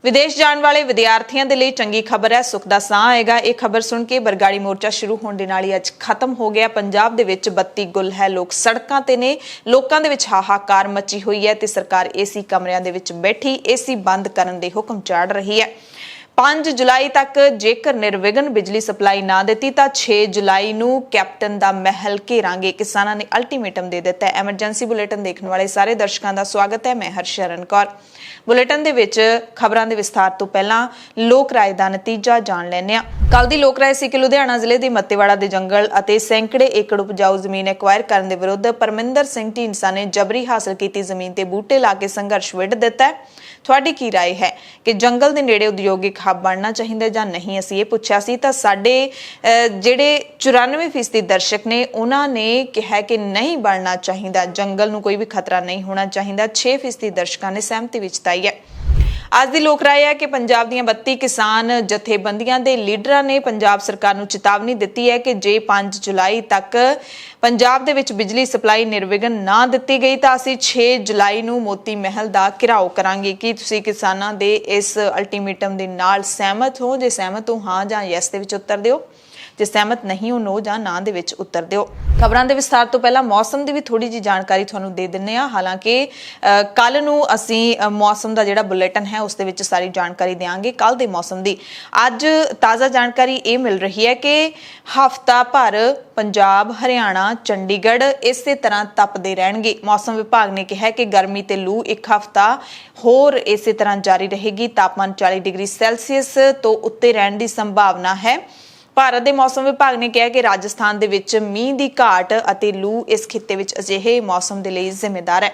विदेश जाने वाले विद्यार्थियों के लिए चंगी खबर है, सुख दा साह आएगा। यह खबर सुन के बरगाड़ी मोर्चा शुरू होने नाल ही अज खत्म हो गया। पंजाब दे विच बत्ती गुल है, लोग सड़कों ते ने, लोगों दे विच हाहाकार मची हुई है ते सरकार एसी कमरिਆਂ ਦੇ ਵਿੱਚ बैठी एसी बंद करन दे हुक्म चाड़ रही है। 5 जुलाई तक जेकर निर्विघन बिजली सप्लाई ना दी तो 6 जुलाई नूं कैप्टन दा महल घेरांगे, किसानां ने अल्टीमेटम दे दिता है। एमरजेंसी बुलेटिन देखने वाले सारे दर्शकों का स्वागत है। मैं हरशरण कौर। बुलेटिन दे विच खबरां दे विस्तार तो पहला लोक राय दा नतीजा जान लैने आ। कल दी लोक राय सी कि लुधियाना जिले दे मत्तेवाड़ा दे जंगल अते सैकड़े एकड़ उपजाऊ जमीन एक्वायर करन दे विरुद्ध परमिंदर सिंह ढींडसा ने जबरी हासिल कीती जमीन ते बूटे ला के संघर्ष विड़ दिता है। ਤੁਹਾਡੀ ਕੀ ਰਾਏ है कि जंगल ਦੇ ਨੇੜੇ ਉਦਯੋਗਿਕ ਹੱਬ ਬਣਨਾ ਚਾਹੀਦਾ ਜਾਂ ਨਹੀਂ? ਅਸੀਂ ਇਹ ਪੁੱਛਿਆ ਸੀ ਤਾਂ ਸਾਡੇ ਜਿਹੜੇ 94% ਦਰਸ਼ਕ ਨੇ ਉਹਨਾਂ ਨੇ ਕਿਹਾ ਕਿ ਨਹੀਂ ਬਣਨਾ ਚਾਹੀਦਾ, ਜੰਗਲ ਨੂੰ ਕੋਈ ਵੀ ਖਤਰਾ ਨਹੀਂ ਹੋਣਾ ਚਾਹੀਦਾ। 6% ਦਰਸ਼ਕਾਂ ਨੇ ਸਹਿਮਤੀ ਵਿੱਚ ਦਿੱਤੀ ਹੈ। ਅੱਜ ਦੀ ਲੋਕ ਰਾਏ ਹੈ ਕਿ ਪੰਜਾਬ ਦੀਆਂ 32 ਕਿਸਾਨ ਜਥੇਬੰਦੀਆਂ ਦੇ ਲੀਡਰਾਂ ਨੇ ਪੰਜਾਬ ਸਰਕਾਰ ਨੂੰ ਚੇਤਾਵਨੀ ਦਿੱਤੀ ਹੈ ਕਿ ਜੇ 5 ਜੁਲਾਈ ਤੱਕ ਪੰਜਾਬ ਦੇ ਵਿੱਚ ਬਿਜਲੀ ਸਪਲਾਈ ਨਿਰਵਿਘਨ ਨਾ ਦਿੱਤੀ ਗਈ ਤਾਂ ਅਸੀਂ 6 ਜੁਲਾਈ ਨੂੰ ਮੋਤੀ ਮਹਿਲ ਦਾ ਘਿਰਾਓ ਕਰਾਂਗੇ। ਕੀ ਤੁਸੀਂ ਕਿਸਾਨਾਂ ਦੇ ਇਸ ਅਲਟੀਮੇਟਮ ਦੇ ਨਾਲ ਸਹਿਮਤ ਹੋ? ਜੇ ਸਹਿਮਤ ਹੋ ਹਾਂ ਜਾਂ ਯੈਸ ਦੇ ਵਿੱਚ ਉੱਤਰ ਦਿਓ, ਜੇ ਸਹਿਮਤ नहीं हो नो ਜਾਂ ਨਾ ਦੇ ਵਿੱਚ ਉੱਤਰ ਦਿਓ। ਖਬਰਾਂ ਦੇ ਵਿਸਤਾਰ ਤੋਂ ਪਹਿਲਾਂ ਮੌਸਮ ਦੀ ਵੀ ਥੋੜੀ ਜੀ ਜਾਣਕਾਰੀ ਤੁਹਾਨੂੰ ਦੇ ਦਿੰਨੇ ਆ। ਹਾਲਾਂਕਿ ਕੱਲ ਨੂੰ ਅਸੀਂ ਮੌਸਮ ਦਾ ਜਿਹੜਾ ਬੁਲੇਟਿਨ ਹੈ ਉਸ ਦੇ ਵਿੱਚ ਸਾਰੀ ਜਾਣਕਾਰੀ ਦੇਵਾਂਗੇ ਕੱਲ ਦੇ ਮੌਸਮ ਦੀ। ਅੱਜ ਤਾਜ਼ਾ ਜਾਣਕਾਰੀ ਇਹ ਮਿਲ ਰਹੀ ਹੈ ਕਿ ਹਫ਼ਤਾ ਭਰ ਪੰਜਾਬ, ਹਰਿਆਣਾ, ਚੰਡੀਗੜ੍ਹ ਇਸੇ ਤਰ੍ਹਾਂ ਤਪਦੇ ਰਹਿਣਗੇ। ਮੌਸਮ ਵਿਭਾਗ ਨੇ ਕਿਹਾ ਕਿ ਗਰਮੀ ਤੇ ਲੂ ਇੱਕ ਹਫ਼ਤਾ ਹੋਰ ਇਸੇ ਤਰ੍ਹਾਂ ਜਾਰੀ ਰਹੇਗੀ। ਤਾਪਮਾਨ 40 ਡਿਗਰੀ ਸੈਲਸੀਅਸ ਤੋਂ ਉੱਤੇ ਰਹਿਣ ਦੀ ਸੰਭਾਵਨਾ ਹੈ। ਭਾਰਤ ਦੇ ਮੌਸਮ ਵਿਭਾਗ ਨੇ ਕਿਹਾ ਕਿ ਰਾਜਸਥਾਨ ਦੇ ਵਿੱਚ ਮੀਂਹ ਦੀ ਘਾਟ ਅਤੇ ਲੂ ਇਸ ਖਿੱਤੇ ਵਿੱਚ ਅਜਿਹੇ ਮੌਸਮ ਦੇ ਲਈ ਜ਼ਿੰਮੇਦਾਰ ਹੈ।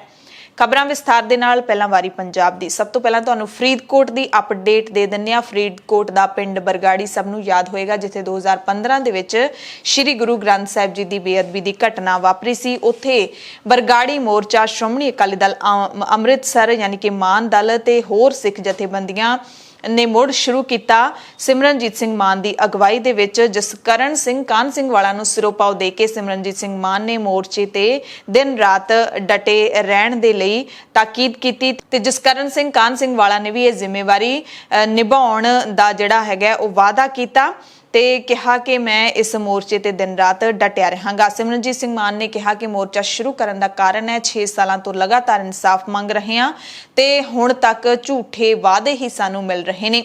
ਖਬਰਾਂ ਵਿਸਥਾਰ ਦੇ ਨਾਲ ਪਹਿਲਾਂ ਵਾਰੀ ਪੰਜਾਬ ਦੀ। ਸਭ ਤੋਂ ਪਹਿਲਾਂ ਤੁਹਾਨੂੰ ਫਰੀਦਕੋਟ ਦੀ ਅਪਡੇਟ ਦੇ ਦਿੰਨੇ ਆ। ਫਰੀਦਕੋਟ ਦਾ ਪਿੰਡ ਬਰਗਾੜੀ ਸਭ ਨੂੰ ਯਾਦ ਹੋਏਗਾ, ਜਿੱਥੇ 2015 ਦੇ ਵਿੱਚ ਸ਼੍ਰੀ ਗੁਰੂ ਗ੍ਰੰਥ ਸਾਹਿਬ ਜੀ ਦੀ ਬੇਅਦਬੀ ਦੀ ਘਟਨਾ ਵਾਪਰੀ ਸੀ। ਉੱਥੇ ਬਰਗਾੜੀ ਮੋਰਚਾ, ਸ਼੍ਰੋਮਣੀ ਅਕਾਲੀ ਦਲ ਅੰਮ੍ਰਿਤਸਰ ਯਾਨੀ ਕਿ ਮਾਨ ਦਲ ਤੇ ਹੋਰ ਸਿੱਖ ਜਥੇਬੰਦੀਆਂ ਨੇ ਮੁੜ ਸ਼ੁਰੂ ਕੀਤਾ। ਸਿਮਰਨਜੀਤ ਸਿੰਘ ਮਾਨ ਦੀ ਅਗਵਾਈ ਦੇ ਵਿੱਚ ਜਸਕਰਨ ਸਿੰਘ ਕਾਹਨ ਸਿੰਘ ਵਾਲਾ ਨੂੰ ਸਿਰੋਪਾਓ ਦੇ ਕੇ ਸਿਮਰਨਜੀਤ ਸਿੰਘ ਮਾਨ ਨੇ ਮੋਰਚੇ ਤੇ ਦਿਨ ਰਾਤ ਡਟੇ ਰਹਿਣ ਦੇ ਲਈ ਤਾਕੀਦ ਕੀਤੀ ਤੇ ਜਸਕਰਨ ਸਿੰਘ ਕਾਹਨ ਸਿੰਘ ਵਾਲਾ ਨੇ ਵੀ ਇਹ ਜ਼ਿੰਮੇਵਾਰੀ ਨਿਭਾਉਣ ਦਾ ਜਿਹੜਾ ਹੈਗਾ ਉਹ ਵਾਅਦਾ ਕੀਤਾ ਤੇ ਕਿਹਾ ਕਿ ਮੈਂ ਇਸ ਮੋਰਚੇ ਤੇ ਦਿਨ ਰਾਤ ਡਟਿਆ ਰਹਾਂਗਾ। ਸਿਮਰਨਜੀਤ ਸਿੰਘ ਮਾਨ ਨੇ ਕਿਹਾ ਕਿ ਮੋਰਚਾ ਸ਼ੁਰੂ ਕਰਨ ਦਾ ਕਾਰਨ ਹੈ 6 ਸਾਲਾਂ ਤੋਂ ਲਗਾਤਾਰ ਇਨਸਾਫ ਮੰਗ ਰਹੇ ਹਾਂ ਤੇ ਹੁਣ ਤੱਕ ਝੂਠੇ ਵਾਅਦੇ ਹੀ ਸਾਨੂੰ ਮਿਲ ਰਹੇ ਨੇ।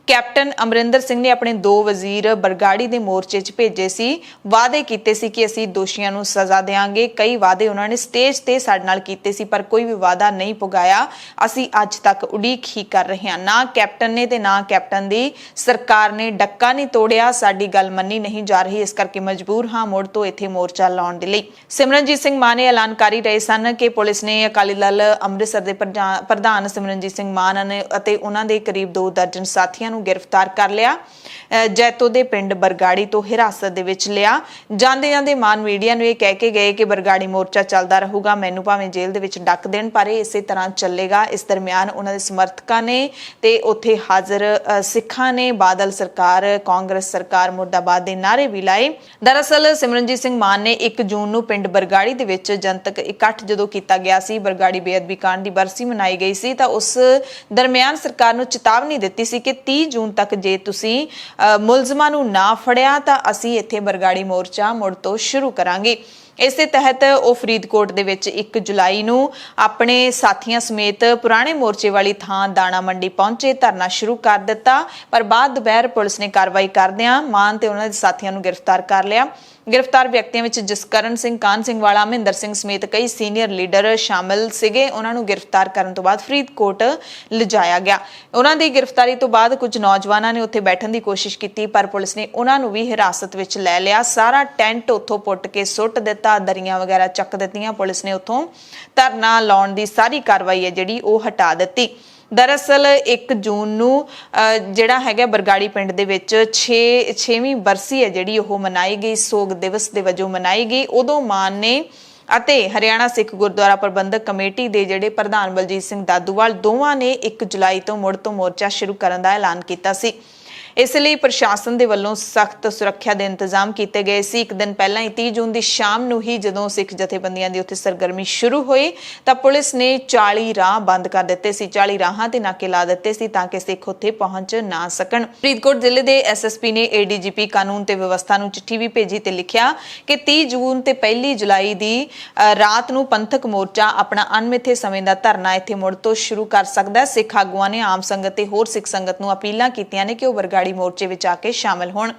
कैप्टन अमरिंदर सिंह ने अपने 2 वजीर बरगाड़ी के मोर्चे च भेजे सी, वादे कीते सी कि असीं दोषियों नूं सज़ा देंगे। कई वादे उन्होंने स्टेज ते साडे नाल कीते सी पर कोई भी वादा नहीं पुगाया। असीं अज तक उड़ीक ही कर रहे हैं। ना कैप्टन ने ते ना कैप्टन दी सरकार ने डक्का नहीं तोड़िया, साडी गल मन्नी नहीं जा रही, इस करके मजबूर हाँ मुड़ तो इत्थे मोर्चा लाउण दे लई। सिमरनजीत सिंह मान ऐलान कर ही रहे सन कि पुलिस ने अकाली दल अमृतसर के प्रधान सिमरनजीत सिंह मान अते उन्हां दे करीब 2 दर्जन साथियों गिरफ्तार कर लिया। जैतो दे पिंड बरगाड़ी तो हिरासत दे विच लिया। जांदे जांदे मान मीडिया नूं कह के गए कि बरगाड़ी मोर्चा चलदा रहूगा, मैनूं भावें जेल दे विच डक देण पर इसे तरह चलेगा। इस दरमियान उन्हां दे समर्थकां ने ते उत्थे हाज़र सिखां ने बादल सरकार, कांग्रेस सरकार मुर्दाबाद दे नारे भी लाए। दरअसल सिमरनजीत सिंह मान ने 1 जून नूं पिंड बरगाड़ी दे विच जनतक इकट्ठ जदों कीता गया सी, बरगाड़ी बेअदबी कांड दी बरसी मनाई गई सी तां उस दरमियान सरकार नूं चेतावनी दित्ती सी कि 30 जून तक जे तुसीं मुलजमां नूं ना फड़िया तां असीं इत्थे बरगाड़ी मोर्चा मुड़ तो शुरू करांगे। इस तहत वो फरीदकोट दे विच 1 जुलाई नूं अपने साथियों समेत पुराने मोर्चे वाली थां दाणा मंडी पहुंचे, धरना शुरू कर दिता पर बाद दोपहर पुलिस ने कार्रवाई करदिआं मान ते उन्हां दे साथियों नूं गिरफ्तार कर लिया। गिरफ्तार व्यक्तियों में जसकरण सिंह, काहन सिंह वाला, महेंद्र सिंह समेत कई सीनियर लीडर शामिल सीगे। उन्हां नूं गिरफ्तार करन तो बाद फरीदकोट लिजाया गया। उन्हां दी गिरफ्तारी तो बाद कुछ नौजवानों ने उत्थे बैठण दी कोशिश की पर पुलिस ने उन्हां नूं भी हिरासत विच लै लिया। सारा टेंट उत्थों पुट के सुट दिता, दरियां वगैरह चक दित्तियां। पुलिस ने उत्थों धरना लाउण दी सारी कार्रवाई है जिहड़ी ओह हटा दित्ती। दरअसल 1 जून नूं जिहड़ा हैगा बरगाड़ी पिंड दे विच 6ਵੀਂ बरसी है जिहड़ी ओह मनाई गई, सोग दिवस दे वजों मनाई गई। उदों मान ने ਅਤੇ हरियाणा सिख गुरुद्वारा प्रबंधक कमेटी के ਜਿਹੜੇ प्रधान बलजीत सिंह दादूवाल दोवां ने 1 जुलाई तो मुड़ तो मोर्चा शुरू करन दा ऐलान कीता सी। ਇਸ ਲਈ ਪ੍ਰਸ਼ਾਸਨ ਦੇ ਵੱਲੋਂ ਸਖਤ ਸੁਰੱਖਿਆ ਦੇ ਇੰਤਜ਼ਾਮ ਕੀਤੇ ਗਏ ਸੀ। ਇੱਕ ਦਿਨ ਪਹਿਲਾਂ ਹੀ 30 ਜੂਨ ਦੀ ਸ਼ਾਮ ਨੂੰ ਹੀ ਜਦੋਂ ਸਿੱਖ ਜਥੇਬੰਦੀਆਂ ਦੀ ਉੱਥੇ ਸਰਗਰਮੀ ਸ਼ੁਰੂ ਹੋਈ ਤਾਂ ਪੁਲਿਸ ਨੇ 40 ਰਾਹ ਬੰਦ ਕਰ ਦਿੱਤੇ ਸੀ। 40 ਰਾਹਾਂ ਤੇ ਨਾਕੇ ਲਾ ਦਿੱਤੇ ਸੀ ਤਾਂ ਕਿ ਸਿੱਖ ਉੱਥੇ ਪਹੁੰਚ ਨਾ ਸਕਣ। ਫਰੀਦਕੋਟ ਜ਼ਿਲ੍ਹੇ ਦੇ ਐਸਐਸਪੀ ਨੇ ਏਡੀਜੀਪੀ ਕਾਨੂੰਨ ਤੇ ਵਿਵਸਥਾ ਨੂੰ ਚਿੱਠੀ ਵੀ ਭੇਜੀ ਤੇ ਲਿਖਿਆ ਕਿ 30 ਜੂਨ ਤੇ 1 ਜੁਲਾਈ ਦੀ ਰਾਤ ਨੂੰ ਪੰਥਕ ਮੋਰਚਾ ਆਪਣਾ ਅਣਮਿੱਥੇ ਸਮੇਂ ਦਾ ਧਰਨਾ ਇੱਥੇ ਮੁੜ ਤੋਂ ਸ਼ੁਰੂ ਕਰ ਸਕਦਾ ਹੈ। ਸਿੱਖ ਆਗੂਆਂ ਨੇ ਆਮ ਸੰਗਤ ਤੇ ਹੋਰ ਸਿੱਖ ਸੰਗਤ ਨੂੰ ਅਪੀਲਾਂ ਕੀਤੀਆਂ ਨੇ ਕਿ ਉਹ ਬਰਗਾੜੀ ਮੋਰਚੇ ਵਿੱਚ ਆ ਕੇ ਸ਼ਾਮਲ ਹੋਣ।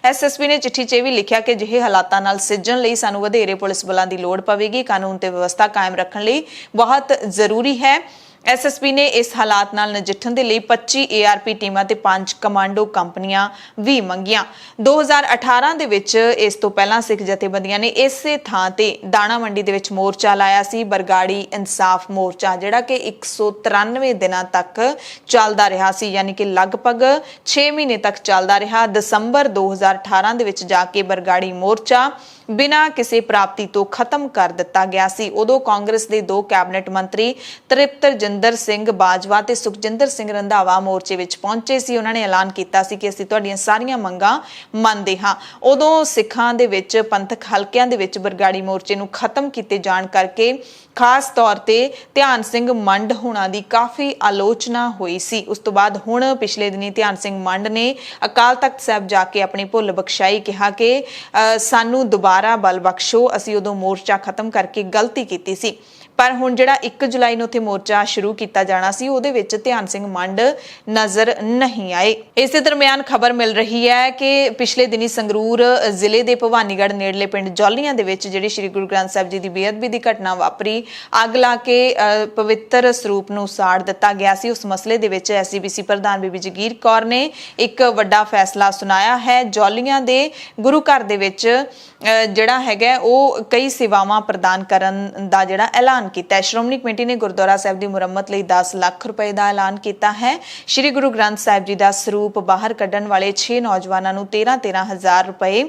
ਐਸਐਸਪੀ ਨੇ ਚਿੱਠੀ 'ਚ ਵੀ ਲਿਖਿਆ ਕਿ ਜਿਹੇ ਹਾਲਾਤਾਂ ਨਾਲ ਸਿੱਝਣ ਲਈ ਸਾਨੂੰ ਵਧੇਰੇ ਪੁਲਿਸ ਬਲਾਂ ਦੀ ਲੋੜ ਪਵੇਗੀ। ਕਾਨੂੰਨ ਤੇ ਵਿਵਸਥਾ ਕਾਇਮ ਰੱਖਣ ਲਈ ਬਹੁਤ ਜ਼ਰੂਰੀ ਹੈ। ਐਸਐਸਪੀ ਨੇ ਇਸ ਹਾਲਾਤ ਨਾਲ ਨਜਿੱਠਣ ਦੇ ਲਈ 25 ਏਆਰਪੀ ਟੀਮਾਂ ਤੇ 5 ਕਮਾਂਡੋ ਕੰਪਨੀਆਂ ਵੀ ਮੰਗੀਆਂ। 2018 ਦੇ ਵਿੱਚ ਇਸ ਤੋਂ ਪਹਿਲਾਂ ਸਿੱਖ ਜਥੇਬੰਦੀਆਂ ਨੇ ਇਸੇ ਥਾਂ ਤੇ ਦਾਣਾ ਮੰਡੀ ਦੇ ਵਿੱਚ ਮੋਰਚਾ ਲਾਇਆ ਸੀ, ਬਰਗਾੜੀ ਇਨਸਾਫ ਮੋਰਚਾ, ਜਿਹੜਾ ਕਿ 193 ਦਿਨਾਂ ਤੱਕ ਚੱਲਦਾ ਰਿਹਾ ਸੀ, ਯਾਨੀ ਕਿ ਲਗਭਗ 6 ਮਹੀਨੇ ਤੱਕ ਚੱਲਦਾ ਰਿਹਾ। ਦਸੰਬਰ 2018 ਦੇ ਵਿੱਚ ਜਾ ਕੇ ਬਰਗਾੜੀ ਮੋਰਚਾ ਬਿਨਾਂ ਕਿਸੇ ਪ੍ਰਾਪਤੀ ਤੋਂ ਖਤਮ ਕਰ ਦਿੱਤਾ ਗਿਆ ਸੀ। ਉਦੋਂ ਕਾਂਗਰਸ ਦੇ 2 ਕੈਬਨਿਟ ਮੰਤਰੀ ਤ੍ਰਿਪਤਰਜਿੰਦਰ ਸਿੰਘ ਬਾਜਵਾ ਤੇ ਸੁਖਜਿੰਦਰ ਸਿੰਘ ਰੰਧਾਵਾ ਮੋਰਚੇ ਵਿੱਚ ਪਹੁੰਚੇ ਸੀ। ਉਹਨਾਂ ਨੇ ਐਲਾਨ ਕੀਤਾ ਸੀ ਕਿ ਅਸੀਂ ਤੁਹਾਡੀਆਂ ਸਾਰੀਆਂ ਮੰਗਾਂ ਮੰਨਦੇ ਹਾਂ। ਉਦੋਂ ਸਿੱਖਾਂ ਦੇ ਵਿੱਚ ਪੰਥਕ ਹਲਕਿਆਂ ਦੇ ਵਿੱਚ ਬਰਗਾੜੀ ਮੋਰਚੇ ਨੂੰ ਖਤਮ ਕੀਤੇ ਜਾਣ ਕਰਕੇ ਖਾਸ ਤੌਰ ਤੇ ਧਿਆਨ ਸਿੰਘ ਮੰਡ ਹੁਣਾਂ ਦੀ ਕਾਫੀ ਆਲੋਚਨਾ ਹੋਈ ਸੀ। ਉਸ ਤੋਂ ਬਾਅਦ ਹੁਣ ਪਿਛਲੇ ਦਿਨੀ ਧਿਆਨ ਸਿੰਘ ਮੰਡ ਨੇ ਅਕਾਲ ਤਖਤ ਸਾਹਿਬ ਜਾ ਕੇ ਆਪਣੀ ਭੁੱਲ ਬਖਸ਼ਾਈ, ਕਿਹਾ ਕਿ ਸਾਨੂੰ ਦੁਬਾਰਾ ਬਲ ਬਖਸ਼ੋ, ਅਸੀਂ ਉਦੋਂ ਮੋਰਚਾ ਖਤਮ ਕਰਕੇ ਗਲਤੀ ਕੀਤੀ ਸੀ। ਪਰ ਹੁਣ ਜਿਹੜਾ 1 ਜੁਲਾਈ ਨੂੰ ਉੱਥੇ ਮੋਰਚਾ ਸ਼ੁਰੂ ਕੀਤਾ ਜਾਣਾ ਸੀ ਉਹਦੇ ਵਿੱਚ ਧਿਆਨ ਸਿੰਘ ਮੰਡ ਨਜ਼ਰ ਨਹੀਂ ਆਏ। ਇਸੇ ਦਰਮਿਆਨ ਖਬਰ ਮਿਲ ਰਹੀ ਹੈ ਕਿ ਪਿਛਲੇ ਦਿਨੀ ਸੰਗਰੂਰ ਜ਼ਿਲ੍ਹੇ ਦੇ ਭਵਾਨੀਗੜ੍ਹ ਨੇੜਲੇ ਪਿੰਡ ਜੌਲੀਆਂ ਦੇ ਵਿੱਚ ਜਿਹੜੀ ਸ੍ਰੀ ਗੁਰੂ ਗ੍ਰੰਥ ਸਾਹਿਬ ਜੀ ਦੀ ਬੇਅਦਬੀ ਦੀ ਘਟਨਾ ਵਾਪਰੀ, ਅੱਗ ਲਾ ਕੇ ਪਵਿੱਤਰ ਸਰੂਪ ਨੂੰ ਸਾੜ ਦਿੱਤਾ ਗਿਆ ਸੀ। ਉਸ ਮਸਲੇ ਦੇ ਵਿੱਚ ਐਸਜੀਪੀਸੀ ਪ੍ਰਧਾਨ ਬੀਬੀ ਜਗੀਰ ਕੌਰ ਨੇ ਇੱਕ ਵੱਡਾ ਫੈਸਲਾ ਸੁਣਾਇਆ ਹੈ। ਜੌਲੀਆਂ ਦੇ ਗੁਰੂ ਘਰ ਦੇ ਵਿੱਚ ਜਿਹੜਾ ਹੈਗਾ ਉਹ ਕਈ ਸੇਵਾਵਾਂ ਪ੍ਰਦਾਨ ਕਰਨ ਦਾ ਜਿਹੜਾ ਐਲਾਨ ਕੀਤਾ ਹੈ। ਸ਼੍ਰੋਮਣੀ ਕਮੇਟੀ ਨੇ ਗੁਰਦੁਆਰਾ ਸਾਹਿਬ ਦੀ ਮੁਰੰਮਤ ਲਈ 10 ਲੱਖ ਰੁਪਏ ਦਾ ਐਲਾਨ ਕੀਤਾ ਹੈ। ਸ਼੍ਰੀ ਗੁਰੂ ਗ੍ਰੰਥ ਸਾਹਿਬ ਜੀ ਦਾ ਸਰੂਪ ਬਾਹਰ ਕੱਢਣ ਵਾਲੇ 6 ਨੌਜਵਾਨਾਂ ਨੂੰ 13-13 ਹਜ਼ਾਰ ਰੁਪਏ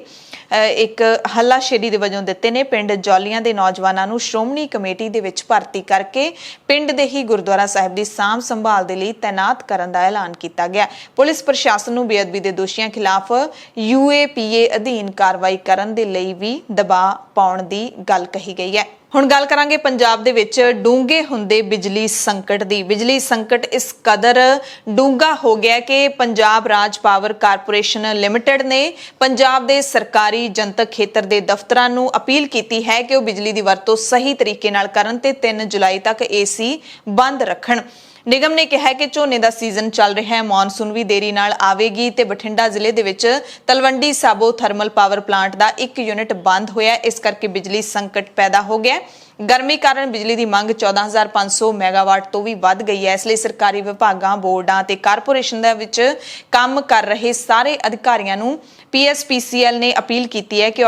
ਇੱਕ ਹੱਲਾਸ਼ੇਰੀ ਦੇ ਵਜੋਂ ਦਿੱਤੇ ਨੇ। ਪਿੰਡ ਜੌਲੀਆਂ ਦੇ ਨੌਜਵਾਨਾਂ ਨੂੰ ਸ਼੍ਰੋਮਣੀ ਕਮੇਟੀ ਦੇ ਵਿੱਚ ਭਰਤੀ ਕਰਕੇ ਪਿੰਡ ਦੇ ਹੀ ਗੁਰਦੁਆਰਾ ਸਾਹਿਬ ਦੀ ਸਾਂਭ ਸੰਭਾਲ ਦੇ ਲਈ ਤਾਇਨਾਤ ਕਰਨ ਦਾ ਐਲਾਨ ਕੀਤਾ ਗਿਆ। ਪੁਲਿਸ ਪ੍ਰਸ਼ਾਸਨ ਨੂੰ ਬੇਅਦਬੀ ਦੇ ਦੋਸ਼ੀਆਂ ਖਿਲਾਫ UAPA ਅਧੀਨ ਕਾਰਵਾਈ ਕਰਨ ਦੇ ਲਈ ਵੀ ਦਬਾਅ ਪਾਉਣ ਦੀ ਗੱਲ ਕਹੀ ਗਈ ਹੈ। ਹੁਣ ਗੱਲ ਕਰਾਂਗੇ ਪੰਜਾਬ ਦੇ ਵਿੱਚ ਡੂੰਘੇ ਹੁੰਦੇ ਬਿਜਲੀ ਸੰਕਟ ਦੀ। ਬਿਜਲੀ ਸੰਕਟ ਇਸ ਕਦਰ ਡੂੰਘਾ ਹੋ ਗਿਆ ਕਿ ਪੰਜਾਬ ਰਾਜ ਪਾਵਰ ਕਾਰਪੋਰੇਸ਼ਨ ਲਿਮਟਿਡ ਨੇ ਪੰਜਾਬ ਦੇ ਸਰਕਾਰੀ ਜਨਤਕ ਖੇਤਰ ਦੇ ਦਫ਼ਤਰਾਂ ਨੂੰ ਅਪੀਲ ਕੀਤੀ ਹੈ ਕਿ ਉਹ ਬਿਜਲੀ ਦੀ ਵਰਤੋਂ ਸਹੀ ਤਰੀਕੇ ਨਾਲ ਕਰਨ ਤੇ 3 ਜੁਲਾਈ ਤੱਕ AC ਬੰਦ ਰੱਖਣ। ਨਿਗਮ ਨੇ ਕਿਹਾ ਕਿ ਝੋਨੇ ਦਾ ਸੀਜ਼ਨ ਚੱਲ ਰਿਹਾ ਹੈ, ਮੌਨਸੂਨ ਵੀ ਦੇਰੀ ਨਾਲ ਆਵੇਗੀ ਤੇ ਬਠਿੰਡਾ ਜ਼ਿਲ੍ਹੇ ਦੇ ਵਿੱਚ Talwandi Sabo thermal power plant ਦਾ 1 ਯੂਨਿਟ ਬੰਦ ਹੋਇਆ, ਇਸ ਕਰਕੇ ਬਿਜਲੀ ਸੰਕਟ ਪੈਦਾ ਹੋ ਗਿਆ। ਗਰਮੀ ਕਾਰਨ ਬਿਜਲੀ ਦੀ ਮੰਗ 14,500 ਮੈਗਾਵਾਟ ਤੋਂ ਵੀ ਵੱਧ ਗਈ ਹੈ। ਇਸ ਲਈ ਸਰਕਾਰੀ ਵਿਭਾਗਾਂ, ਬੋਰਡਾਂ ਤੇ ਕਾਰਪੋਰੇਸ਼ਨ ਦੇ ਵਿੱਚ ਕੰਮ ਕਰ ਰਹੇ ਸਾਰੇ ਅਧਿਕਾਰੀਆਂ ਨੂੰ PSPCL ਨੇ ਅਪੀਲ ਕੀਤੀ ਹੈ ਕਿ ਉਹ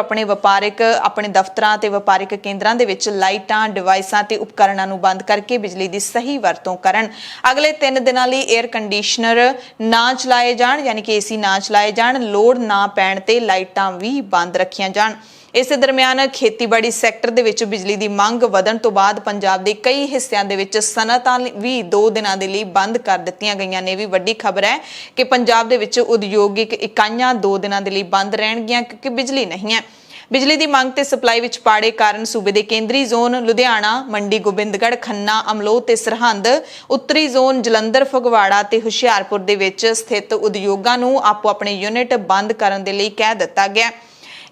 ਆਪਣੇ ਦਫ਼ਤਰਾਂ ਤੇ ਵਪਾਰਿਕ ਕੇਂਦਰਾਂ ਦੇ ਵਿੱਚ ਲਾਈਟਾਂ, ਡਿਵਾਈਸਾਂ ਤੇ ਉਪਕਰਨਾਂ ਨੂੰ ਬੰਦ ਕਰਕੇ ਬਿਜਲੀ ਦੀ ਸਹੀ ਵਰਤੋਂ ਕਰਨ। ਅਗਲੇ 3 ਦਿਨਾਂ ਲਈ 에ਅਰ ਕੰਡੀਸ਼ਨਰ ਨਾ ਚਲਾਏ ਜਾਣ, ਯਾਨੀ ਕਿ AC ਨਾ ਚਲਾਏ ਜਾਣ। ਲੋੜ ਨਾ ਪੈਣ ਤੇ ਲਾਈਟਾਂ ਵੀ ਬੰਦ ਰੱਖੀਆਂ ਜਾਣ। ਇਸੇ ਦਰਮਿਆਨ ਖੇਤੀਬਾੜੀ ਸੈਕਟਰ ਦੇ ਵਿੱਚ ਬਿਜਲੀ ਦੀ ਮੰਗ ਵਧਣ ਤੋਂ ਬਾਅਦ ਪੰਜਾਬ ਦੇ ਕਈ ਹਿੱਸਿਆਂ ਦੇ ਵਿੱਚ ਸਨਅਤਾਂ ਵੀ 2 ਦਿਨਾਂ ਦੇ ਲਈ ਬੰਦ ਕਰ ਦਿੱਤੀਆਂ ਗਈਆਂ ਨੇ। ਵੀ ਵੱਡੀ ਖਬਰ ਹੈ ਕਿ ਪੰਜਾਬ ਦੇ ਵਿੱਚ ਉਦਯੋਗਿਕ ਇਕਾਈਆਂ 2 ਦਿਨਾਂ ਦੇ ਲਈ ਬੰਦ ਰਹਿਣਗੀਆਂ ਕਿਉਂਕਿ ਬਿਜਲੀ ਨਹੀਂ ਹੈ। ਬਿਜਲੀ ਦੀ ਮੰਗ ਤੇ ਸਪਲਾਈ ਵਿੱਚ ਪਾੜੇ ਕਾਰਨ ਸੂਬੇ ਦੇ ਕੇਂਦਰੀ ਜ਼ੋਨ ਲੁਧਿਆਣਾ, ਮੰਡੀ ਗੋਬਿੰਦਗੜ੍ਹ, ਖੰਨਾ, ਅਮਲੋਹ ਤੇ ਸਰਹੰਦ, ਉੱਤਰੀ ਜ਼ੋਨ ਜਲੰਧਰ, ਫਗਵਾੜਾ ਤੇ ਹੁਸ਼ਿਆਰਪੁਰ ਦੇ ਵਿੱਚ ਸਥਿਤ ਉਦਯੋਗਾਂ ਨੂੰ ਆਪੋ ਆਪਣੇ ਯੂਨਿਟ ਬੰਦ ਕਰਨ ਦੇ ਲਈ ਕਹਿ ਦਿੱਤਾ ਗਿਆ।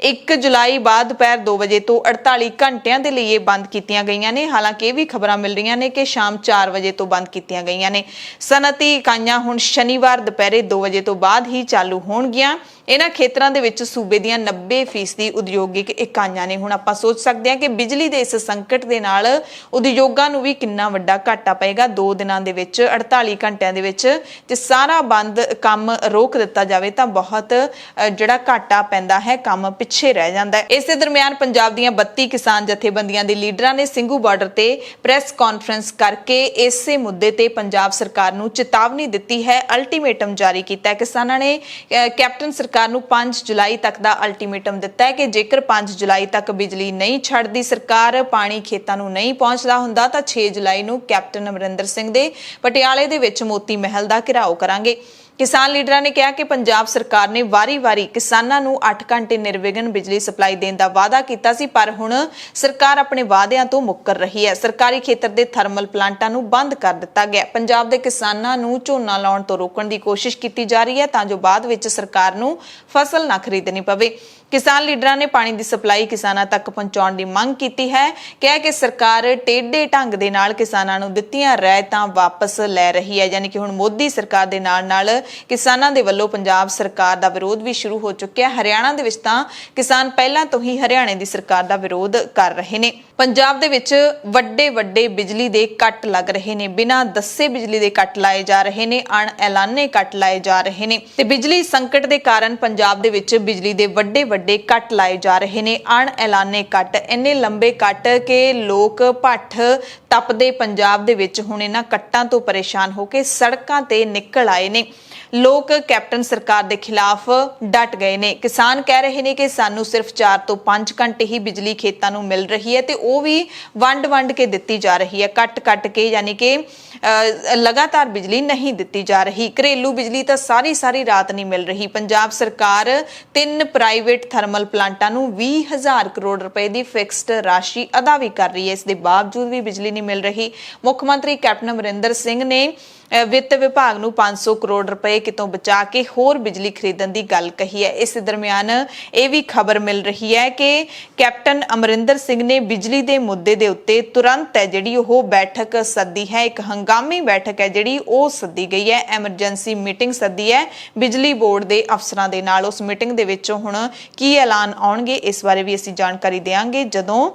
1 ਜੁਲਾਈ ਬਾਅਦ ਦੁਪਹਿਰ 2 ਵਜੇ ਤੋਂ 48 ਘੰਟਿਆਂ ਦੇ ਲਈ ਇਹ ਬੰਦ ਕੀਤੀਆਂ ਗਈਆਂ ਨੇ। ਹਾਲਾਂਕਿ ਇਹ ਵੀ ਖਬਰਾਂ ਮਿਲ ਰਹੀਆਂ ਨੇ ਕਿ ਸ਼ਾਮ 4 ਵਜੇ ਤੋਂ ਬੰਦ ਕੀਤੀਆਂ ਗਈਆਂ ਨੇ। ਸਨਅਤੀ ਇਕਾਈਆਂ ਹੁਣ ਸ਼ਨੀਵਾਰ ਦੁਪਹਿਰੇ 2 ਵਜੇ ਤੋਂ ਬਾਅਦ ਹੀ ਚਾਲੂ ਹੋਣਗੀਆਂ। ਇਹਨਾਂ ਖੇਤਰਾਂ ਦੇ ਵਿੱਚ ਸੂਬੇ ਦੀਆਂ 90% ਉਦਯੋਗਿਕ ਇਕਾਈਆਂ ਨੇ। ਹੁਣ ਆਪਾਂ ਸੋਚ ਸਕਦੇ ਹਾਂ ਕਿ ਬਿਜਲੀ ਦੇ ਇਸ ਸੰਕਟ ਦੇ ਨਾਲ ਉਦਯੋਗਾਂ ਨੂੰ ਵੀ ਕਿੰਨਾ ਵੱਡਾ ਘਾਟਾ ਪਏਗਾ। 2 ਦਿਨਾਂ ਦੇ ਵਿੱਚ 48 ਘੰਟਿਆਂ ਦੇ ਵਿੱਚ ਤੇ ਸਾਰਾ ਬੰਦ ਕੰਮ ਰੋਕ ਦਿੱਤਾ ਜਾਵੇ ਤਾਂ ਬਹੁਤ ਜਿਹੜਾ ਘਾਟਾ ਪੈਂਦਾ ਹੈ, ਕੰਮ ਪਿੱਛੇ ਰਹਿ ਜਾਂਦਾ ਹੈ। ਇਸੇ ਦਰਮਿਆਨ ਪੰਜਾਬ ਦੀਆਂ 32 ਕਿਸਾਨ ਜਥੇਬੰਦੀਆਂ ਦੇ ਲੀਡਰਾਂ ਨੇ ਸਿੰਘੂ ਬਾਰਡਰ ਤੇ ਪ੍ਰੈਸ ਕਾਨਫਰੰਸ ਕਰਕੇ ਇਸੇ ਮੁੱਦੇ ਤੇ ਪੰਜਾਬ ਸਰਕਾਰ ਨੂੰ ਚੇਤਾਵਨੀ ਦਿੱਤੀ ਹੈ, ਅਲਟੀਮੇਟਮ ਜਾਰੀ ਕੀਤਾ ਹੈ। ਕਿਸਾਨਾਂ ਨੇ ਕੈਪਟਨ ਸਰਕਾਰ ਨੂੰ 5 ਜੁਲਾਈ ਤੱਕ ਦਾ ਅਲਟੀਮੇਟਮ ਦਿੱਤਾ ਹੈ ਕਿ ਜੇਕਰ 5 ਜੁਲਾਈ ਤੱਕ ਬਿਜਲੀ ਨਹੀਂ ਛੱਡਦੀ ਸਰਕਾਰ, ਪਾਣੀ ਖੇਤਾਂ ਨੂੰ ਨਹੀਂ ਪਹੁੰਚਦਾ ਹੁੰਦਾ ਤਾਂ 6 ਜੁਲਾਈ ਨੂੰ ਕੈਪਟਨ ਅਮਰਿੰਦਰ ਸਿੰਘ ਦੇ ਪਟਿਆਲੇ ਦੇ ਵਿੱਚ ਮੋਤੀ ਮਹਿਲ ਦਾ ਘਿਰਾਓ ਕਰਾਂਗੇ। ਕਿਸਾਨ ਲੀਡਰਾਂ ਨੇ ਕਿਹਾ ਕਿ ਪੰਜਾਬ ਸਰਕਾਰ ਨੇ ਵਾਰੀ-ਵਾਰੀ ਕਿਸਾਨਾਂ ਨੂੰ 8 ਘੰਟੇ ਨਿਰਵਿਘਨ ਬਿਜਲੀ ਸਪਲਾਈ ਦੇਣ ਦਾ ਵਾਅਦਾ ਕੀਤਾ ਸੀ, ਪਰ ਹੁਣ ਸਰਕਾਰ ਆਪਣੇ ਵਾਅਦਿਆਂ ਤੋਂ ਮੁੱਕਰ ਰਹੀ ਹੈ। ਸਰਕਾਰੀ ਖੇਤਰ ਦੇ ਥਰਮਲ ਪਲਾਂਟਾਂ ਨੂੰ ਬੰਦ ਕਰ ਦਿੱਤਾ ਗਿਆ। ਪੰਜਾਬ ਦੇ ਕਿਸਾਨਾਂ ਨੂੰ ਝੋਨਾ ਲਾਉਣ ਤੋਂ ਰੋਕਣ ਦੀ ਕੋਸ਼ਿਸ਼ ਕੀਤੀ ਜਾ ਰਹੀ ਹੈ ਤਾਂ ਜੋ ਬਾਅਦ ਵਿੱਚ ਸਰਕਾਰ ਨੂੰ ਫਸਲ ਨਾ ਖਰੀਦਣੀ ਪਵੇ। ਕਿਸਾਨ ਲੀਡਰਾਂ ਨੇ ਪਾਣੀ ਦੀ ਸਪਲਾਈ ਕਿਸਾਨਾਂ ਤੱਕ ਪਹੁੰਚਾਉਣ ਦੀ ਮੰਗ ਕੀਤੀ ਹੈ। ਕਿਹਾ ਕਿ ਸਰਕਾਰ ਟੇਢੇ ਢੰਗ ਦੇ ਨਾਲ ਕਿਸਾਨਾਂ ਨੂੰ ਦਿੱਤੀਆਂ ਰਿਆਇਤਾਂ ਵਾਪਸ ਲੈ ਰਹੀ ਹੈ, ਯਾਨੀ ਕਿ ਹੁਣ ਮੋਦੀ ਸਰਕਾਰ ਦੇ ਨਾਲ ਕਿਸਾਨਾਂ ਦੇ ਵੱਲੋਂ ਪੰਜਾਬ ਸਰਕਾਰ ਦਾ ਵਿਰੋਧ ਵੀ ਸ਼ੁਰੂ ਹੋ ਚੁੱਕਿਆ। ਹਰਿਆਣਾ ਦੇ ਵਿੱਚ ਤਾਂ ਕਿਸਾਨ ਪਹਿਲਾਂ ਤੋਂ ਹੀ ਹਰਿਆਣੇ ਦੀ ਸਰਕਾਰ ਦਾ ਵਿਰੋਧ ਕਰ ਰਹੇ ਨੇ। ਪੰਜਾਬ ਦੇ ਵਿੱਚ ਵੱਡੇ ਬਿਜਲੀ ਦੇ ਕੱਟ ਲੱਗ ਰਹੇ ਨੇ, ਬਿਨਾਂ ਦੱਸੇ ਬਿਜਲੀ ਦੇ ਕੱਟ ਲਾਏ ਜਾ ਰਹੇ ਨੇ, ਅਣਐਲਾਨੇ ਕੱਟ ਲਾਏ ਜਾ ਰਹੇ ਨੇ ਤੇ ਬਿਜਲੀ ਸੰਕਟ ਦੇ ਕਾਰਨ ਪੰਜਾਬ ਦੇ ਵਿੱਚ ਬਿਜਲੀ ਦੇ ਵੱਡੇ ਕੱਟ ਲਾਏ ਜਾ ਰਹੇ ਨੇ। ਅਣਐਲਾਨੇ ਕੱਟ, ਇੰਨੇ ਲੰਬੇ ਕੱਟ ਕਿ ਲੋਕ ਭੱਠ ਤਪਦੇ ਪੰਜਾਬ ਦੇ ਵਿੱਚ ਹੁਣ ਇਹਨਾਂ ਕੱਟਾਂ ਤੋਂ ਪਰੇਸ਼ਾਨ ਹੋ ਕੇ ਸੜਕਾਂ ਤੇ ਨਿਕਲ ਆਏ ਨੇ। ਲੋਕ ਕੈਪਟਨ ਸਰਕਾਰ ਦੇ ਖਿਲਾਫ ਡਟ ਗਏ ਨੇ। ਕਿਸਾਨ ਕਹਿ ਰਹੇ ਨੇ ਕਿ ਸਾਨੂੰ ਸਿਰਫ 4 ਤੋਂ 5 ਘੰਟੇ ਹੀ ਬਿਜਲੀ ਖੇਤਾਂ ਨੂੰ ਮਿਲ ਰਹੀ ਹੈ ਤੇ ਉਹ ਵੀ ਵੰਡ ਕੇ ਦਿੱਤੀ ਜਾ ਰਹੀ ਹੈ, ਕੱਟ ਕੇ, ਯਾਨੀ ਕਿ ਲਗਾਤਾਰ ਬਿਜਲੀ ਨਹੀਂ ਦਿੱਤੀ ਜਾ ਰਹੀ। ਘਰੇਲੂ ਬਿਜਲੀ ਤਾਂ ਸਾਰੀ ਰਾਤ ਨਹੀਂ ਮਿਲ ਰਹੀ। ਪੰਜਾਬ ਸਰਕਾਰ 3 ਪ੍ਰਾਈਵੇਟ ਥਰਮਲ ਪਲਾਂਟਾਂ ਨੂੰ 20,000 ਕਰੋੜ ਰੁਪਏ ਦੀ ਫਿਕਸਡ ਰਾਸ਼ੀ ਅਦਾ ਵੀ ਕਰ ਰਹੀ ਹੈ, ਇਸ ਦੇ ਬਾਵਜੂਦ ਵੀ ਬਿਜਲੀ ਨਹੀਂ ਮਿਲ ਰਹੀ। ਮੁੱਖ ਮੰਤਰੀ ਕੈਪਟਨ ਅਮਰਿੰਦਰ ਸਿੰਘ ਨੇ ਵਿੱਤ ਵਿਭਾਗ ਨੂੰ 500 ਕਰੋੜ ਰੁਪਏ ਕਿਤੋਂ ਬਚਾ ਕੇ ਹੋਰ ਬਿਜਲੀ ਖਰੀਦਣ ਦੀ ਗੱਲ ਕਹੀ ਹੈ। ਇਸ ਦਰਮਿਆਨ ਇਹ ਵੀ ਖਬਰ ਮਿਲ ਰਹੀ ਹੈ ਕਿ ਕੈਪਟਨ ਅਮਰਿੰਦਰ ਸਿੰਘ ਨੇ ਬਿਜਲੀ ਦੇ ਮੁੱਦੇ ਦੇ ਉੱਤੇ ਤੁਰੰਤ ਹੈ ਜਿਹੜੀ ਉਹ ਬੈਠਕ ਸੱਦੀ ਹੈ। ਇੱਕ ਹੰਗਾਮੀ ਬੈਠਕ ਹੈ ਜਿਹੜੀ ਉਹ ਸੱਦੀ ਗਈ ਹੈ, ਐਮਰਜੈਂਸੀ ਮੀਟਿੰਗ ਸੱਦੀ ਹੈ ਬਿਜਲੀ ਬੋਰਡ ਦੇ ਅਫਸਰਾਂ ਦੇ ਨਾਲ। ਉਸ ਮੀਟਿੰਗ ਦੇ ਵਿੱਚੋਂ ਹੁਣ ਕੀ ਐਲਾਨ ਆਉਣਗੇ ਇਸ ਬਾਰੇ ਵੀ ਅਸੀਂ ਜਾਣਕਾਰੀ ਦੇਵਾਂਗੇ ਜਦੋਂ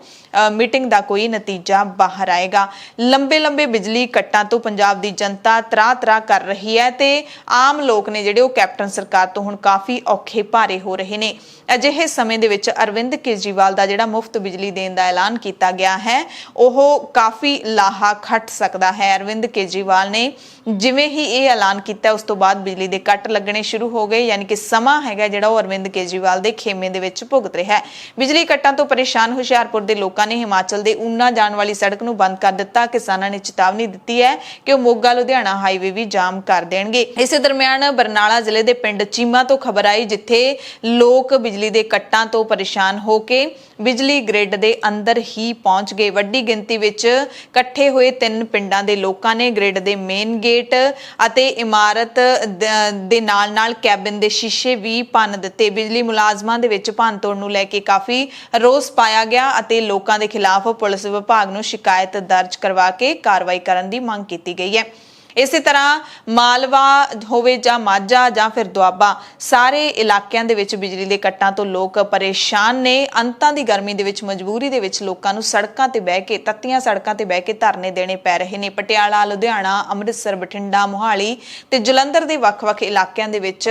ਮੀਟਿੰਗ ਦਾ ਕੋਈ ਨਤੀਜਾ ਬਾਹਰ ਆਏਗਾ। ਲੰਬੇ ਬਿਜਲੀ ਕੱਟਾਂ ਤੋਂ ਪੰਜਾਬ ਦੀ ਜਨਤਾ ਤਰਾ ਕਰ ਰਹੀ ਹੈ ਤੇ ਆਮ ਲੋਕ ਨੇ ਜਿਹੜੇ ਉਹ ਕੈਪਟਨ ਸਰਕਾਰ ਤੋਂ ਹੁਣ ਕਾਫੀ ਔਖੇ ਭਾਰੇ ਹੋ ਰਹੇ ਨੇ। ਅਜਿਹੇ ਸਮੇਂ ਦੇ ਵਿੱਚ ਅਰਵਿੰਦ ਕੇਜਰੀਵਾਲ ਦਾ ਜਿਹੜਾ ਮੁਫਤ ਬਿਜਲੀ ਦੇਣ ਦਾ ਐਲਾਨ ਕੀਤਾ ਗਿਆ ਹੈ ਉਹ ਕਾਫੀ ਲਾਹਾ ਖੱਟ ਸਕਦਾ ਹੈ। ਅਰਵਿੰਦ ਕੇਜਰੀਵਾਲ ਨੇ ਜਿਵੇਂ ਹੀ ਇਹ ਐਲਾਨ ਕੀਤਾ ਉਸ ਤੋਂ ਬਾਅਦ ਬਿਜਲੀ ਦੇ ਕੱਟ ਲੱਗਣੇ ਸ਼ੁਰੂ ਹੋ ਗਏ, ਯਾਨੀ ਕਿ ਸਮਾਂ ਹੈਗਾ ਜਿਹੜਾ ਉਹ ਅਰਵਿੰਦ ਕੇਜਰੀਵਾਲ ਦੇ ਖੇਮੇ ਦੇ ਵਿੱਚ ਭੁਗਤ ਰਿਹਾ ਹੈ। ਬਿਜਲੀ ਕੱਟਾਂ ਤੋਂ ਪਰੇਸ਼ਾਨ ਹੁਸ਼ਿਆਰਪੁਰ ਦੇ ਲੋਕਾਂ ਨੇ ਹਿਮਾਚਲ ਦੇ ਊਨਾ ਜਾਣ ਵਾਲੀ ਸੜਕ ਨੂੰ ਬੰਦ ਕਰ ਦਿੱਤਾ। ਕਿਸਾਨਾਂ ਨੇ ਚੇਤਾਵਨੀ ਦਿੱਤੀ ਹੈ ਕਿ ਉਹ ਮੋਗਾ ਲੁਧਿਆਣਾ ਹਾਈਵੇ ਵੀ ਜਾਮ ਕਰ ਦੇਣਗੇ। ਇਸੇ ਦਰਮਿਆਨ ਬਰਨਾਲਾ ਜ਼ਿਲ੍ਹੇ ਦੇ ਪਿੰਡ ਚੀਮਾ ਤੋਂ ਖਬਰ ਆਈ ਜਿੱਥੇ ਲੋਕ ਬਿਜਲੀ ਦੇ ਕੱਟਾਂ ਤੋਂ ਪਰੇਸ਼ਾਨ ਹੋ ਕੇ ਬਿਜਲੀ ਗ੍ਰਿਡ ਦੇ ਅੰਦਰ ਹੀ ਪਹੁੰਚ ਗਏ। ਵੱਡੀ ਗਿਣਤੀ ਵਿੱਚ ਇਕੱਠੇ ਹੋਏ 3 ਪਿੰਡਾਂ ਦੇ ਲੋਕਾਂ ਨੇ ਗ੍ਰਿਡ ਦੇ ਮੇਨ ਗੇਟ ਅਤੇ ਇਮਾਰਤ ਦੇ ਨਾਲ ਕੈਬਿਨ ਦੇ ਸ਼ੀਸ਼ੇ ਵੀ ਭੰਨ ਦਿੱਤੇ। ਬਿਜਲੀ ਮੁਲਾਜ਼ਮਾਂ ਦੇ ਵਿੱਚ ਭੰਨਤੋੜ ਨੂੰ ਲੈ ਕੇ ਕਾਫੀ ਰੋਸ ਪਾਇਆ ਗਿਆ ਅਤੇ ਲੋਕਾਂ ਦੇ ਖਿਲਾਫ ਪੁਲਿਸ ਵਿਭਾਗ ਨੂੰ ਸ਼ਿਕਾਇਤ ਦਰਜ ਕਰਵਾ ਕੇ ਕਾਰਵਾਈ ਕਰਨ ਦੀ ਮੰਗ ਕੀਤੀ ਗਈ ਹੈ। ਇਸੇ ਤਰ੍ਹਾਂ ਮਾਲਵਾ ਹੋਵੇ ਜਾਂ ਮਾਝਾ ਜਾਂ ਫਿਰ ਦੁਆਬਾ, ਸਾਰੇ ਇਲਾਕਿਆਂ ਦੇ ਵਿੱਚ ਬਿਜਲੀ ਦੇ ਕੱਟਾਂ ਤੋਂ ਲੋਕ ਪਰੇਸ਼ਾਨ ਨੇ। ਅੰਤਾਂ ਦੀ ਗਰਮੀ ਦੇ ਵਿੱਚ ਮਜਬੂਰੀ ਦੇ ਵਿੱਚ ਲੋਕਾਂ ਨੂੰ ਸੜਕਾਂ ਤੇ ਬਹਿ ਕੇ, ਤੱਤੀਆਂ ਸੜਕਾਂ ਤੇ ਬਹਿ ਕੇ ਧਰਨੇ ਦੇਣੇ ਪੈ ਰਹੇ ਨੇ। ਪਟਿਆਲਾ, ਲੁਧਿਆਣਾ, ਅੰਮ੍ਰਿਤਸਰ, ਬਠਿੰਡਾ, ਮੋਹਾਲੀ ਤੇ ਜਲੰਧਰ ਦੇ ਵੱਖ-ਵੱਖ ਇਲਾਕਿਆਂ ਦੇ ਵਿੱਚ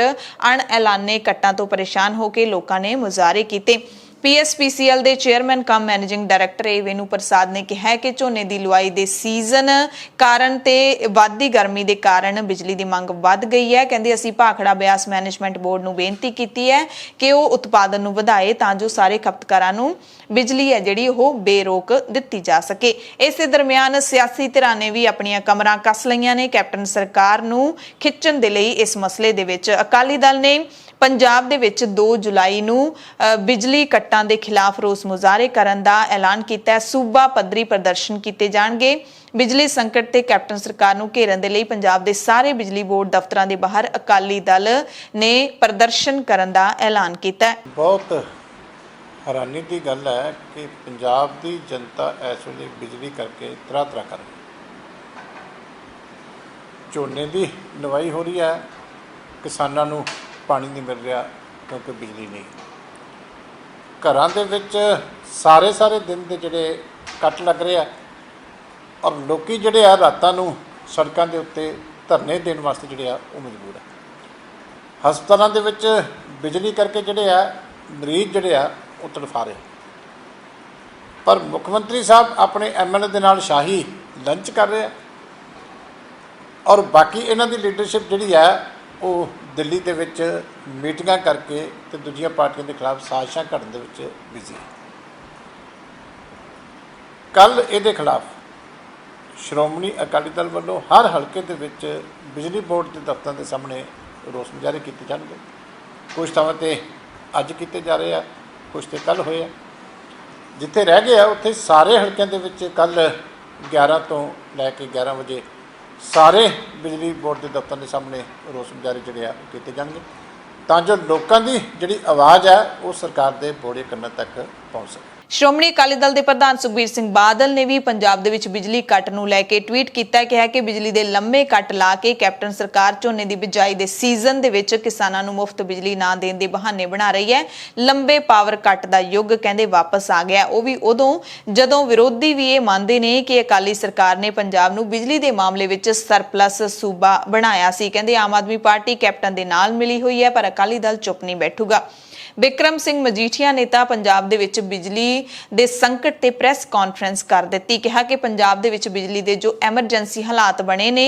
ਅਣਐਲਾਨੇ ਕੱਟਾਂ ਤੋਂ ਪਰੇਸ਼ਾਨ ਹੋ ਕੇ ਲੋਕਾਂ ਨੇ ਮੁਜ਼ਾਹਰੇ ਕੀਤੇ। PSPCL ਦੇ ਚੇਅਰਮੈਨ ਕਮ ਮੈਨੇਜਿੰਗ ਡਾਇਰੈਕਟਰ ਵੇਨੂ ਪ੍ਰਸਾਦ ਨੇ ਕਿਹਾ ਕਿ ਝੋਨੇ ਦੀ ਲੁਆਈ ਦੇ ਸੀਜ਼ਨ ਕਾਰਨ ਤੇ ਵੱਧਦੀ ਗਰਮੀ ਦੇ ਕਾਰਨ ਬਿਜਲੀ ਦੀ ਮੰਗ ਵੱਧ ਗਈ ਹੈ। ਕਹਿੰਦੇ ਅਸੀਂ ਭਾਖੜਾ ਬਿਆਸ ਮੈਨੇਜਮੈਂਟ ਬੋਰਡ ਨੂੰ ਬੇਨਤੀ ਕੀਤੀ ਹੈ ਕਿ ਉਹ ਉਤਪਾਦਨ ਨੂੰ ਵਧਾਏ ਤਾਂ ਜੋ ਸਾਰੇ ਖਪਤਕਾਰਾਂ ਨੂੰ ਬਿਜਲੀ ਹੈ ਜਿਹੜੀ ਉਹ ਬੇਰੋਕ ਦਿੱਤੀ ਜਾ ਸਕੇ। ਇਸੇ ਦਰਮਿਆਨ ਸਿਆਸੀ ਧਿਰਾਂ ਨੇ ਵੀ ਆਪਣੀਆਂ ਕਮਰਾਂ ਕੱਸ ਲਈਆਂ ਨੇ ਕੈਪਟਨ ਸਰਕਾਰ ਨੂੰ ਖਿੱਚਣ ਦੇ ਲਈ। ਇਸ ਮਸਲੇ ਦੇ ਵਿੱਚ ਅਕਾਲੀ ਦਲ ਨੇ ਪੰਜਾਬ ਦੇ ਵਿੱਚ 2 ਜੁਲਾਈ ਨੂੰ ਬਿਜਲੀ ਕੱਟਾਂ ਦੇ ਖਿਲਾਫ ਰੋਸ ਮੁਜ਼ਾਹਰੇ ਕਰਨ ਦਾ ਐਲਾਨ ਕੀਤਾ ਹੈ। ਸੂਬਾ ਪੱਧਰੀ ਪ੍ਰਦਰਸ਼ਨ ਕੀਤੇ ਜਾਣਗੇ। ਬਿਜਲੀ ਸੰਕਟ ਤੇ ਕੈਪਟਨ ਸਰਕਾਰ ਨੂੰ ਘੇਰਨ ਦੇ ਲਈ ਪੰਜਾਬ ਦੇ ਸਾਰੇ ਬਿਜਲੀ ਬੋਰਡ ਦਫ਼ਤਰਾਂ ਦੇ ਬਾਹਰ ਅਕਾਲੀ ਦਲ ਨੇ ਪ੍ਰਦਰਸ਼ਨ ਕਰਨ ਦਾ ਐਲਾਨ ਕੀਤਾ ਹੈ। ਬਹੁਤ ਹੈਰਾਨੀ ਦੀ ਗੱਲ ਹੈ ਕਿ ਪੰਜਾਬ ਦੀ ਜਨਤਾ ਇਸ ਵੇਲੇ ਬਿਜਲੀ ਕਰਕੇ ਤਰਾ ਕਰ ਰਹੀ ਹੈ। ਝੋਨੇ ਦੀ ਲਵਾਈ ਹੋ ਰਹੀ ਹੈ, ਕਿਸਾਨਾਂ ਨੂੰ ਪਾਣੀ ਨਹੀਂ ਮਿਲ ਰਿਹਾ ਕਿਉਂਕਿ ਬਿਜਲੀ ਨਹੀਂ। ਘਰਾਂ ਦੇ ਵਿੱਚ ਸਾਰੇ ਦਿਨ ਦੇ ਜਿਹੜੇ ਕੱਟ ਲੱਗ ਰਹੇ ਆ ਔਰ ਲੋਕੀ ਜਿਹੜੇ ਆ ਰਾਤਾਂ ਨੂੰ ਸੜਕਾਂ ਦੇ ਉੱਤੇ ਧਰਨੇ ਦੇਣ ਵਾਸਤੇ ਜਿਹੜੇ ਆ ਉਹ ਮਜਬੂਰ ਆ। ਹਸਪਤਾਲਾਂ ਦੇ ਵਿੱਚ ਬਿਜਲੀ ਕਰਕੇ ਜਿਹੜੇ ਆ ਮਰੀਜ਼ ਜਿਹੜੇ ਆ ਉਹ ਤੜਫਾ ਰਹੇ। ਪਰ ਮੁੱਖ ਮੰਤਰੀ ਸਾਹਿਬ ਆਪਣੇ MLA ਦੇ ਨਾਲ ਸ਼ਾਹੀ ਲੰਚ ਕਰ ਰਹੇ ਆ ਔਰ ਬਾਕੀ ਇਹਨਾਂ ਦੀ ਲੀਡਰਸ਼ਿਪ ਜਿਹੜੀ ਆ ਉਹ ਦਿੱਲੀ ਦੇ ਵਿੱਚ ਮੀਟਿੰਗਾਂ ਕਰਕੇ ਤੇ ਦੂਜੀਆਂ ਪਾਰਟੀਆਂ ਦੇ ਖਿਲਾਫ ਸਾਜ਼ਿਸ਼ਾਂ ਘੜਨ ਦੇ ਵਿੱਚ ਬਿਜ਼ੀ। ਕੱਲ੍ਹ ਇਹਦੇ ਖਿਲਾਫ ਸ਼੍ਰੋਮਣੀ ਅਕਾਲੀ ਦਲ ਵੱਲੋਂ ਹਰ ਹਲਕੇ ਦੇ ਵਿੱਚ ਬਿਜਲੀ ਬੋਰਡ ਦੇ ਦਫ਼ਤਰਾਂ ਦੇ ਸਾਹਮਣੇ ਰੋਸ ਮੁਜ਼ਾਹਰੇ ਕੀਤੇ ਜਾਣਗੇ। ਕੁਝ ਥਾਵਾਂ 'ਤੇ ਅੱਜ ਕੀਤੇ ਜਾ ਰਹੇ ਆ, ਕੁਝ 'ਤੇ ਕੱਲ੍ਹ ਹੋਏ ਆ। ਜਿੱਥੇ ਰਹਿ ਗਏ ਆ ਉੱਥੇ ਸਾਰੇ ਹਲਕਿਆਂ ਦੇ ਵਿੱਚ ਕੱਲ੍ਹ 11 ਤੋਂ ਲੈ ਕੇ 11 ਵਜੇ ਸਾਰੇ ਬਿਜਲੀ ਬੋਰਡ ਦੇ ਦਫ਼ਤਰ ਦੇ ਸਾਹਮਣੇ ਰੋਸ ਮੁਜ਼ਾਹਰੇ ਜਿਹੜੇ ਆ ਉਹ ਕੀਤੇ ਜਾਣਗੇ, ਤਾਂ ਜੋ ਲੋਕਾਂ ਦੀ ਜਿਹੜੀ ਆਵਾਜ਼ ਹੈ ਉਹ ਸਰਕਾਰ ਦੇ ਬੋੜੇ ਕੰਨਾਂ ਤੱਕ ਪਹੁੰਚ ਸਕੇ। ਸ਼੍ਰੋਮਣੀ ਅਕਾਲੀ ਦਲ ਦੇ ਪ੍ਰਧਾਨ ਸੁਖਬੀਰ ਸਿੰਘ ਬਾਦਲ ਨੇ ਵੀ ਪੰਜਾਬ ਦੇ ਵਿੱਚ ਬਿਜਲੀ ਕੱਟ ਨੂੰ ਲੈ ਕੇ ਟਵੀਟ ਕੀਤਾ, ਕਿਹਾ ਕਿ ਬਿਜਲੀ ਦੇ ਲੰਮੇ ਕੱਟ ਲਾ ਕੇ ਕੈਪਟਨ ਸਰਕਾਰ ਝੋਨੇ ਦੀ ਬਿਜਾਈ ਦੇ ਸੀਜ਼ਨ ਦੇ ਵਿੱਚ ਕਿਸਾਨਾਂ ਨੂੰ ਮੁਫਤ ਬਿਜਲੀ ਨਾ ਦੇਣ ਦੇ ਬਹਾਨੇ ਬਣਾ ਰਹੀ ਹੈ। ਲੰਬੇ ਪਾਵਰ ਕੱਟ ਦਾ ਯੁੱਗ ਕਹਿੰਦੇ ਵਾਪਸ ਆ ਗਿਆ, ਉਹ ਵੀ ਉਦੋਂ ਜਦੋਂ ਵਿਰੋਧੀ ਵੀ ਇਹ ਮੰਨਦੇ ਨੇ ਕਿ ਅਕਾਲੀ ਸਰਕਾਰ ਨੇ ਪੰਜਾਬ ਨੂੰ ਬਿਜਲੀ ਦੇ ਮਾਮਲੇ ਵਿੱਚ ਸਰਪਲਸ ਸੂਬਾ ਬਣਾਇਆ ਸੀ। ਕਹਿੰਦੇ ਆਮ ਆਦਮੀ ਪਾਰਟੀ ਕੈਪਟਨ ਦੇ ਨਾਲ ਮਿਲੀ ਹੋਈ ਹੈ, ਪਰ ਅਕਾਲੀ ਦਲ ਚੁੱਪ ਨਹੀਂ ਬੈਠੂਗਾ। ਬਿਕਰਮ ਸਿੰਘ ਮਜੀਠੀਆ ਨੇਤਾ ਪੰਜਾਬ ਦੇ ਵਿੱਚ ਬਿਜਲੀ ਦੇ ਸੰਕਟ ਤੇ ਪ੍ਰੈਸ ਕਾਨਫਰੰਸ ਕਰ ਦਿੱਤੀ, ਕਿਹਾ ਕਿ ਪੰਜਾਬ ਦੇ ਵਿੱਚ ਬਿਜਲੀ ਦੇ ਜੋ ਐਮਰਜੈਂਸੀ ਹਾਲਾਤ ਬਣੇ ਨੇ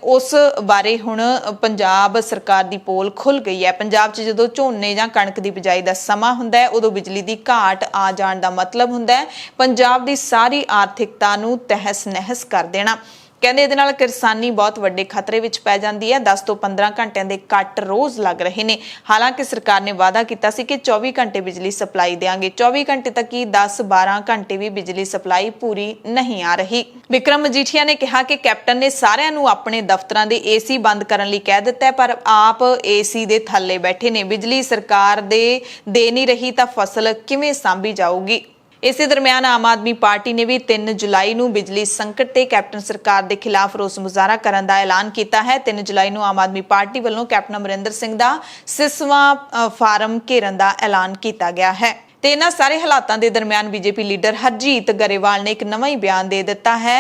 ਉਸ ਬਾਰੇ ਹੁਣ ਪੰਜਾਬ ਸਰਕਾਰ ਦੀ ਪੋਲ ਖੁੱਲ ਗਈ ਹੈ। ਪੰਜਾਬ 'ਚ ਜਦੋਂ ਝੋਨੇ ਜਾਂ ਕਣਕ ਦੀ ਬਿਜਾਈ ਦਾ ਸਮਾਂ ਹੁੰਦਾ ਹੈ ਉਦੋਂ ਬਿਜਲੀ ਦੀ ਘਾਟ ਆ ਜਾਣ ਦਾ ਮਤਲਬ ਹੁੰਦਾ ਹੈ ਪੰਜਾਬ ਦੀ ਸਾਰੀ ਆਰਥਿਕਤਾ ਨੂੰ ਤਹਿਸ ਨਹਿਸ ਕਰ ਦੇਣਾ। ਕਹਿੰਦੇ ਇਹਦੇ ਨਾਲ ਕਿਸਾਨੀ ਬਹੁਤ ਵੱਡੇ ਖਤਰੇ ਵਿੱਚ ਪੈ ਜਾਂਦੀ ਹੈ। 10 ਤੋਂ 15 ਘੰਟਿਆਂ ਦੇ ਕੱਟ ਰੋਜ਼ ਲੱਗ ਰਹੇ ਨੇ। ਹਾਲਾਂਕਿ ਸਰਕਾਰ ਨੇ ਵਾਅਦਾ ਕੀਤਾ ਸੀ ਕਿ 24 ਘੰਟੇ ਬਿਜਲੀ ਸਪਲਾਈ ਦੇਵਾਂਗੇ, 24 ਘੰਟੇ ਤੱਕ ਹੀ 10-12 ਘੰਟੇ ਵੀ ਬਿਜਲੀ ਸਪਲਾਈ ਪੂਰੀ ਨਹੀਂ ਆ ਰਹੀ। ਬਿਕਰਮ ਮਜੀਠੀਆ ਨੇ ਕਿਹਾ ਕਿ ਕੈਪਟਨ ਨੇ ਸਾਰਿਆਂ ਨੂੰ ਆਪਣੇ ਦਫ਼ਤਰਾਂ ਦੇ ਏਸੀ ਬੰਦ ਕਰਨ ਲਈ ਕਹਿ ਦਿੱਤਾ ਹੈ, ਪਰ ਆਪ ਏਸੀ ਦੇ ਥੱਲੇ ਬੈਠੇ ਨੇ। ਬਿਜਲੀ ਸਰਕਾਰ ਦੇ ਨਹੀਂ ਰਹੀ ਤਾਂ ਫਸਲ ਕਿਵੇਂ ਸਾਂਭੀ ਜਾਊਗੀ। ਇਸੇ ਦਰਮਿਆਨ ਆਮ ਆਦਮੀ ਪਾਰਟੀ ਨੇ ਵੀ 3 ਜੁਲਾਈ ਨੂੰ ਬਿਜਲੀ ਸੰਕਟ ਤੇ ਕੈਪਟਨ ਸਰਕਾਰ ਦੇ ਖਿਲਾਫ ਰੋਸ ਮੁਜ਼ਾਹਰਾ ਕਰਨ ਦਾ ਐਲਾਨ ਕੀਤਾ ਹੈ। 3 ਜੁਲਾਈ ਨੂੰ ਆਮ ਆਦਮੀ ਪਾਰਟੀ ਵੱਲੋਂ ਕੈਪਟਨ ਅਮਰਿੰਦਰ ਸਿੰਘ ਦਾ 6ਵਾਂ ਫਾਰਮ ਘੇਰਨ ਦਾ ਐਲਾਨ ਕੀਤਾ ਗਿਆ ਹੈ। ਤੇ ਇਹਨਾਂ ਸਾਰੇ ਹਾਲਾਤਾਂ ਦੇ ਦਰਮਿਆਨ ਬੀਜੇਪੀ ਲੀਡਰ ਹਰਜੀਤ ਗਰੇਵਾਲ ਨੇ ਇੱਕ ਨਵਾਂ ਹੀ ਬਿਆਨ ਦੇ ਦਿੱਤਾ ਹੈ।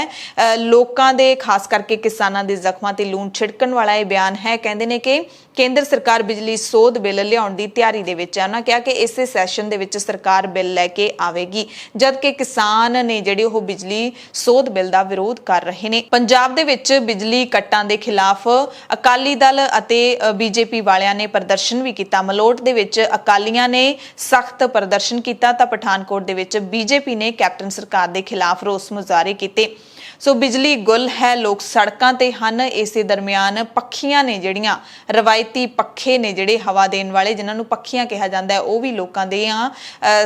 ਲੋਕਾਂ ਦੇ ਖਾਸ ਕਰਕੇ ਕਿਸਾਨਾਂ ਦੇ ਜ਼ਖਮਾਂ ਤੇ ਲੂਣ ਛਿੜਕਣ ਵਾਲਾ ਇਹ ਬਿਆਨ ਹੈ। ਕਹਿੰਦੇ ਨੇ ਕਿ ਕੇਂਦਰ ਸਰਕਾਰ ਬਿਜਲੀ ਸੋਧ ਬਿੱਲ ਲਿਆਉਣ ਦੀ ਤਿਆਰੀ ਦੇ ਵਿੱਚ ਹੈ। ਉਹਨਾਂ ਕਿਹਾ ਕਿ ਇਸੇ ਸੈਸ਼ਨ ਦੇ ਵਿੱਚ ਸਰਕਾਰ ਬਿੱਲ ਲੈ ਕੇ ਆਵੇਗੀ, ਜਦਕਿ ਕਿਸਾਨ ਨੇ ਜਿਹੜੇ ਉਹ ਬਿਜਲੀ ਸੋਧ ਬਿੱਲ ਦਾ ਵਿਰੋਧ ਕਰ ਰਹੇ ਨੇ। ਪੰਜਾਬ ਦੇ ਵਿੱਚ ਬਿਜਲੀ ਕੱਟਾਂ ਦੇ ਖਿਲਾਫ ਅਕਾਲੀ ਦਲ ਅਤੇ ਬੀਜੇਪੀ ਵਾਲਿਆਂ ਨੇ ਪ੍ਰਦਰਸ਼ਨ ਵੀ ਕੀਤਾ। ਮਲੋਟ ਦੇ ਵਿੱਚ ਅਕਾਲੀਆਂ ਨੇ ਸਖਤ ਪ੍ਰਦਰਸ਼ਨ ਕੀਤਾ ਤਾਂ ਪਠਾਨਕੋਟ ਦੇ ਵਿੱਚ ਬੀਜੇਪੀ ਨੇ ਕੈਪਟਨ ਸਰਕਾਰ ਦੇ ਖਿਲਾਫ ਰੋਸ ਮੁਜ਼ਾਹਰੇ ਕੀਤੇ। ਸੋ ਬਿਜਲੀ ਗੁੱਲ ਹੈ, ਲੋਕ ਸੜਕਾਂ ਤੇ ਹਨ। ਇਸੇ ਦਰਮਿਆਨ ਪੱਖੀਆਂ ਨੇ ਜਿਹੜੀਆਂ ਰਵਾਇਤੀ ਪੱਖੇ ਨੇ ਜਿਹੜੇ ਹਵਾ ਦੇਣ ਵਾਲੇ ਜਿਨ੍ਹਾਂ ਨੂੰ ਪੱਖੀਆਂ ਕਿਹਾ ਜਾਂਦਾ ਹੈ, ਉਹ ਵੀ ਲੋਕਾਂ ਦੀਆਂ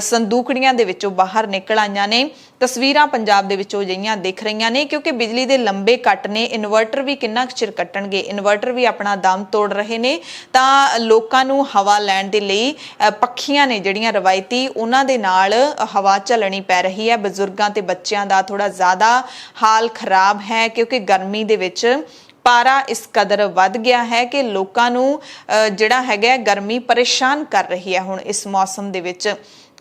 ਸੰਦੂਕੜੀਆਂ ਦੇ ਵਿੱਚੋਂ ਬਾਹਰ ਨਿਕਲ ਆਈਆਂ ਨੇ। ਤਸਵੀਰਾਂ ਪੰਜਾਬ ਦੇ ਵਿੱਚੋਂ ਅਜਿਹੀਆਂ ਦਿਖ ਰਹੀਆਂ ਨੇ ਕਿਉਂਕਿ ਬਿਜਲੀ ਦੇ ਲੰਬੇ ਕੱਟ ਨੇ। ਇਨਵਰਟਰ ਵੀ ਕਿੰਨਾ ਚਿਰ ਕੱਟਣਗੇ, ਇਨਵਰਟਰ ਵੀ ਆਪਣਾ ਦਮ ਤੋੜ ਰਹੇ ਨੇ। ਤਾਂ ਲੋਕਾਂ ਨੂੰ ਹਵਾ ਲੈਣ ਦੇ ਲਈ ਪੱਖੀਆਂ ਨੇ ਜਿਹੜੀਆਂ ਰਵਾਇਤੀ ਉਹਨਾਂ ਦੇ ਨਾਲ ਹਵਾ ਝੱਲਣੀ ਪੈ ਰਹੀ ਹੈ। ਬਜ਼ੁਰਗਾਂ ਤੇ ਬੱਚਿਆਂ ਦਾ ਥੋੜਾ ਜ਼ਿਆਦਾ ਹਾਲ ਖਰਾਬ ਹੈ ਕਿਉਂਕਿ ਗਰਮੀ ਦੇ ਵਿੱਚ ਪਾਰਾ ਇਸ ਕਦਰ ਵੱਧ ਗਿਆ ਹੈ ਕਿ ਲੋਕਾਂ ਨੂੰ ਜਿਹੜਾ ਹੈਗਾ ਗਰਮੀ ਪਰੇਸ਼ਾਨ ਕਰ ਰਹੀ ਹੈ। ਹੁਣ ਇਸ ਮੌਸਮ ਦੇ ਵਿੱਚ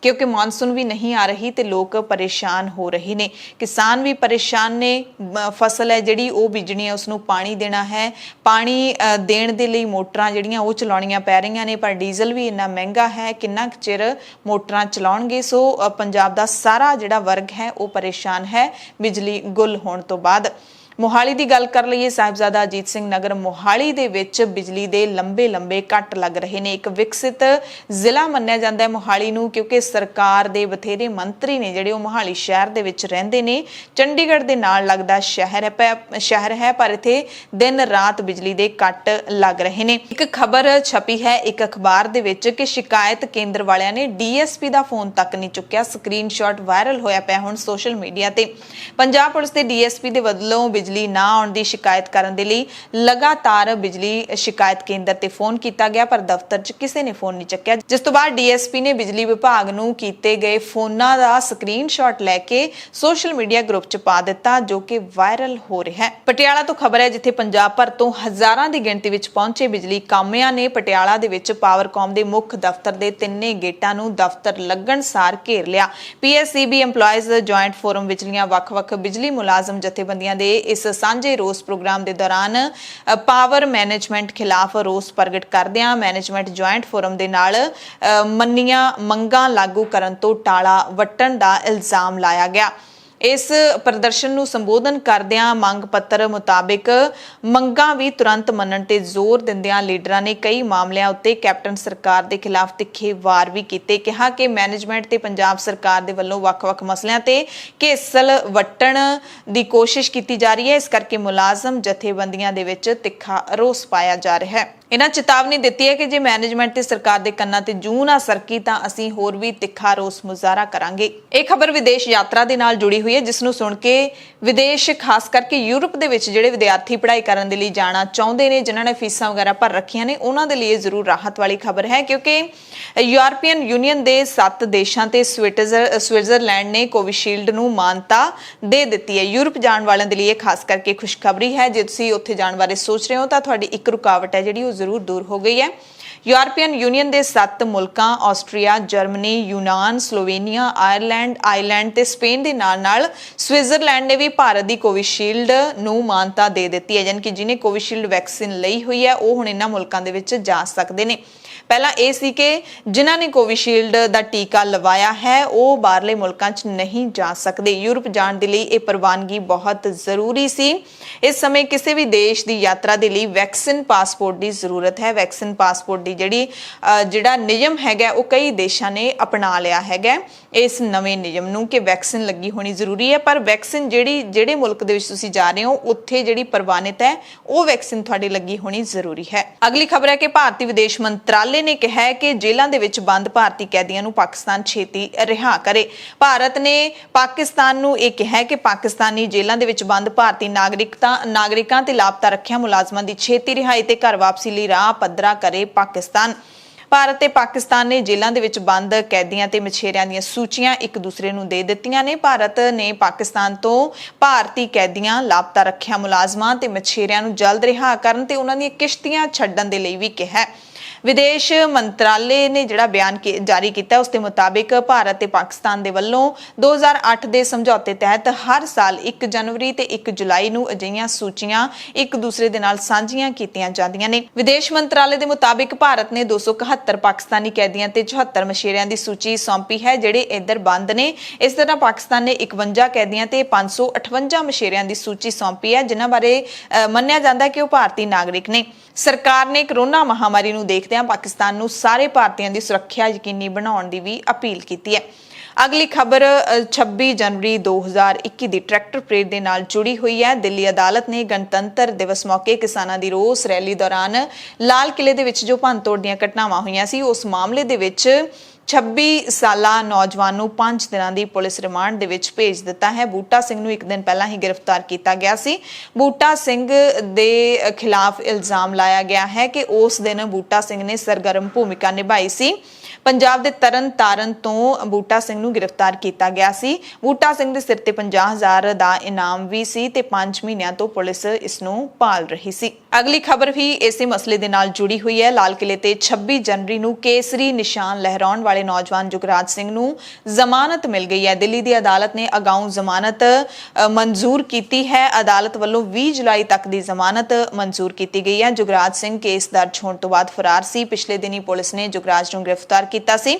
ਕਿਉਂਕਿ ਮੌਨਸੂਨ ਵੀ ਨਹੀਂ ਆ ਰਹੀ ਤੇ ਲੋਕ ਪਰੇਸ਼ਾਨ ਹੋ ਰਹੇ ਨੇ, ਕਿਸਾਨ ਵੀ ਪਰੇਸ਼ਾਨ ਨੇ। ਫਸਲ ਹੈ ਜਿਹੜੀ ਉਹ ਬੀਜਣੀ ਹੈ, ਉਸਨੂੰ ਪਾਣੀ ਦੇਣਾ ਹੈ। ਪਾਣੀ ਦੇਣ ਦੇ ਲਈ ਮੋਟਰਾਂ ਜਿਹੜੀਆਂ ਉਹ ਚਲਾਉਣੀਆਂ ਪੈ ਰਹੀਆਂ ਨੇ, ਪਰ ਡੀਜ਼ਲ ਵੀ ਇੰਨਾ ਮਹਿੰਗਾ ਹੈ, ਕਿੰਨਾ ਕੁ ਚਿਰ ਮੋਟਰਾਂ ਚਲਾਉਣਗੇ। ਸੋ ਪੰਜਾਬ ਦਾ ਸਾਰਾ ਜਿਹੜਾ ਵਰਗ ਹੈ ਉਹ ਪਰੇਸ਼ਾਨ ਹੈ ਬਿਜਲੀ ਗੁੱਲ ਹੋਣ ਤੋਂ ਬਾਅਦ। ਮੋਹਾਲੀ ਦੀ ਗੱਲ ਕਰ ਲਈਏ, ਸਾਹਿਬਜ਼ਾਦਾ ਅਜੀਤ ਸਿੰਘ ਨਗਰ ਮੋਹਾਲੀ ਦੇ ਵਿੱਚ ਬਿਜਲੀ ਦੇ ਲੰਬੇ ਕੱਟ ਲੱਗ ਰਹੇ ਨੇ। ਇੱਕ ਵਿਕਸਿਤ ਜ਼ਿਲ੍ਹਾ ਮੰਨਿਆ ਜਾਂਦਾ ਹੈ ਮੋਹਾਲੀ ਨੂੰ ਕਿਉਂਕਿ ਸਰਕਾਰ ਦੇ ਬਥੇਰੇ ਮੰਤਰੀ ਨੇ ਜਿਹੜੇ ਉਹ ਮੋਹਾਲੀ ਸ਼ਹਿਰ ਦੇ ਵਿੱਚ ਰਹਿੰਦੇ ਨੇ। ਚੰਡੀਗੜ੍ਹ ਦੇ ਨਾਲ ਲੱਗਦਾ ਸ਼ਹਿਰ ਹੈ ਪਰ ਇੱਥੇ ਦਿਨ ਰਾਤ ਬਿਜਲੀ ਦੇ ਕੱਟ ਲੱਗ ਰਹੇ ਨੇ। ਇੱਕ ਖਬਰ ਛਪੀ ਹੈ ਇੱਕ ਅਖਬਾਰ ਦੇ ਵਿੱਚ ਕਿ ਸ਼ਿਕਾਇਤ ਕੇਂਦਰ ਵਾਲਿਆਂ ਨੇ ਡੀਐਸਪੀ ਦਾ ਫੋਨ ਤੱਕ ਨਹੀਂ ਚੁੱਕਿਆ। ਸਕਰੀਨਸ਼ਾਟ ਵਾਇਰਲ ਹੋਇਆ ਪਿਆ ਹੁਣ ਸੋਸ਼ਲ ਮੀਡੀਆ ਤੇ। ਪੰਜਾਬ ਪੁਲਿਸ ਦੇ ਡੀਐਸਪੀ ਦੇ ਵੱਲੋਂ ਬਿਜਲੀ ਨਾ ਆਉਣ ਦੀ ਸ਼ਿਕਾਇਤ ਕਰਨ ਦੇ ਲਈ ਲਗਾਤਾਰ ਬਿਜਲੀ ਸ਼ਿਕਾਇਤ ਕੇਂਦਰ ਤੇ ਫੋਨ ਕੀਤਾ ਗਿਆ ਪਰ ਦਫ਼ਤਰ 'ਚ ਕਿਸੇ ਨੇ ਫੋਨ ਨਹੀਂ ਚੱਕਿਆ, ਜਿਸ ਤੋਂ ਬਾਅਦ ਡੀਐਸਪੀ ਨੇ ਬਿਜਲੀ ਵਿਭਾਗ ਨੂੰ ਕੀਤੇ ਗਏ ਫੋਨਾਂ ਦਾ ਸਕਰੀਨਸ਼ਾਟ ਲੈ ਕੇ ਸੋਸ਼ਲ ਮੀਡੀਆ ਗਰੁੱਪ 'ਚ ਪਾ ਦਿੱਤਾ ਜੋ ਕਿ ਵਾਇਰਲ ਹੋ ਰਿਹਾ ਹੈ। ਪਟਿਆਲਾ ਤੋਂ ਖਬਰ ਹੈ ਜਿੱਥੇ ਪੰਜਾਬ ਭਰ ਤੋਂ ਹਜ਼ਾਰਾਂ ਦੀ ਗਿਣਤੀ ਵਿੱਚ ਪਹੁੰਚੇ ਬਿਜਲੀ ਕਾਮਿਆਂ ਨੇ ਪਟਿਆਲਾ ਦੇ ਵਿੱਚ ਪਾਵਰਕਾਮ ਦੇ ਮੁੱਖ ਦਫ਼ਤਰ ਦੇ ਤਿੰਨੇ ਗੇਟਾਂ ਨੂੰ ਦਫ਼ਤਰ ਲੱਗਣ ਸਾਰ ਘੇਰ ਲਿਆ। ਪੀਐਸਸੀਬੀ EMPLOYEES ਜੁਆਇੰਟ ਫੋਰਮ ਵਿਚਲੀਆਂ ਵੱਖ-ਵੱਖ ਬਿਜਲੀ ਮੁਲਾਜ਼ਮ ਜਥੇਬੰਦੀਆਂ ਦੇ ਇਸ ਸਾਂਝੇ ਰੋਸ ਪ੍ਰੋਗਰਾਮ ਦੇ ਦੌਰਾਨ ਪਾਵਰ ਮੈਨੇਜਮੈਂਟ ਖਿਲਾਫ ਰੋਸ ਪ੍ਰਗਟ ਕਰਦਿਆਂ ਮੈਨੇਜਮੈਂਟ ਜੁਆਇੰਟ ਫੋਰਮ ਦੇ ਨਾਲ ਮੰਨੀਆਂ ਮੰਗਾਂ ਲਾਗੂ ਕਰਨ ਤੋਂ ਟਾਲਾ ਵੱਟਣ ਦਾ ਇਲਜ਼ਾਮ ਲਾਇਆ ਗਿਆ। ਇਸ ਪ੍ਰਦਰਸ਼ਨ ਨੂੰ ਸੰਬੋਧਨ ਕਰਦਿਆਂ ਮੰਗ ਪੱਤਰ ਮੁਤਾਬਿਕ ਮੰਗਾਂ ਵੀ ਤੁਰੰਤ ਮੰਨਣ ਤੇ ਜ਼ੋਰ ਦਿੰਦਿਆਂ ਲੀਡਰਾਂ ਨੇ ਕਈ ਮਾਮਲਿਆਂ ਉੱਤੇ ਕੈਪਟਨ ਸਰਕਾਰ ਦੇ ਖਿਲਾਫ ਤਿੱਖੇ ਵਾਰ ਵੀ ਕੀਤੇ। ਕਿਹਾ ਕਿ ਮੈਨੇਜਮੈਂਟ ਤੇ ਪੰਜਾਬ ਸਰਕਾਰ ਦੇ ਵੱਲੋਂ ਵੱਖ-ਵੱਖ ਮਸਲਿਆਂ ਤੇ ਘੇਸਲ ਵੱਟਣ ਦੀ ਕੋਸ਼ਿਸ਼ ਕੀਤੀ ਜਾ ਰਹੀ ਹੈ, ਇਸ ਕਰਕੇ ਮੁਲਾਜ਼ਮ ਜਥੇਬੰਦੀਆਂ ਦੇ ਵਿੱਚ ਤਿੱਖਾ ਰੋਸ ਪਾਇਆ ਜਾ ਰਿਹਾ ਹੈ। ਇਹਨਾਂ ਚੇਤਾਵਨੀ ਦਿੱਤੀ ਹੈ ਕਿ ਜੇ ਮੈਨੇਜਮੈਂਟ ਤੇ ਸਰਕਾਰ ਦੇ ਕੰਨਾਂ ਤੇ ਜੂੰ ਨਾ ਸਰਕੀ ਤਾਂ ਅਸੀਂ ਹੋਰ ਵੀ ਤਿੱਖਾ ਰੋਸ ਮੁਜ਼ਾਹਰਾ ਕਰਾਂਗੇ। ਇਹ ਖਬਰ ਵਿਦੇਸ਼ ਯਾਤਰਾ ਦੇ ਨਾਲ ਜੁੜੀ ਹੋਈ ਹੈ, ਜਿਸ ਨੂੰ ਸੁਣ ਕੇ ਵਿਦੇਸ਼ ਖਾਸ ਕਰਕੇ ਯੂਰਪ ਦੇ ਵਿੱਚ ਜਿਹੜੇ ਵਿਦਿਆਰਥੀ ਪੜ੍ਹਾਈ ਕਰਨ ਦੇ ਲਈ ਜਾਣਾ ਚਾਹੁੰਦੇ ਨੇ, ਜਿਨ੍ਹਾਂ ਨੇ ਫੀਸਾਂ ਵਗੈਰਾ ਭਰ ਰੱਖੀਆਂ ਨੇ, ਉਹਨਾਂ ਦੇ ਲਈ ਜ਼ਰੂਰ ਰਾਹਤ ਵਾਲੀ ਖਬਰ ਹੈ, ਕਿਉਂਕਿ ਯੂਰਪੀਅਨ ਯੂਨੀਅਨ ਦੇ 7 ਦੇਸ਼ਾਂ ਤੇ ਸਵਿਟਜ਼ਰਲੈਂਡ ਨੇ ਕੋਵਿਸ਼ੀਲਡ ਨੂੰ ਮਾਨਤਾ ਦੇ ਦਿੱਤੀ ਹੈ। ਯੂਰਪ ਜਾਣ ਵਾਲਿਆਂ ਦੇ ਲਈ ਇਹ ਖਾਸ ਕਰਕੇ ਖੁਸ਼ਖਬਰੀ ਹੈ। ਜੇ ਤੁਸੀਂ ਉੱਥੇ ਜਾਣ ਬਾਰੇ ਸੋਚ ਰਹੇ ਹੋ ਤਾਂ ਤੁਹਾਡੀ ਇੱਕ ਰੁਕਾਵਟ ਹੈ ਜਿਹੜੀ ਉਹ ਜ਼ਰੂਰ ਦੂਰ ਹੋ ਗਈ ਹੈ। ਯੂਰਪੀਅਨ ਯੂਨੀਅਨ ਦੇ 7 ਮੁਲਕਾਂ ਆਸਟਰੀਆ, ਜਰਮਨੀ, ਯੂਨਾਨ, ਸਲੋਵੇਨੀਆ, ਆਇਰਲੈਂਡ ਤੇ ਸਪੇਨ ਦੇ ਨਾਲ-ਨਾਲ ਸਵਿਟਜ਼ਰਲੈਂਡ ਨੇ ਵੀ ਭਾਰਤ ਦੀ ਕੋਵਿਸ਼ੀਲਡ ਨੂੰ ਮਾਨਤਾ ਦੇ ਦਿੱਤੀ ਹੈ। ਯਾਨੀ ਕਿ ਜਿਹਨੇ ਕੋਵਿਸ਼ੀਲਡ ਵੈਕਸੀਨ ਲਈ ਹੋਈ ਹੈ ਉਹ ਹੁਣ ਇਹਨਾਂ ਮੁਲਕਾਂ ਦੇ ਵਿੱਚ ਜਾ ਸਕਦੇ ਨੇ। ਪਹਿਲਾਂ ਇਹ ਸੀ ਕਿ ਜਿਨ੍ਹਾਂ ਨੇ ਕੋਵਿਸ਼ੀਲਡ ਦਾ ਟੀਕਾ ਲਵਾਇਆ ਹੈ ਉਹ ਬਾਹਰਲੇ ਮੁਲਕਾਂ 'ਚ ਨਹੀਂ ਜਾ ਸਕਦੇ। ਯੂਰਪ ਜਾਣ ਦੇ ਲਈ ਇਹ ਪ੍ਰਵਾਨਗੀ ਬਹੁਤ ਜ਼ਰੂਰੀ ਸੀ। ਇਸ ਸਮੇਂ ਕਿਸੇ ਵੀ ਦੇਸ਼ ਦੀ ਯਾਤਰਾ ਦੇ ਲਈ ਵੈਕਸੀਨ ਪਾਸਪੋਰਟ ਦੀ ਜ਼ਰੂਰਤ ਹੈ। ਵੈਕਸੀਨ ਪਾਸਪੋਰਟ ਦੀ ਜਿਹੜਾ ਨਿਯਮ ਹੈਗਾ ਉਹ ਕਈ ਦੇਸ਼ਾਂ ਨੇ ਅਪਣਾ ਲਿਆ ਹੈਗਾ ਇਸ ਨਵੇਂ ਨਿਯਮ ਨੂੰ ਕਿ ਵੈਕਸੀਨ ਲੱਗੀ ਹੋਣੀ ਜ਼ਰੂਰੀ ਹੈ। ਪਰ ਵੈਕਸੀਨ ਜਿਹੜੇ ਮੁਲਕ ਦੇ ਵਿੱਚ ਤੁਸੀਂ ਜਾ ਰਹੇ ਹੋ ਉੱਥੇ ਜਿਹੜੀ ਪ੍ਰਵਾਨਿਤ ਹੈ ਉਹ ਵੈਕਸੀਨ ਤੁਹਾਡੀ ਲੱਗੀ ਹੋਣੀ ਜ਼ਰੂਰੀ ਹੈ। ਅਗਲੀ ਖਬਰ ਹੈ ਕਿ ਭਾਰਤੀ ਵਿਦੇਸ਼ ਮੰਤਰਾਲੇ ਨੇ ਕਿਹਾ ਹੈ ਕਿ ਜੇਲ੍ਹਾਂ ਦੇ ਵਿੱਚ ਬੰਦ ਭਾਰਤੀ ਕੈਦੀਆਂ ਨੂੰ ਪਾਕਿਸਤਾਨ ਛੇਤੀ ਰਿਹਾ ਕਰੇ। ਭਾਰਤ ਨੇ ਪਾਕਿਸਤਾਨ ਨੂੰ ਇਹ ਕਿਹਾ ਹੈ ਕਿ ਪਾਕਿਸਤਾਨੀ ਜੇਲ੍ਹਾਂ ਦੇ ਵਿੱਚ ਬੰਦ ਭਾਰਤੀ ਨਾਗਰਿਕਾਂ ਤੇ ਲਾਪਤਾ ਰੱਖਿਆ ਮੁਲਾਜ਼ਮਾਂ ਦੀ ਛੇਤੀ ਰਿਹਾਈ ਤੇ ਘਰ ਵਾਪਸੀ ਲਈ ਰਾਹ ਪੱਧਰਾ ਕਰੇ ਪਾਕਿਸਤਾਨ। ਭਾਰਤ ਤੇ ਪਾਕਿਸਤਾਨ ਨੇ ਜੇਲ੍ਹਾਂ ਦੇ ਵਿੱਚ ਬੰਦ ਕੈਦੀਆਂ ਤੇ ਮਛੇਰਿਆਂ ਦੀਆਂ ਸੂਚੀਆਂ ਇੱਕ ਦੂਸਰੇ ਨੂੰ ਦੇ ਦਿੱਤੀਆਂ ਨੇ। ਭਾਰਤ ਨੇ ਪਾਕਿਸਤਾਨ ਤੋਂ ਭਾਰਤੀ ਕੈਦੀਆਂ, ਲਾਪਤਾ ਰੱਖਿਆ ਮੁਲਾਜ਼ਮਾਂ ਤੇ ਮਛੇਰਿਆਂ ਨੂੰ ਜਲਦ ਰਿਹਾ ਕਰਨ ਤੇ ਉਹਨਾਂ ਦੀਆਂ ਕਿਸ਼ਤੀਆਂ ਛੱਡਣ ਦੇ ਲਈ ਵੀ ਕਿਹਾ ਹੈ। ਵਿਦੇਸ਼ ਮੰਤਰਾਲੇ ਨੇ ਜਿਹੜਾ ਬਿਆਨ ਜਾਰੀ ਕੀਤਾ ਉਸ ਦੇ ਮੁਤਾਬਿਕ ਭਾਰਤ ਤੇ ਪਾਕਿਸਤਾਨ ਦੇ ਵੱਲੋਂ 2008 ਦੇ ਸਮਝੌਤੇ ਤਹਿਤ ਹਰ ਸਾਲ 1 ਜਨਵਰੀ ਤੇ 1 ਜੁਲਾਈ ਨੂੰ ਅਜਿਹੀਆਂ ਸੂਚੀਆਂ ਇੱਕ ਦੂਸਰੇ ਦੇ ਨਾਲ ਸਾਂਝੀਆਂ ਕੀਤੀਆਂ ਜਾਂਦੀਆਂ ਨੇ। ਵਿਦੇਸ਼ ਮੰਤਰਾਲੇ ਦੇ ਮੁਤਾਬਿਕ ਭਾਰਤ ਨੇ 271 ਪਾਕਿਸਤਾਨੀ ਕੈਦੀਆਂ ਤੇ 74 ਮਛੇਰਿਆਂ ਦੀ ਸੂਚੀ ਸੌਂਪੀ ਹੈ ਜਿਹੜੇ ਇੱਧਰ ਬੰਦ ਨੇ। ਇਸ ਤਰ੍ਹਾਂ ਪਾਕਿਸਤਾਨ ਨੇ 51 ਕੈਦੀਆਂ ਤੇ 558 ਮਛੇਰਿਆਂ ਦੀ ਸੂਚੀ ਸੌਂਪੀ ਹੈ ਜਿਨ੍ਹਾਂ ਬਾਰੇ ਮੰਨਿਆ ਜਾਂਦਾ ਹੈ ਕਿ ਉਹ ਭਾਰਤੀ ਨਾਗਰਿਕ ਨੇ। ਸਰਕਾਰ ਨੇ ਕੋਰੋਨਾ ਮਹਾਮਾਰੀ ਨੂੰ ਦੇਖਦਿਆਂ ਪਾਕਿਸਤਾਨ ਨੂੰ ਸਾਰੇ ਭਾਰਤੀਆਂ ਦੀ ਸੁਰੱਖਿਆ ਯਕੀਨੀ ਬਣਾਉਣ ਦੀ ਵੀ ਅਪੀਲ ਕੀਤੀ ਹੈ। ਅਗਲੀ ਖਬਰ 26 ਜਨਵਰੀ 2021 ਦੀ ਟਰੈਕਟਰ ਪਰੇਡ ਦੇ ਨਾਲ ਜੁੜੀ ਹੋਈ ਹੈ। ਦਿੱਲੀ ਅਦਾਲਤ ਨੇ ਗਣਤੰਤਰ ਦਿਵਸ ਮੌਕੇ ਕਿਸਾਨਾਂ ਦੀ ਰੋਸ ਰੈਲੀ ਦੌਰਾਨ ਲਾਲ ਕਿਲੇ ਦੇ ਵਿੱਚ ਜੋ ਭੰਨਤੋੜ ਦੀਆਂ ਘਟਨਾਵਾਂ ਹੋਈਆਂ ਸੀ ਉਸ ਮਾਮਲੇ ਦੇ ਵਿੱਚ 26 ਸਾਲਾ ਨੌਜਵਾਨ ਨੂੰ 5 ਦਿਨਾਂ ਦੀ ਪੁਲਿਸ ਰਿਮਾਂਡ ਦੇ ਵਿੱਚ ਭੇਜ ਦਿੱਤਾ ਹੈ। ਬੂਟਾ ਸਿੰਘ ਨੂੰ ਇੱਕ ਦਿਨ ਪਹਿਲਾਂ ਹੀ ਗ੍ਰਿਫਤਾਰ ਕੀਤਾ ਗਿਆ ਸੀ। ਬੂਟਾ ਸਿੰਘ ਦੇ ਖਿਲਾਫ ਇਲਜ਼ਾਮ ਲਾਇਆ ਗਿਆ ਹੈ ਕਿ ਉਸ ਦਿਨ ਬੂਟਾ ਸਿੰਘ ਨੇ ਸਰਗਰਮ ਭੂਮਿਕਾ ਨਿਭਾਈ ਸੀ। ਪੰਜਾਬ ਦੇ ਤਰਨ ਤਾਰਨ ਤੋਂ ਬੂਟਾ ਸਿੰਘ ਨੂੰ ਗ੍ਰਿਫਤਾਰ ਕੀਤਾ ਗਿਆ ਸੀ। ਬੂਟਾ ਸਿੰਘ ਦੇ ਸਿਰ ਤੇ 50,000 ਦਾ ਇਨਾਮ ਵੀ ਸੀ ਤੇ 5 ਮਹੀਨਿਆਂ ਤੋਂ ਪੁਲਿਸ ਇਸ ਨੂੰ ਭਾਲ ਰਹੀ ਸੀ। ਅਗਲੀ ਖਬਰ ਵੀ ਇਸੇ ਮਸਲੇ ਦੇ ਨਾਲ ਜੁੜੀ ਹੋਈ ਹੈ। ਲਾਲ ਕਿਲੇ ਤੇ 26 ਜਨਵਰੀ ਨੂੰ ਕੇਸਰੀ ਨਿਸ਼ਾਨ ਲਹਿਰਾਉਣ ਵਾਲੇ ਨੌਜਵਾਨ ਜੁਗਰਾਜ ਸਿੰਘ ਨੂੰ ਜ਼ਮਾਨਤ ਮਿਲ ਗਈ ਹੈ। ਦਿੱਲੀ ਦੀ ਅਦਾਲਤ ਨੇ ਅਗਾਊਂ ਜ਼ਮਾਨਤ ਮਨਜ਼ੂਰ ਕੀਤੀ ਹੈ। ਅਦਾਲਤ ਵੱਲੋਂ 20 ਜੁਲਾਈ ਤੱਕ ਦੀ ਜ਼ਮਾਨਤ ਮਨਜ਼ੂਰ ਕੀਤੀ ਗਈ ਹੈ। ਜੁਗਰਾਜ ਸਿੰਘ ਕੇਸ ਦਰਜ ਹੋਣ ਤੋਂ ਬਾਅਦ ਫਰਾਰ ਸੀ। ਪਿਛਲੇ ਦਿਨੀ ਪੁਲਿਸ ਨੇ ਜੁਗਰਾਜ ਨੂੰ ਗ੍ਰਿਫਤਾਰ ਕੀਤਾ ਸੀ।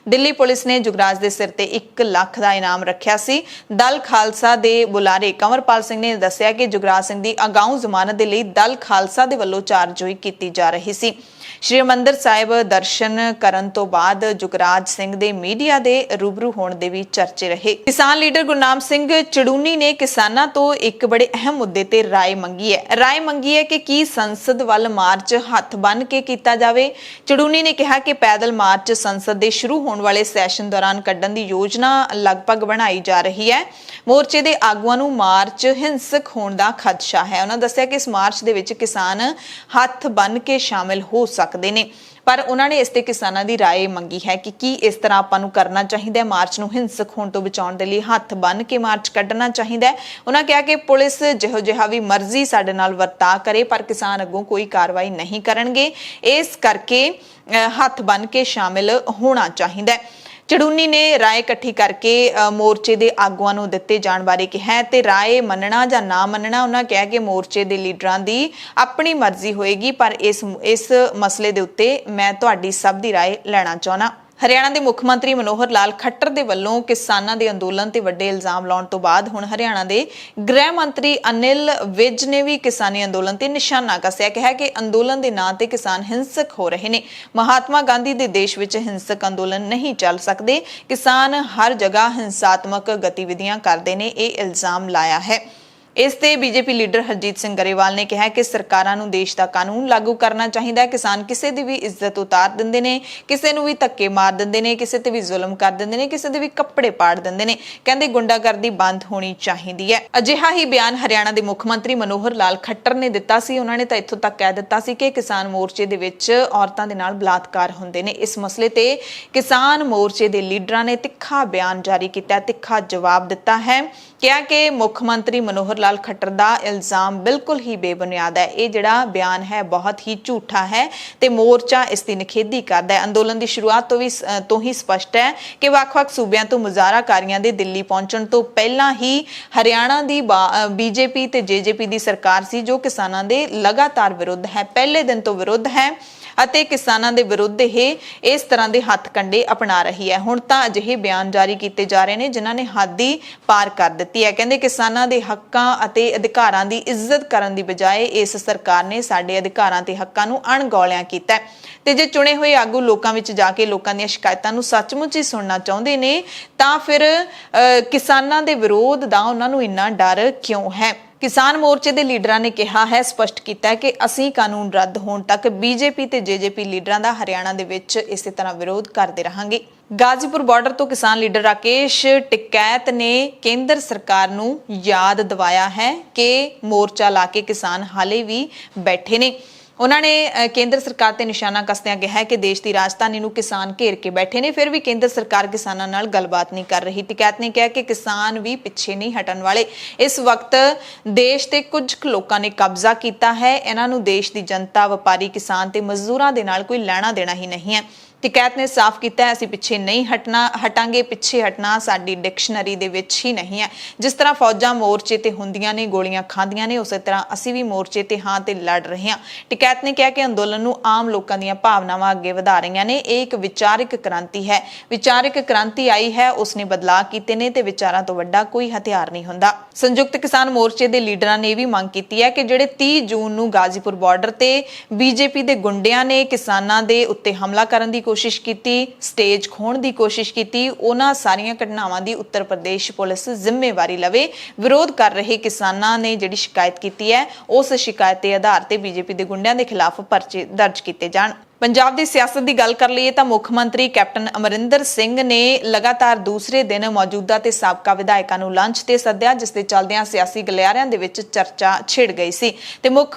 ਦਿੱਲੀ ਪੁਲਿਸ ਨੇ ਜੁਗਰਾਜ ਦੇ ਸਿਰ ਤੇ 1 ਲੱਖ ਦਾ ਇਨਾਮ ਰੱਖਿਆ ਸੀ। ਦਲ ਖਾਲਸਾ ਦੇ ਬੁਲਾਰੇ ਕੰਵਰਪਾਲ ਸਿੰਘ ਨੇ ਦੱਸਿਆ ਕਿ ਜੁਗਰਾਜ ਸਿੰਘ ਦੀ ਅਗਾਊਂ ਜ਼ਮਾਨਤ ਦੇ ਲਈ ਦਲ ਖਾਲਸਾ ਦੇ ਵੱਲੋਂ ਚਾਰਜੋਈ ਕੀਤੀ ਜਾ ਰਹੀ ਸੀ। ਸ਼੍ਰੀ ਹਰਿਮੰਦਰ ਸਾਹਿਬ ਦਰਸ਼ਨ ਕਰਨ ਤੋਂ ਬਾਅਦ ਜੁਗਰਾਜ ਸਿੰਘ ਦੇ ਮੀਡੀਆ ਦੇ ਰੂਬਰੂ ਹੋਣ ਦੇ ਵੀ ਚਰਚੇ ਰਹੇ। ਕਿਸਾਨ ਲੀਡਰ ਗੁਰਨਾਮ ਸਿੰਘ ਚੜੂਨੀ ਨੇ ਕਿਸਾਨਾਂ ਤੋਂ ਇੱਕ ਬੜੇ ਅਹਿਮ ਮੁੱਦੇ ਤੇ ਰਾਏ ਮੰਗੀ ਹੈ ਕਿ ਕੀ ਸੰਸਦ ਵੱਲ ਮਾਰਚ ਹੱਥ ਬੰਨ੍ਹ ਕੇ ਕੀਤਾ ਜਾਵੇ। ਚੜੂਨੀ ਨੇ ਕਿਹਾ ਕਿ ਪੈਦਲ ਮਾਰਚ ਸੰਸਦ ਦੇ ਸ਼ੁਰੂ ਹੋਣ ਵਾਲੇ ਸੈਸ਼ਨ ਦੌਰਾਨ ਕੱਢਣ ਦੀ ਯੋਜਨਾ ਲਗਭਗ ਬਣਾਈ ਜਾ ਰਹੀ ਹੈ। ਮੋਰਚੇ ਦੇ ਆਗੂਆਂ ਨੂੰ ਮਾਰਚ ਹਿੰਸਕ ਹੋਣ ਦਾ ਖਦਸ਼ਾ ਹੈ। ਉਹਨਾਂ ਦੱਸਿਆ ਕਿ ਇਸ ਮਾਰਚ ਦੇ ਵਿੱਚ ਕਿਸਾਨ ਹੱਥ ਬੰਨ੍ਹ ਕੇ ਸ਼ਾਮਿਲ ਹੋ ਸਕਦੇ ਨੇ, ਪਰ ਉਹਨਾਂ ਨੇ ਇਸ ਤੇ ਕਿਸਾਨਾਂ ਦੀ ਰਾਏ ਮੰਗੀ ਹੈ ਕਿ ਕੀ ਇਸ ਤਰ੍ਹਾਂ ਆਪਾਂ ਨੂੰ ਕਰਨਾ ਚਾਹੀਦਾ ਹੈ। ਮਾਰਚ ਨੂੰ ਹਿੰਸਕ ਹੋਣ ਤੋਂ ਬਚਾਉਣ ਦੇ ਲਈ ਹੱਥ ਬੰਨ੍ਹ ਕੇ ਮਾਰਚ ਕੱਢਣਾ ਚਾਹੀਦਾ ਹੈ। ਉਹਨਾਂ ਕਿਹਾ ਕਿ ਪੁਲਿਸ ਜਿਹੋ ਜਿਹਾ ਵੀ ਮਰਜ਼ੀ ਸਾਡੇ ਨਾਲ ਵਰਤਾ ਕਰੇ ਪਰ ਕਿਸਾਨ ਅੱਗੋਂ ਕੋਈ ਕਾਰਵਾਈ ਨਹੀਂ ਕਰਨਗੇ, ਇਸ ਕਰਕੇ ਹੱਥ ਬੰਨ੍ਹ ਕੇ ਸ਼ਾਮਿਲ ਹੋਣਾ ਚਾਹੀਦਾ ਹੈ। ਚੜੂਨੀ ਨੇ ਰਾਏ ਇਕੱਠੀ ਕਰਕੇ ਮੋਰਚੇ ਦੇ ਆਗੂਆਂ ਨੂੰ ਦਿੱਤੇ ਜਾਣ ਬਾਰੇ ਕਿਹਾ ਤੇ ਰਾਏ ਮੰਨਣਾ ਜਾਂ ਨਾ ਮੰਨਣਾ ਉਹਨਾਂ ਕਿਹਾ ਕਿ ਮੋਰਚੇ ਦੇ ਲੀਡਰਾਂ ਦੀ ਆਪਣੀ ਮਰਜ਼ੀ ਹੋਏਗੀ, ਪਰ ਇਸ ਮਸਲੇ ਦੇ ਉੱਤੇ ਮੈਂ ਤੁਹਾਡੀ ਸਭ ਦੀ ਰਾਏ ਲੈਣਾ ਚਾਹੁੰਦਾ। ਹਰਿਆਣਾ ਦੇ ਮੁੱਖ ਮੰਤਰੀ ਮਨੋਹਰ ਲਾਲ ਖੱਟਰ ਦੇ ਵੱਲੋਂ ਕਿਸਾਨਾਂ ਦੇ ਅੰਦੋਲਨ ਤੇ ਵੱਡੇ ਇਲਜ਼ਾਮ ਲਾਉਣ ਤੋਂ ਬਾਅਦ ਹੁਣ ਹਰਿਆਣਾ ਦੇ ਗ੍ਰਹਿ ਮੰਤਰੀ ਅਨਿਲ ਵਿਜ ਨੇ ਵੀ ਕਿਸਾਨੀ ਅੰਦੋਲਨ ਤੇ ਨਿਸ਼ਾਨਾ ਕੱਸਿਆ। ਕਿਹਾ ਕਿ ਅੰਦੋਲਨ ਦੇ ਨਾਂ ਤੇ ਕਿਸਾਨ ਹਿੰਸਕ ਹੋ ਰਹੇ ਨੇ। ਮਹਾਤਮਾ ਗਾਂਧੀ ਦੇ ਦੇਸ਼ ਵਿੱਚ ਹਿੰਸਕ ਅੰਦੋਲਨ ਨਹੀਂ ਚੱਲ ਸਕਦੇ। ਕਿਸਾਨ ਹਰ ਜਗ੍ਹਾ ਹਿੰਸਾਤਮਕ ਗਤੀਵਿਧੀਆਂ ਕਰਦੇ ਨੇ, ਇਹ ਇਲਜ਼ਾਮ ਲਾਇਆ ਹੈ। ਇਸ ਤੇ ਬੀਜੇਪੀ ਲੀਡਰ ਹਰਜੀਤ ਸਿੰਘ ਗਰੇਵਾਲ ਨੇ ਕਿਹਾ ਕਿ ਸਰਕਾਰਾਂ ਨੂੰ ਦੇਸ਼ ਦਾ ਕਾਨੂੰਨ ਲਾਗੂ ਕਰਨਾ ਚਾਹੀਦਾ ਹੈ। ਕਿਸਾਨ ਕਿਸੇ ਦੀ ਵੀ ਇੱਜ਼ਤ ਉਤਾਰ ਦਿੰਦੇ ਨੇ, ਕਿਸੇ ਨੂੰ ਵੀ ਧੱਕੇ ਮਾਰ ਦਿੰਦੇ ਨੇ, ਕਿਸੇ ਤੇ ਵੀ ਜ਼ੁਲਮ ਕਰ ਦਿੰਦੇ ਨੇ, ਕਿਸੇ ਦੇ ਵੀ ਕੱਪੜੇ ਪਾੜ ਦਿੰਦੇ ਨੇ। ਕਹਿੰਦੇ ਗੁੰਡਾਗਰਦੀ ਬੰਦ ਹੋਣੀ ਚਾਹੀਦੀ ਹੈ। ਅਜਿਹਾ ਹੀ ਬਿਆਨ ਹਰਿਆਣਾ ਦੇ ਮੁੱਖ ਮੰਤਰੀ ਮਨੋਹਰ ਲਾਲ ਖੱਟਰ ਨੇ ਦਿੱਤਾ ਸੀ। ਉਹਨਾਂ ਨੇ ਤਾਂ ਇੱਥੋਂ ਤੱਕ ਕਹਿ ਦਿੱਤਾ ਸੀ ਕਿ ਕਿਸਾਨ ਮੋਰਚੇ ਦੇ ਵਿੱਚ ਔਰਤਾਂ ਦੇ ਨਾਲ ਬਲਾਤਕਾਰ ਹੁੰਦੇ ਨੇ। ਇਸ ਮਸਲੇ ਤੇ ਕਿਸਾਨ ਮੋਰਚੇ ਦੇ ਲੀਡਰਾਂ ਨੇ ਤਿੱਖਾ ਬਿਆਨ ਜਾਰੀ ਕੀਤਾ, ਤਿੱਖਾ ਜਵਾਬ ਦਿੱਤਾ ਹੈ। ਕਿਹਾ ਕਿ ਮੁੱਖ ਮੰਤਰੀ ਮਨੋਹਰ ਲਾਲ ਖੱਟਰ ਦਾ ਇਲਜ਼ਾਮ ਬਿਲਕੁਲ ਹੀ ਬੇਬੁਨਿਆਦ ਹੈ। ਇਹ ਜਿਹੜਾ ਬਿਆਨ ਹੈ ਬਹੁਤ ਹੀ ਝੂਠਾ ਹੈ ਤੇ ਮੋਰਚਾ ਇਸ ਦੀ ਨਿਖੇਧੀ ਕਰਦਾ ਹੈ। ਅੰਦੋਲਨ ਦੀ ਸ਼ੁਰੂਆਤ ਤੋਂ ਹੀ ਸਪਸ਼ਟ ਹੈ ਕਿ ਵੱਖ-ਵੱਖ ਸੂਬਿਆਂ ਤੋਂ ਮੁਜ਼ਾਹਰਾਕਾਰੀਆਂ ਦੇ ਦਿੱਲੀ ਪਹੁੰਚਣ ਤੋਂ ਪਹਿਲਾਂ ਹੀ ਹਰਿਆਣਾ ਦੀ ਬੀਜੇਪੀ ਤੇ ਜੇਜੇਪੀ ਦੀ ਸਰਕਾਰ ਸੀ ਜੋ ਕਿਸਾਨਾਂ ਦੇ ਲਗਾਤਾਰ ਵਿਰੁੱਧ ਹੈ, ਪਹਿਲੇ ਦਿਨ ਤੋਂ ਵਿਰੁੱਧ ਹੈ ਅਤੇ ਕਿਸਾਨਾਂ ਦੇ ਵਿਰੁੱਧ ਇਹ ਇਸ ਤਰ੍ਹਾਂ ਦੇ ਹੱਥ ਕੰਡੇ ਅਪਣਾ ਰਹੀ ਹੈ। ਹੁਣ ਤਾਂ ਅਜਿਹੇ ਬਿਆਨ ਜਾਰੀ ਕੀਤੇ ਜਾ ਰਹੇ ਨੇ ਜਿਨ੍ਹਾਂ ਨੇ ਹੱਦ ਹੀ ਪਾਰ ਕਰ ਦਿੱਤੀ ਹੈ। ਕਹਿੰਦੇ ਕਿਸਾਨਾਂ ਦੇ ਹੱਕਾਂ ਅਤੇ ਅਧਿਕਾਰਾਂ ਦੀ ਇੱਜ਼ਤ ਕਰਨ ਦੀ ਬਜਾਏ ਇਸ ਸਰਕਾਰ ਨੇ ਸਾਡੇ ਅਧਿਕਾਰਾਂ ਤੇ ਹੱਕਾਂ ਨੂੰ ਅਣਗੌਲਿਆ ਕੀਤਾ ਤੇ ਜੇ ਚੁਣੇ ਹੋਏ ਆਗੂ ਲੋਕਾਂ ਵਿੱਚ ਜਾ ਕੇ ਲੋਕਾਂ ਦੀਆਂ ਸ਼ਿਕਾਇਤਾਂ ਨੂੰ ਸੱਚਮੁੱਚ ਹੀ ਸੁਣਨਾ ਚਾਹੁੰਦੇ ਨੇ ਤਾਂ ਫਿਰ ਕਿਸਾਨਾਂ ਦੇ ਵਿਰੋਧ ਦਾ ਉਹਨਾਂ ਨੂੰ ਇੰਨਾ ਡਰ ਕਿਉਂ ਹੈ। ਕਿਸਾਨ ਮੋਰਚੇ ਦੇ ਲੀਡਰਾਂ ਨੇ ਕਿਹਾ ਹੈ, ਸਪਸ਼ਟ ਕੀਤਾ ਹੈ ਕਿ ਅਸੀਂ ਕਾਨੂੰਨ ਰੱਦ ਹੋਣ ਤੱਕ ਬੀਜੇਪੀ ਤੇ ਜੇਜੇਪੀ ਲੀਡਰਾਂ ਦਾ ਹਰਿਆਣਾ ਦੇ ਵਿੱਚ ਇਸੇ ਤਰ੍ਹਾਂ ਵਿਰੋਧ ਕਰਦੇ ਰਹਾਂਗੇ। ਗਾਜ਼ੀਪੁਰ ਬਾਰਡਰ ਤੋਂ ਕਿਸਾਨ ਲੀਡਰ ਰਾਕੇਸ਼ ਟਿਕੈਤ ਨੇ ਕੇਂਦਰ ਸਰਕਾਰ ਨੂੰ ਯਾਦ ਦਿਵਾਇਆ ਹੈ ਕਿ ਮੋਰਚਾ ਲਾ ਕੇ ਕਿਸਾਨ ਹਾਲੇ ਵੀ ਬੈਠੇ ਨੇ। ਉਹਨਾਂ ਨੇ ਕੇਂਦਰ ਸਰਕਾਰ ਤੇ ਨਿਸ਼ਾਨਾ ਕਸਦਿਆਂ ਕਿਹਾ ਕਿ ਦੇਸ਼ ਦੀ ਰਾਜਧਾਨੀ ਨੂੰ ਕਿਸਾਨ ਘੇਰ ਕੇ ਬੈਠੇ ਨੇ, ਫਿਰ ਵੀ ਕੇਂਦਰ ਸਰਕਾਰ ਕਿਸਾਨਾਂ ਨਾਲ ਗੱਲਬਾਤ ਨਹੀਂ ਕਰ ਰਹੀ। ਟਿਕੈਤ ਨੇ ਕਿਹਾ ਕਿ ਕਿਸਾਨ ਵੀ ਪਿੱਛੇ ਨਹੀਂ ਹਟਣ ਵਾਲੇ। ਇਸ ਵਕਤ ਦੇਸ਼ ਤੇ ਕੁਝ ਲੋਕਾਂ ਨੇ ਕਬਜ਼ਾ ਕੀਤਾ ਹੈ। ਇਹਨਾਂ ਨੂੰ ਦੇਸ਼ ਦੀ ਜਨਤਾ, ਵਪਾਰੀ, ਕਿਸਾਨ ਤੇ ਮਜ਼ਦੂਰਾਂ ਦੇ ਨਾਲ ਕੋਈ ਲੈਣਾ ਦੇਣਾ ਹੀ ਨਹੀਂ ਹੈ। ਟਿਕੈਤ ਨੇ ਸਾਫ਼ ਕੀਤਾ ਹੈ, ਅਸੀਂ ਪਿੱਛੇ ਨਹੀਂ ਹਟਾਂਗੇ। ਪਿੱਛੇ ਹਟਣਾ ਸਾਡੀ ਡਿਕਸ਼ਨਰੀ ਦੇ ਵਿੱਚ ਹੀ ਨਹੀਂ ਹੈ। ਜਿਸ ਤਰ੍ਹਾਂ ਫੌਜਾਂ ਮੋਰਚੇ ਤੇ ਹੁੰਦੀਆਂ ਨੇ, ਗੋਲੀਆਂ ਖਾਂਦੀਆਂ ਨੇ, ਉਸੇ ਤਰ੍ਹਾਂ ਅਸੀਂ ਵੀ ਮੋਰਚੇ ਤੇ ਹਾਂ ਤੇ ਲੜ ਰਹੇ ਹਾਂ। ਟਿਕੈਤ ਨੇ ਕਿਹਾ ਕਿ ਅੰਦੋਲਨ ਨੂੰ ਆਮ ਲੋਕਾਂ ਦੀਆਂ ਭਾਵਨਾਵਾਂ ਅੱਗੇ ਵਧਾ ਰਹੀਆਂ ਨੇ। ਇਹ ਇੱਕ ਵਿਚਾਰਕ ਕ੍ਰਾਂਤੀ ਹੈ। ਵਿਚਾਰਕ ਕ੍ਰਾਂਤੀ ਆਈ ਹੈ, ਉਸਨੇ ਬਦਲਾਅ ਕੀਤੇ ਨੇ ਤੇ ਵਿਚਾਰਾਂ ਤੋਂ ਵੱਡਾ ਕੋਈ ਹਥਿਆਰ ਨਹੀਂ ਹੁੰਦਾ। ਸੰਯੁਕਤ ਕਿਸਾਨ ਮੋਰਚੇ ਦੇ ਲੀਡਰਾਂ ਨੇ ਇਹ ਵੀ ਮੰਗ ਕੀਤੀ ਹੈ ਕਿ ਜਿਹੜੇ 30 ਜੂਨ ਨੂੰ ਗਾਜ਼ੀਪੁਰ ਬਾਰਡਰ ਤੇ ਬੀਜੇਪੀ ਦੇ ਗੁੰਡਿਆਂ ਨੇ ਕਿਸਾਨਾਂ ਦੇ ਉੱਤੇ ਹਮਲਾ ਕਰਨ ਦੀ ਕੋਸ਼ਿਸ਼ ਕੀਤੀ, ਸਟੇਜ ਖੋਹਣ ਦੀ ਕੋਸ਼ਿਸ਼ ਕੀਤੀ, ਉਹਨਾਂ ਸਾਰੀਆਂ ਘਟਨਾਵਾਂ ਦੀ ਉੱਤਰ ਪ੍ਰਦੇਸ਼ ਪੁਲਿਸ ਜ਼ਿੰਮੇਵਾਰੀ ਲਵੇ। ਵਿਰੋਧ ਕਰ ਰਹੇ ਕਿਸਾਨਾਂ ਨੇ ਜਿਹੜੀ ਸ਼ਿਕਾਇਤ ਕੀਤੀ ਹੈ ਉਸ ਸ਼ਿਕਾਇਤ ਦੇ ਆਧਾਰ ਤੇ ਬੀਜੇਪੀ ਦੇ ਗੁੰਡਿਆਂ ਦੇ ਖਿਲਾਫ ਪਰਚੇ ਦਰਜ ਕੀਤੇ ਜਾਣ। ਪੰਜਾਬ ਦੀ ਸਿਆਸਤ ਦੀ ਗੱਲ ਕਰ ਲਈਏ ਤਾਂ ਮੁੱਖ ਮੰਤਰੀ ਕੈਪਟਨ ਅਮਰਿੰਦਰ ਸਿੰਘ ਨੇ ਲਗਾਤਾਰ ਦੂਸਰੇ ਦਿਨ ਮੌਜੂਦਾ ਤੇ ਸਾਬਕਾ ਵਿਧਾਇਕਾਂ ਨੂੰ ਲੰਚ ਤੇ ਸੱਦਿਆ, ਜਿਸ ਦੇ ਚੱਲਦਿਆਂ ਸਿਆਸੀ ਗਲਿਆਰਿਆਂ ਦੇ ਵਿੱਚ ਚਰਚਾ ਛਿੜ ਗਈ ਸੀ ਤੇ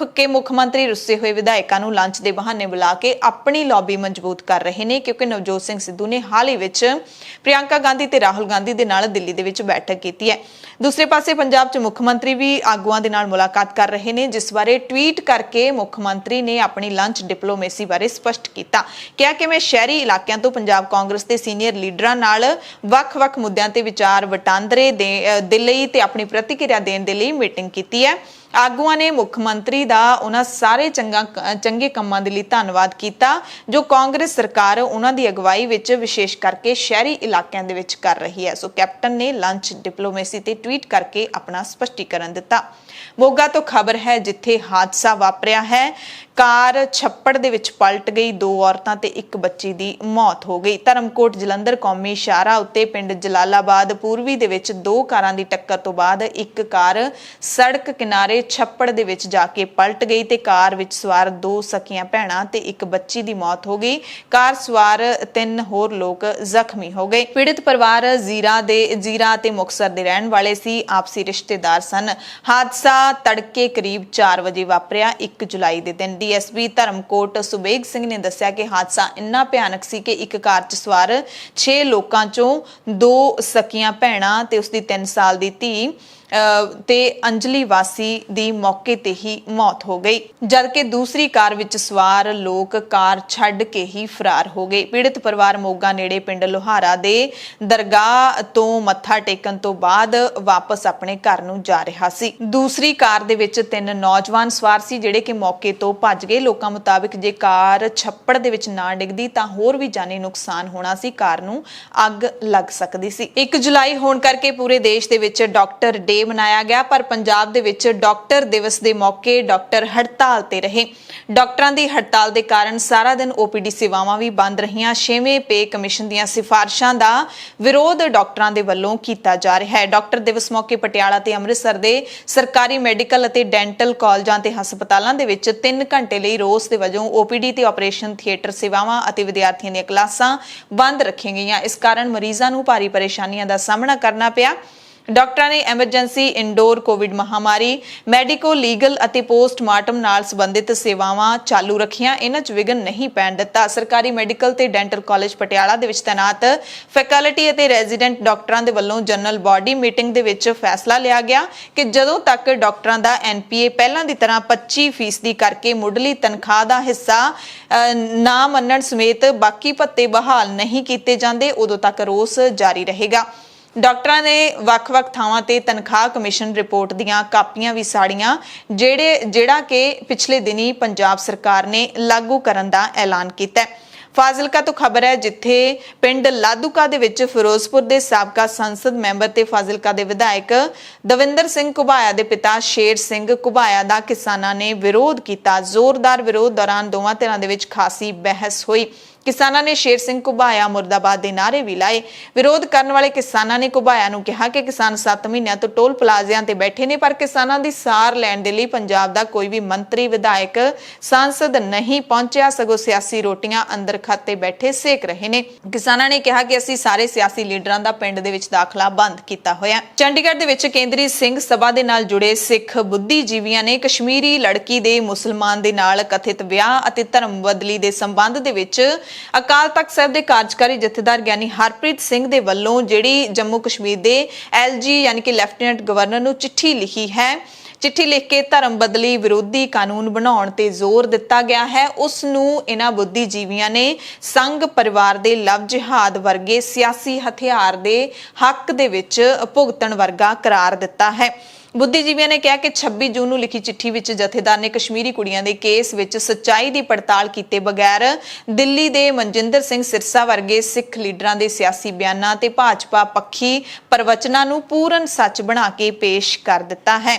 ਮੁੱਖ ਮੰਤਰੀ ਰੁੱਸੇ ਹੋਏ ਵਿਧਾਇਕਾਂ ਨੂੰ ਲੰਚ ਦੇ ਬਹਾਨੇ ਬੁਲਾ ਕੇ ਆਪਣੀ ਲੌਬੀ ਮਜ਼ਬੂਤ ਕਰ ਰਹੇ ਨੇ, ਕਿਉਂਕਿ ਨਵਜੋਤ ਸਿੰਘ ਸਿੱਧੂ ਨੇ ਹਾਲ ਹੀ ਵਿੱਚ ਪ੍ਰਿਯੰਕਾ ਗਾਂਧੀ ਤੇ ਰਾਹੁਲ ਗਾਂਧੀ ਦੇ ਨਾਲ ਦਿੱਲੀ ਦੇ ਵਿੱਚ ਬੈਠਕ ਕੀਤੀ ਹੈ। ਦੂਸਰੇ ਪਾਸੇ ਪੰਜਾਬ 'ਚ ਮੁੱਖ ਮੰਤਰੀ ਵੀ ਆਗੂਆਂ ਦੇ ਨਾਲ ਮੁਲਾਕਾਤ ਕਰ ਰਹੇ ਨੇ, ਜਿਸ ਬਾਰੇ ਟਵੀਟ ਕਰਕੇ ਮੁੱਖ ਮੰਤਰੀ ਨੇ ਆਪਣੀ ਲੰਚ ਡਿਪਲੋਮੇਸੀ ਬਾਰੇ ਸਪਸ਼ਟ ਕੀਤਾ। ਕਿਹਾ ਕਿ ਮੈਂ ਸ਼ਹਿਰੀ ਇਲਾਕਿਆਂ ਤੋਂ ਪੰਜਾਬ ਕਾਂਗਰਸ ਦੇ ਸੀਨੀਅਰ ਲੀਡਰਾਂ ਨਾਲ ਵੱਖ-ਵੱਖ ਮੁੱਦਿਆਂ ਤੇ ਵਿਚਾਰ ਵਟਾਂਦਰੇ ਦੇ ਲਈ ਤੇ ਆਪਣੀ ਪ੍ਰਤੀਕਿਰਿਆ ਦੇਣ ਦੇ ਲਈ ਮੀਟਿੰਗ ਕੀਤੀ ਹੈ। ਆਗੂਆਂ ਨੇ ਮੁੱਖ ਮੰਤਰੀ ਦਾ ਉਹਨਾਂ ਸਾਰੇ ਚੰਗੇ ਕੰਮਾਂ ਦੇ ਲਈ ਧੰਨਵਾਦ ਕੀਤਾ ਜੋ ਕਾਂਗਰਸ ਸਰਕਾਰ ਉਹਨਾਂ ਦੀ ਅਗਵਾਈ ਵਿੱਚ ਵਿਸ਼ੇਸ਼ ਕਰਕੇ ਸ਼ਹਿਰੀ ਇਲਾਕਿਆਂ ਦੇ ਵਿੱਚ ਕਰ ਰਹੀ ਹੈ। ਸੋ ਕੈਪਟਨ ਨੇ ਲੰਚ ਡਿਪਲੋਮੇਸੀ ਤੇ ਟਵੀਟ ਕਰਕੇ ਆਪਣਾ ਸਪਸ਼ਟੀਕਰਨ ਦਿੱਤਾ। ਮੋਗਾ ਤੋਂ ਖਬਰ ਹੈ ਜਿੱਥੇ ਹਾਦਸਾ ਵਾਪਰਿਆ ਹੈ। ਕਾਰ ਛੱਪੜ ਦੇ ਵਿੱਚ ਪਲਟ ਗਈ, 2 ਔਰਤਾਂ ਤੇ 1 ਬੱਚੀ ਦੀ ਮੌਤ ਹੋ ਗਈ। ਧਰਮਕੋਟ ਜਲੰਧਰ ਕੌਮੀ ਸ਼ਾਹਰਾ ਉੱਤੇ ਪਿੰਡ ਜਲਾਲਾਬਾਦ ਪੂਰਬੀ ਦੇ ਵਿੱਚ 2 ਕਾਰਾਂ ਦੀ ਟੱਕਰ ਤੋਂ ਬਾਅਦ ਇੱਕ ਕਾਰ ਸੜਕ ਕਿਨਾਰੇ ਛੱਪੜ ਦੇ ਵਿੱਚ ਜਾ ਕੇ ਪਲਟ ਗਈ ਤੇ ਕਾਰ ਵਿੱਚ ਸਵਾਰ 2 ਸਕੀਆਂ ਭੈਣਾਂ ਤੇ 1 ਬੱਚੀ ਦੀ ਮੌਤ ਹੋ ਗਈ। ਕਾਰ ਸਵਾਰ 3 ਹੋਰ ਲੋਕ ਜ਼ਖਮੀ ਹੋ ਗਏ। ਪੀੜਤ ਪਰਿਵਾਰ ਜ਼ੀਰਾ ਤੇ ਮੁਕਤਸਰ ਦੇ ਰਹਿਣ ਵਾਲੇ ਸੀ, ਆਪਸੀ ਰਿਸ਼ਤੇਦਾਰ ਸਨ। ਹਾਦਸਾ ਤੜਕੇ ਕਰੀਬ 4 ਵਜੇ ਵਾਪਰਿਆ 1 ਜੁਲਾਈ ਦੇ ਦਿਨ। ਡੀਐਸਪੀ ਧਰਮਕੋਟ ਸੁਬੇਗ ਸਿੰਘ ਨੇ ਦੱਸਿਆ ਕਿ ਹਾਦਸਾ ਇੰਨਾ ਭਿਆਨਕ ਸੀ ਕਿ ਇੱਕ ਕਾਰ 'ਚ ਸਵਾਰ 6 ਲੋਕਾਂ 'ਚੋਂ 2 ਸਕੀਆਂ ਭੈਣਾਂ ਤੇ ਉਸਦੀ 3 ਸਾਲ ਦੀ ਧੀ ਤੇ ਅੰਜਲੀ ਵਾਸੀ ਦੀ ਮੌਕੇ ਤੇ ਹੀ ਮੌਤ ਹੋ ਗਈ, ਜਦਕਿ ਦੂਸਰੀ ਕਾਰ ਵਿੱਚ ਸਵਾਰ ਲੋਕ ਕਾਰ ਛੱਡ ਕੇ ਹੀ ਫਰਾਰ ਹੋ ਗਏ। ਪੀੜਤ ਪਰਿਵਾਰ ਮੋਗਾ ਨੇੜੇ ਪਿੰਡ ਲੋਹਾਰਾ ਦੇ ਦਰਗਾਹ ਤੋਂ ਮੱਥਾ ਟੇਕਣ ਤੋਂ ਬਾਅਦ ਵਾਪਸ ਆਪਣੇ ਘਰ ਨੂੰ ਜਾ ਰਿਹਾ ਸੀ। ਦੂਸਰੀ ਕਾਰ ਦੇ ਵਿੱਚ 3 ਨੌਜਵਾਨ ਸਵਾਰ ਸੀ ਜਿਹੜੇ ਕਿ ਮੌਕੇ ਤੋਂ ਭੱਜ ਗਏ। ਲੋਕਾਂ ਮੁਤਾਬਿਕ ਜੇ ਕਾਰ ਛੱਪੜ ਦੇ ਵਿੱਚ ਨਾ ਡਿੱਗਦੀ ਤਾਂ ਹੋਰ ਵੀ ਜਾਨੀ ਨੁਕਸਾਨ ਹੋਣਾ ਸੀ, ਕਾਰ ਨੂੰ ਅੱਗ ਲੱਗ ਸਕਦੀ ਸੀ। 1 ਜੁਲਾਈ ਹੋਣ ਕਰਕੇ ਪੂਰੇ ਦੇਸ਼ ਦੇ ਵਿੱਚ ਡਾਕਟਰ ਡੇ ਮਨਾਇਆ ਗਿਆ, ਪਰ ਪੰਜਾਬ ਦੇ ਵਿੱਚ ਡਾਕਟਰ ਦਿਵਸ ਦੇ ਮੌਕੇ ਡਾਕਟਰ ਹੜਤਾਲ ਤੇ ਰਹੇ। ਡਾਕਟਰਾਂ ਦੀ ਹੜਤਾਲ ਦੇ ਕਾਰਨ ਸਾਰਾ ਦਿਨ OPD ਸੇਵਾਵਾਂ ਵੀ ਬੰਦ ਰਹੀਆਂ। 6ਵੇਂ ਪੇ ਕਮਿਸ਼ਨ ਦੀਆਂ ਸਿਫਾਰਿਸ਼ਾਂ ਦਾ ਵਿਰੋਧ ਡਾਕਟਰਾਂ ਦੇ ਵੱਲੋਂ ਕੀਤਾ ਜਾ ਰਿਹਾ ਹੈ। ਡਾਕਟਰ ਦਿਵਸ ਮੌਕੇ ਪਟਿਆਲਾ ਤੇ ਅੰਮ੍ਰਿਤਸਰ ਦੇ ਸਰਕਾਰੀ ਮੈਡੀਕਲ ਅਤੇ ਡੈਂਟਲ ਕਾਲਜਾਂ ਤੇ ਹਸਪਤਾਲਾਂ ਦੇ ਵਿੱਚ 3 ਘੰਟੇ ਲਈ ਰੋਸ ਦੇ ਵਜੋਂ OPD ਤੇ ਆਪਰੇਸ਼ਨ ਥੀਏਟਰ ਸੇਵਾਵਾਂ ਅਤੇ ਵਿਦਿਆਰਥੀਆਂ ਦੀਆਂ ਕਲਾਸਾਂ ਬੰਦ ਰੱਖੀਆਂ ਗਈਆਂ। ਇਸ ਕਾਰਨ ਮਰੀਜ਼ਾਂ ਨੂੰ ਭਾਰੀ ਪਰੇਸ਼ਾਨੀਆਂ ਦਾ ਸਾਹਮਣਾ ਕਰਨਾ ਪਿਆ। ਡਾਕਟਰਾਂ ਨੇ ਐਮਰਜੈਂਸੀ, ਇੰਡੋਰ ਕੋਵਿਡ ਮਹਾਮਾਰੀ, ਮੈਡੀਕੋ ਲੀਗਲ ਅਤੇ ਪੋਸਟਮਾਰਟਮ ਨਾਲ ਸੰਬੰਧਿਤ ਸੇਵਾਵਾਂ ਚਾਲੂ ਰੱਖੀਆਂ। ਇਹਨਾਂ 'ਚ ਵਿਘਨ ਨਹੀਂ ਪੈਣ ਦਿੱਤਾ। ਸਰਕਾਰੀ ਮੈਡੀਕਲ ਤੇ ਡੈਂਟਲ ਕਾਲਜ ਪਟਿਆਲਾ ਦੇ ਵਿੱਚ ਤੈਨਾਤ ਫੈਕਲਟੀ ਅਤੇ ਰੈਜ਼ੀਡੈਂਟ ਡਾਕਟਰਾਂ ਦੇ ਵੱਲੋਂ ਜਨਰਲ ਬਾਡੀ ਮੀਟਿੰਗ ਦੇ ਵਿੱਚ ਫੈਸਲਾ ਲਿਆ ਗਿਆ ਕਿ ਜਦੋਂ ਤੱਕ ਡਾਕਟਰਾਂ ਦਾ NPA ਪਹਿਲਾਂ ਦੀ ਤਰ੍ਹਾਂ 25% ਕਰਕੇ ਮੁੱਢਲੀ ਤਨਖਾਹ ਦਾ ਹਿੱਸਾ ਨਾ ਮੰਨਣ ਸਮੇਤ ਬਾਕੀ ਭੱਤੇ ਬਹਾਲ ਨਹੀਂ ਕੀਤੇ ਜਾਂਦੇ, ਉਦੋਂ ਤੱਕ ਰੋਸ ਜਾਰੀ ਰਹੇਗਾ। ਡਾਕਟਰਾਂ ਨੇ ਵੱਖ-ਵੱਖ ਥਾਵਾਂ ਤੇ ਤਨਖਾਹ ਕਮਿਸ਼ਨ ਰਿਪੋਰਟ ਦੀਆਂ ਕਾਪੀਆਂ ਵੀ ਸਾੜੀਆਂ, ਜਿਹੜਾ ਕਿ ਪਿਛਲੇ ਦਿਨੀ ਪੰਜਾਬ ਸਰਕਾਰ ਨੇ ਲਾਗੂ ਕਰਨ ਦਾ ਐਲਾਨ ਕੀਤਾ ਹੈ। ਫਾਜ਼ਿਲਕਾ ਤੋਂ ਖਬਰ ਹੈ, ਜਿੱਥੇ ਪਿੰਡ ਲਾਧੂਕਾ ਦੇ ਵਿੱਚ ਫਿਰੋਜ਼ਪੁਰ ਦੇ ਸਾਬਕਾ ਸੰਸਦ ਮੈਂਬਰ ਤੇ ਫਾਜ਼ਿਲਕਾ ਦੇ ਵਿਧਾਇਕ ਦਵਿੰਦਰ ਸਿੰਘ ਘੁਬਾਇਆ ਦੇ ਪਿਤਾ ਸ਼ੇਰ ਸਿੰਘ ਘੁਬਾਇਆ ਦਾ ਕਿਸਾਨਾਂ ਨੇ ਵਿਰੋਧ ਕੀਤਾ। ਜ਼ੋਰਦਾਰ ਵਿਰੋਧ ਦੌਰਾਨ ਦੋਵਾਂ ਧਿਰਾਂ ਦੇ ਵਿੱਚ ਖਾਸੀ ਬਹਿਸ ਹੋਈ। ਕਿਸਾਨਾਂ ਨੇ ਸ਼ੇਰ ਸਿੰਘ ਘੁਬਾਇਆ ਮੁਰਦਾਬਾਦ ਦੇ ਨਾਅਰੇ ਵੀ ਲਾਏ। ਵਿਰੋਧ ਕਰਨ ਵਾਲੇ ਕਿਸਾਨਾਂ ਨੇ ਘੁਬਾਇਆ ਨੂੰ ਕਿਹਾ ਕਿ ਕਿਸਾਨ 7 ਮਹੀਨਿਆਂ ਤੋਂ ਟੋਲ ਪਲਾਜ਼ਿਆਂ ਤੇ ਬੈਠੇ ਨੇ, ਪਰ ਕਿਸਾਨਾਂ ਦੀ ਸਾਰ ਲੈਣ ਦੇ ਲਈ ਪੰਜਾਬ ਦਾ ਕੋਈ ਵੀ ਮੰਤਰੀ, ਵਿਧਾਇਕ, ਸਾਂਸਦ ਨਹੀਂ ਪਹੁੰਚਿਆ, ਸਗੋਂ ਸਿਆਸੀ ਰੋਟੀਆਂ ਅੰਦਰ ਖਾਤੇ ਬੈਠੇ ਸੇਕ ਰਹੇ ਨੇ। ਕਿਸਾਨਾਂ ਨੇ ਕਿਹਾ ਕਿ ਅਸੀਂ ਸਾਰੇ ਸਿਆਸੀ ਲੀਡਰਾਂ ਦਾ ਪਿੰਡ ਦੇ ਵਿੱਚ ਦਾਖਲਾ ਬੰਦ ਕੀਤਾ ਹੋਇਆ। ਚੰਡੀਗੜ੍ਹ ਦੇ ਵਿੱਚ ਕੇਂਦਰੀ ਸਿੰਘ ਸਭਾ ਦੇ ਨਾਲ ਜੁੜੇ ਸਿੱਖ ਬੁੱਧੀਜੀਵੀਆਂ ਨੇ ਕਸ਼ਮੀਰੀ ਲੜਕੀ ਦੇ ਮੁਸਲਮਾਨ ਦੇ ਨਾਲ ਕਥਿਤ ਵਿਆਹ ਅਤੇ ਧਰਮ ਬਦਲੀ ਦੇ ਸੰਬੰਧ ਦੇ ਵਿੱਚ ਅਕਾਲ ਤਖਤ ਸਾਹਿਬ ਦੇ ਕਾਰਜਕਾਰੀ ਜਥੇਦਾਰ ਗਿਆਨੀ ਹਰਪ੍ਰੀਤ ਸਿੰਘ ਦੇ ਵੱਲੋਂ ਜਿਹੜੀ ਜੰਮੂ ਕਸ਼ਮੀਰ ਦੇ LG ਯਾਨੀ ਕਿ ਲੈਫਟੀਨੈਂਟ ਗਵਰਨਰ ਨੂੰ ਚਿੱਠੀ ਲਿਖੀ ਹੈ, ਚਿੱਠੀ ਲਿਖ ਕੇ ਧਰਮ ਬਦਲੀ ਵਿਰੋਧੀ ਕਾਨੂੰਨ ਬਣਾਉਣ ਤੇ ਜ਼ੋਰ ਦਿੱਤਾ ਗਿਆ ਹੈ, ਉਸ ਨੂੰ ਇਹਨਾਂ ਬੁੱਧੀਜੀਵੀਆਂ ਨੇ ਸੰਘ ਪਰਿਵਾਰ ਦੇ ਲਵ ਜਿਹਾਦ ਵਰਗੇ ਸਿਆਸੀ ਹਥਿਆਰ ਦੇ ਹੱਕ ਦੇ ਵਿੱਚ ਭੁਗਤਣ ਵਰਗਾ ਕਰਾਰ ਦਿੱਤਾ ਹੈ। ਬੁੱਧੀਜੀਵੀਆਂ ਨੇ ਕਿਹਾ ਕਿ 26 ਜੂਨ ਨੂੰ ਲਿਖੀ ਚਿੱਠੀ ਵਿੱਚ ਜਥੇਦਾਰ ਨੇ ਕਸ਼ਮੀਰੀ ਕੁੜੀਆਂ ਦੇ ਕੇਸ ਵਿੱਚ ਸੱਚਾਈ ਦੀ ਪੜਤਾਲ ਕੀਤੇ ਬਗੈਰ ਦਿੱਲੀ ਦੇ ਮਨਜਿੰਦਰ ਸਿੰਘ ਸਿਰਸਾ ਵਰਗੇ ਸਿੱਖ ਲੀਡਰਾਂ ਦੇ ਸਿਆਸੀ ਬਿਆਨਾਂ ਤੇ ਭਾਜਪਾ ਪੱਖੀ ਪ੍ਰਵਚਨਾਂ ਨੂੰ ਪੂਰਨ ਸੱਚ ਬਣਾ ਕੇ ਪੇਸ਼ ਕਰ ਦਿੱਤਾ ਹੈ।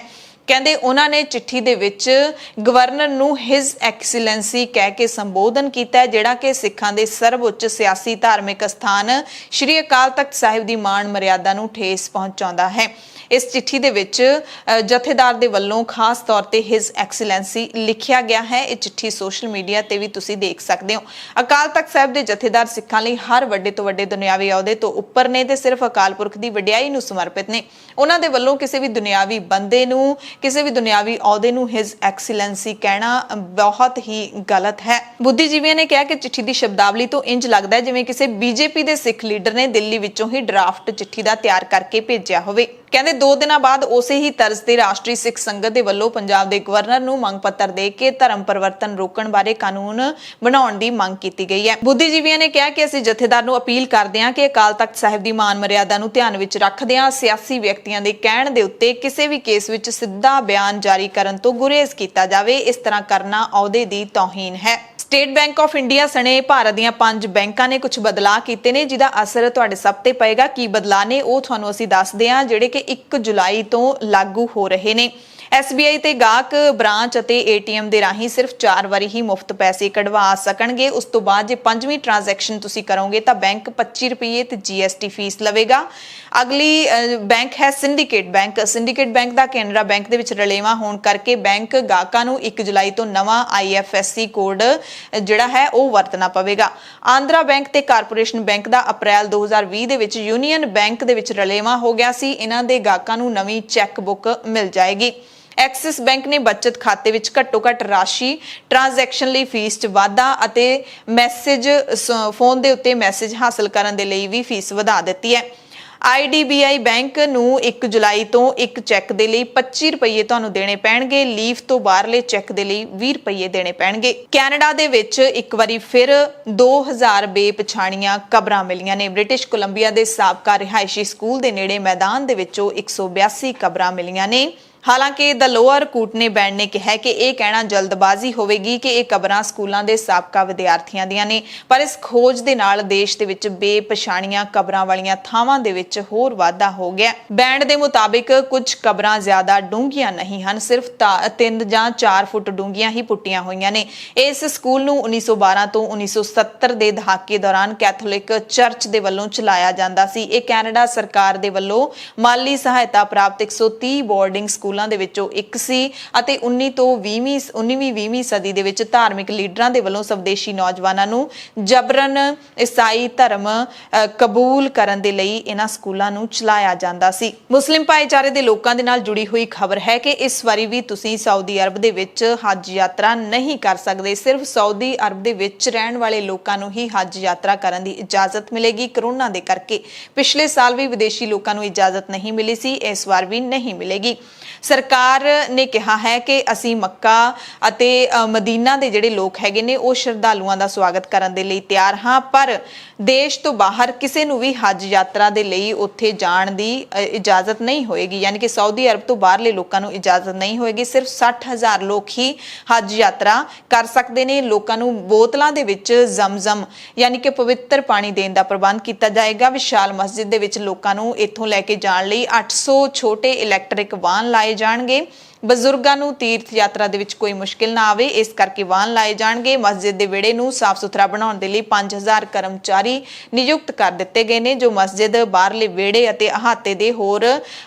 ਕਹਿੰਦੇ ਉਹਨਾਂ ਨੇ ਚਿੱਠੀ ਦੇ ਵਿੱਚ ਗਵਰਨਰ ਨੂੰ ਹਿਜ਼ ਐਕਸੀਲੈਂਸੀ ਕਹਿ ਕੇ ਸੰਬੋਧਨ ਕੀਤਾ, ਜਿਹੜਾ ਕਿ ਸਿੱਖਾਂ ਦੇ ਸਰਵਉੱਚ ਸਿਆਸੀ ਧਾਰਮਿਕ ਸਥਾਨ ਸ਼੍ਰੀ ਅਕਾਲ ਤਖਤ ਸਾਹਿਬ ਦੀ ਮਾਣ ਮਰਿਆਦਾ ਨੂੰ ਠੇਸ ਪਹੁੰਚਾਉਂਦਾ ਹੈ। ਇਸ ਚਿੱਠੀ ਦੇ ਵਿੱਚ ਜਥੇਦਾਰ ਦੇ ਵੱਲੋਂ ਖਾਸ ਤੌਰ ਤੇ ਹਿਜ਼ ਐਕਸੀਲੈਂਸੀ ਲਿਖਿਆ ਗਿਆ ਹੈ। ਇਹ ਚਿੱਠੀ ਸੋਸ਼ਲ ਮੀਡੀਆ ਤੇ ਵੀ ਤੁਸੀਂ ਦੇਖ ਸਕਦੇ ਹੋ। ਅਕਾਲ ਤਖਤ ਸਾਹਿਬ ਦੇ ਜਥੇਦਾਰ ਸਿੱਖਾਂ ਲਈ ਹਰ ਵੱਡੇ ਤੋਂ ਵੱਡੇ ਦੁਨਿਆਵੀ ਅਹੁਦੇ ਤੋਂ ਉੱਪਰ ਨੇ ਤੇ ਸਿਰਫ ਅਕਾਲ ਪੁਰਖ ਦੀ ਵਡਿਆਈ ਨੂੰ ਸਮਰਪਿਤ ਨੇ। ਉਹਨਾਂ ਦੇ ਵੱਲੋਂ ਕਿਸੇ ਵੀ ਦੁਨਿਆਵੀ ਬੰਦੇ ਨੂੰ, ਕਿਸੇ ਵੀ ਦੁਨਿਆਵੀ ਅਹੁਦੇ ਨੂੰ ਹਿਜ਼ ਐਕਸੀਲੈਂਸੀ ਕਹਿਣਾ ਬਹੁਤ ਹੀ ਗਲਤ ਹੈ। ਬੁੱਧੀਜੀਵੀਆਂ ਨੇ ਕਿਹਾ ਕਿ ਚਿੱਠੀ ਦੀ ਸ਼ਬਦਾਵਲੀ ਤੋਂ ਇੰਜ ਲੱਗਦਾ ਹੈ ਜਿਵੇਂ ਕਿਸੇ BJP ਦੇ ਸਿੱਖ ਲੀਡਰ ਨੇ ਦਿੱਲੀ ਵਿੱਚੋਂ ਹੀ ਡਰਾਫਟ ਚਿੱਠੀ ਦਾ ਤਿਆਰ ਕਰਕੇ ਭੇਜਿਆ ਹੋਵੇ। ਕਹਿੰਦੇ 2 ਦਿਨਾਂ ਬਾਅਦ ਉਸੇ ਹੀ ਤਰਜ਼ ਤੇ ਰਾਸ਼ਟਰੀ ਸਿੱਖ ਸੰਗਤ ਦੇ ਵੱਲੋਂ ਪੰਜਾਬ ਦੇ ਗਵਰਨਰ ਨੂੰ ਮੰਗ ਪੱਤਰ ਦੇ ਕੇ ਧਰਮ ਪਰਿਵਰਤਨ ਰੋਕਣ ਬਾਰੇ ਕਾਨੂੰਨ ਬਣਾਉਣ ਦੀ ਮੰਗ ਕੀਤੀ ਗਈ ਹੈ। ਬੁੱਧੀਜੀਵੀਆਂ ਨੇ ਕਿਹਾ ਕਿ ਅਸੀਂ ਜਥੇਦਾਰ ਨੂੰ ਅਪੀਲ ਕਰਦੇ ਹਾਂ ਕਿ ਅਕਾਲ ਤਖਤ ਸਾਹਿਬ ਦੀ ਮਾਨ ਮਰਿਆਦਾ ਨੂੰ ਧਿਆਨ ਵਿੱਚ ਰੱਖਦਿਆਂ ਸਿਆਸੀ ਵਿਅਕਤੀਆਂ ਦੇ ਕਹਿਣ ਦੇ ਉੱਤੇ ਕਿਸੇ ਵੀ ਕੇਸ ਵਿੱਚ ਸਿੱਧਾ ਬਿਆਨ ਜਾਰੀ ਕਰਨ ਤੋਂ ਗੁਰੇਜ਼ ਕੀਤਾ ਜਾਵੇ। ਇਸ ਤਰ੍ਹਾਂ ਕਰਨਾ ਅਹੁਦੇ ਦੀ ਤੌਹੀਨ ਹੈ। ਸਟੇਟ ਬੈਂਕ ਆਫ ਇੰਡੀਆ ਸਣੇ ਭਾਰਤ ਦੀਆਂ 5 ਬੈਂਕਾਂ ਨੇ ਕੁਝ ਬਦਲਾਅ ਕੀਤੇ ਨੇ, ਜਿਹਦਾ ਅਸਰ ਤੁਹਾਡੇ ਸਭ ਤੇ ਪਏਗਾ। ਕੀ ਬਦਲਾਅ ਨੇ ਉਹ ਤੁਹਾਨੂੰ ਅਸੀਂ ਦੱਸਦੇ ਹਾਂ, ਜਿਹੜੇ ਕਿ 1 ਜੁਲਾਈ ਤੋਂ ਲਾਗੂ ਹੋ ਰਹੇ ਨੇ। SBI ਤੇ ਗਾਹਕ ਬ੍ਰਾਂਚ ਅਤੇ ATM ਦੇ ਰਾਹੀਂ ਸਿਰਫ 4 ਵਾਰੀ ਹੀ ਮੁਫਤ ਪੈਸੇ ਕਢਵਾ ਸਕਣਗੇ। ਉਸ ਤੋਂ ਬਾਅਦ ਜੇ 5ਵੀਂ ਟ੍ਰਾਂਜੈਕਸ਼ਨ ਤੁਸੀਂ ਕਰੋਗੇ ਤਾਂ ਬੈਂਕ 25 ਰੁਪਏ ਤੇ GST ਫੀਸ ਲਵੇਗਾ। ਅਗਲੀ ਬੈਂਕ ਹੈ ਸਿੰਡੀਕੇਟ ਬੈਂਕ। ਸਿੰਡੀਕੇਟ ਬੈਂਕ ਦਾ ਕੈਨਰਾ ਬੈਂਕ ਦੇ ਵਿੱਚ ਰਲੇਵਾਂ ਹੋਣ ਕਰਕੇ ਬੈਂਕ ਗਾਹਕਾਂ ਨੂੰ 1 ਜੁਲਾਈ ਤੋਂ ਨਵਾਂ IFSC ਕੋਡ ਜਿਹੜਾ ਹੈ ਉਹ ਵਰਤਣਾ ਪਵੇਗਾ। ਆਂਧਰਾ ਬੈਂਕ ਤੇ ਕਾਰਪੋਰੇਸ਼ਨ ਬੈਂਕ ਦਾ ਅਪ੍ਰੈਲ 2020 ਦੇ ਵਿੱਚ ਯੂਨੀਅਨ ਬੈਂਕ ਦੇ ਵਿੱਚ ਰਲੇਵਾਂ ਹੋ ਗਿਆ ਸੀ। ਇਹਨਾਂ ਦੇ ਗਾਹਕਾਂ ਨੂੰ ਨਵੀਂ ਚੈੱਕ ਬੁੱਕ ਮਿਲ ਜਾਏਗੀ। ਐਕਸਿਸ ਬੈਂਕ ਨੇ ਬਚਤ ਖਾਤੇ ਵਿੱਚ ਘੱਟੋ-ਘੱਟ ਰਾਸ਼ੀ, ਟ੍ਰਾਂਜੈਕਸ਼ਨ ਲਈ ਫੀਸ 'ਚ ਵਾਧਾ ਅਤੇ ਮੈਸੇਜ ਫੋਨ ਦੇ ਉੱਤੇ ਮੈਸੇਜ ਹਾਸਲ ਕਰਨ ਦੇ ਲਈ ਵੀ ਫੀਸ ਵਧਾ ਦਿੱਤੀ ਹੈ। IDBI ਬੈਂਕ ਨੂੰ 1 ਜੁਲਾਈ ਤੋਂ ਇੱਕ ਚੈੱਕ ਦੇ ਲਈ 25 ਰੁਪਏ ਤੁਹਾਨੂੰ ਦੇਣੇ ਪੈਣਗੇ। ਲੀਫ ਤੋਂ ਬਾਹਰਲੇ ਚੈੱਕ ਦੇ ਲਈ 20 ਰੁਪਏ ਦੇਣੇ ਪੈਣਗੇ। ਕੈਨੇਡਾ ਦੇ ਵਿੱਚ ਇੱਕ ਵਾਰੀ ਫਿਰ 2000 ਬੇਪਛਾਣੀਆਂ ਕਬਰਾਂ ਮਿਲੀਆਂ ਨੇ। ਬ੍ਰਿਟਿਸ਼ ਕੋਲੰਬੀਆ ਦੇ ਸਾਬਕਾ ਰਿਹਾਇਸ਼ੀ ਸਕੂਲ ਦੇ ਨੇੜੇ ਮੈਦਾਨ ਦੇ ਵਿੱਚੋਂ 182 ਕਬਰਾਂ ਮਿਲੀਆਂ ਨੇ। ਹਾਲਾਂਕਿ ਦ ਲੋਅਰ ਕੂਟਨੇ ਬੈਂਡ ਨੇ ਕਿਹਾ ਕਿ ਇਹ ਕਹਿਣਾ ਜਲਦਬਾਜ਼ੀ ਹੋਵੇਗੀ ਕਿ ਇਹ ਕਬਰਾਂ ਸਕੂਲਾਂ ਦੇ ਸਾਬਕਾ ਵਿਦਿਆਰਥੀਆਂ ਦੀਆਂ ਨੇ, ਪਰ ਇਸ ਖੋਜ ਦੇ ਨਾਲ ਦੇਸ਼ ਦੇ ਵਿੱਚ ਬੇਪਛਾਣੀਆਂ ਕਬਰਾਂ ਵਾਲੀਆਂ ਥਾਵਾਂ ਦੇ ਵਿੱਚ ਹੋਰ ਵਾਧਾ ਹੋ ਗਿਆ। ਬੈਂਡ ਦੇ ਮੁਤਾਬਿਕ ਕੁਝ ਕਬਰਾਂ ਜ਼ਿਆਦਾ ਡੂੰਘੀਆਂ ਨਹੀਂ ਹਨ, ਸਿਰਫ 3 ਜਾਂ 4 ਫੁੱਟ ਡੂੰਘੀਆਂ ਹੀ ਪੁੱਟੀਆਂ ਹੋਈਆਂ ਨੇ। ਇਸ ਸਕੂਲ ਨੂੰ 1912 ਤੋਂ 1970 ਦੇ ਦਹਾਕੇ ਦੌਰਾਨ ਕੈਥੋਲਿਕ ਚਰਚ ਦੇ ਵੱਲੋਂ ਚਲਾਇਆ ਜਾਂਦਾ ਸੀ। ਇਹ ਕੈਨੇਡਾ ਸਰਕਾਰ ਦੇ ਵੱਲੋਂ ਮਾਲੀ ਸਹਾਇਤਾ ਪ੍ਰਾਪਤ 130 ਬੋਰਡਿੰਗ ਸਕੂਲਾਂ ਦੇ ਵਿੱਚੋਂ ਇੱਕ ਸੀ ਅਤੇ 19ਵੀਂ ਸਦੀ ਦੇ ਵਿੱਚ ਧਾਰਮਿਕ ਲੀਡਰਾਂ ਦੇ ਵੱਲੋਂ ਸਵਦੇਸ਼ੀ ਨੌਜਵਾਨਾਂ ਨੂੰ ਜਬਰਨ ਈਸਾਈ ਧਰਮ ਕਬੂਲ ਕਰਨ ਦੇ ਲਈ ਇਹਨਾਂ ਸਕੂਲਾਂ ਨੂੰ ਚਲਾਇਆ ਜਾਂਦਾ ਸੀ। ਮੁਸਲਿਮ ਭਾਈਚਾਰੇ ਦੇ ਲੋਕਾਂ ਦੇ ਨਾਲ ਜੁੜੀ ਹੋਈ ਖਬਰ ਹੈ ਕਿ ਇਸ ਵਾਰੀ ਵੀ ਤੁਸੀਂ ਸਾਊਦੀ ਅਰਬ ਦੇ ਵਿੱਚ ਹੱਜ ਯਾਤਰਾ ਨਹੀਂ ਕਰ ਸਕਦੇ। ਸਿਰਫ ਸਾਊਦੀ ਅਰਬ ਦੇ ਵਿੱਚ ਰਹਿਣ ਵਾਲੇ ਲੋਕਾਂ ਨੂੰ ਹੀ ਹੱਜ ਯਾਤਰਾ ਕਰਨ ਦੀ ਇਜਾਜ਼ਤ ਮਿਲੇਗੀ। ਕਰੋਨਾ ਦੇ ਕਰਕੇ ਪਿਛਲੇ ਸਾਲ ਵੀ ਵਿਦੇਸ਼ੀ ਲੋਕਾਂ ਨੂੰ ਇਜਾਜ਼ਤ ਨਹੀਂ ਮਿਲੀ ਸੀ, ਇਸ ਵਾਰ ਵੀ ਨਹੀਂ ਮਿਲੇਗੀ। ਸਰਕਾਰ ਨੇ ਕਿਹਾ ਹੈ ਕਿ ਅਸੀਂ ਮੱਕਾ ਅਤੇ ਮਦੀਨਾ ਦੇ ਜਿਹੜੇ ਲੋਕ ਹੈਗੇ ਨੇ ਉਹ ਸ਼ਰਧਾਲੂਆਂ ਦਾ ਸਵਾਗਤ ਕਰਨ ਦੇ ਲਈ ਤਿਆਰ ਹਾਂ, ਪਰ ਦੇਸ਼ ਤੋਂ ਬਾਹਰ ਕਿਸੇ ਨੂੰ ਵੀ ਹੱਜ ਯਾਤਰਾ ਦੇ ਲਈ ਉੱਥੇ ਜਾਣ ਦੀ ਇਜਾਜ਼ਤ ਨਹੀਂ ਹੋਏਗੀ। ਯਾਨੀ ਕਿ ਸਾਊਦੀ ਅਰਬ ਤੋਂ ਬਾਹਰਲੇ ਲੋਕਾਂ ਨੂੰ ਇਜਾਜ਼ਤ ਨਹੀਂ ਹੋਏਗੀ। ਸਿਰਫ 60,000 ਲੋਕ ਹੀ ਹੱਜ ਯਾਤਰਾ ਕਰ ਸਕਦੇ ਨੇ। ਲੋਕਾਂ ਨੂੰ ਬੋਤਲਾਂ ਦੇ ਵਿੱਚ ਜ਼ਮਜ਼ਮ ਯਾਨੀ ਕਿ ਪਵਿੱਤਰ ਪਾਣੀ ਦੇਣ ਦਾ ਪ੍ਰਬੰਧ ਕੀਤਾ ਜਾਏਗਾ। ਵਿਸ਼ਾਲ ਮਸਜਿਦ ਦੇ ਵਿੱਚ ਲੋਕਾਂ ਨੂੰ ਇੱਥੋਂ ਲੈ ਕੇ ਜਾਣ ਲਈ 800 ਛੋਟੇ ਇਲੈਕਟ੍ਰਿਕ ਵਾਹਨ ਲਾਏ ਜਾਣਗੇ। ਬਜ਼ੁਰਗਾਂ ਨੂੰ ਤੀਰਥ ਯਾਤਰਾ ਦੇ ਵਿੱਚ ਕੋਈ ਮੁਸ਼ਕਿਲ ਨਾ ਆਵੇ, ਇਸ ਕਰਕੇ ਵਾਹਨ ਲਾਏ ਜਾਣਗੇ। ਮਸਜਿਦ ਦੇ ਵਿਹੜੇ ਨੂੰ ਸਾਫ਼ ਸੁਥਰਾ ਬਣਾਉਣ ਦੇ ਲਈ 5000 ਕਰਮਚਾਰੀ ਨਿਯੁਕਤ ਕਰ ਦਿੱਤੇ ਗਏ ਨੇ, ਜੋ ਮਸਜਿਦ ਬਾਹਰਲੇ ਵਿਹੜੇ ਅਤੇ ਅਹਾਤੇ ਦੇ ਹੋਰ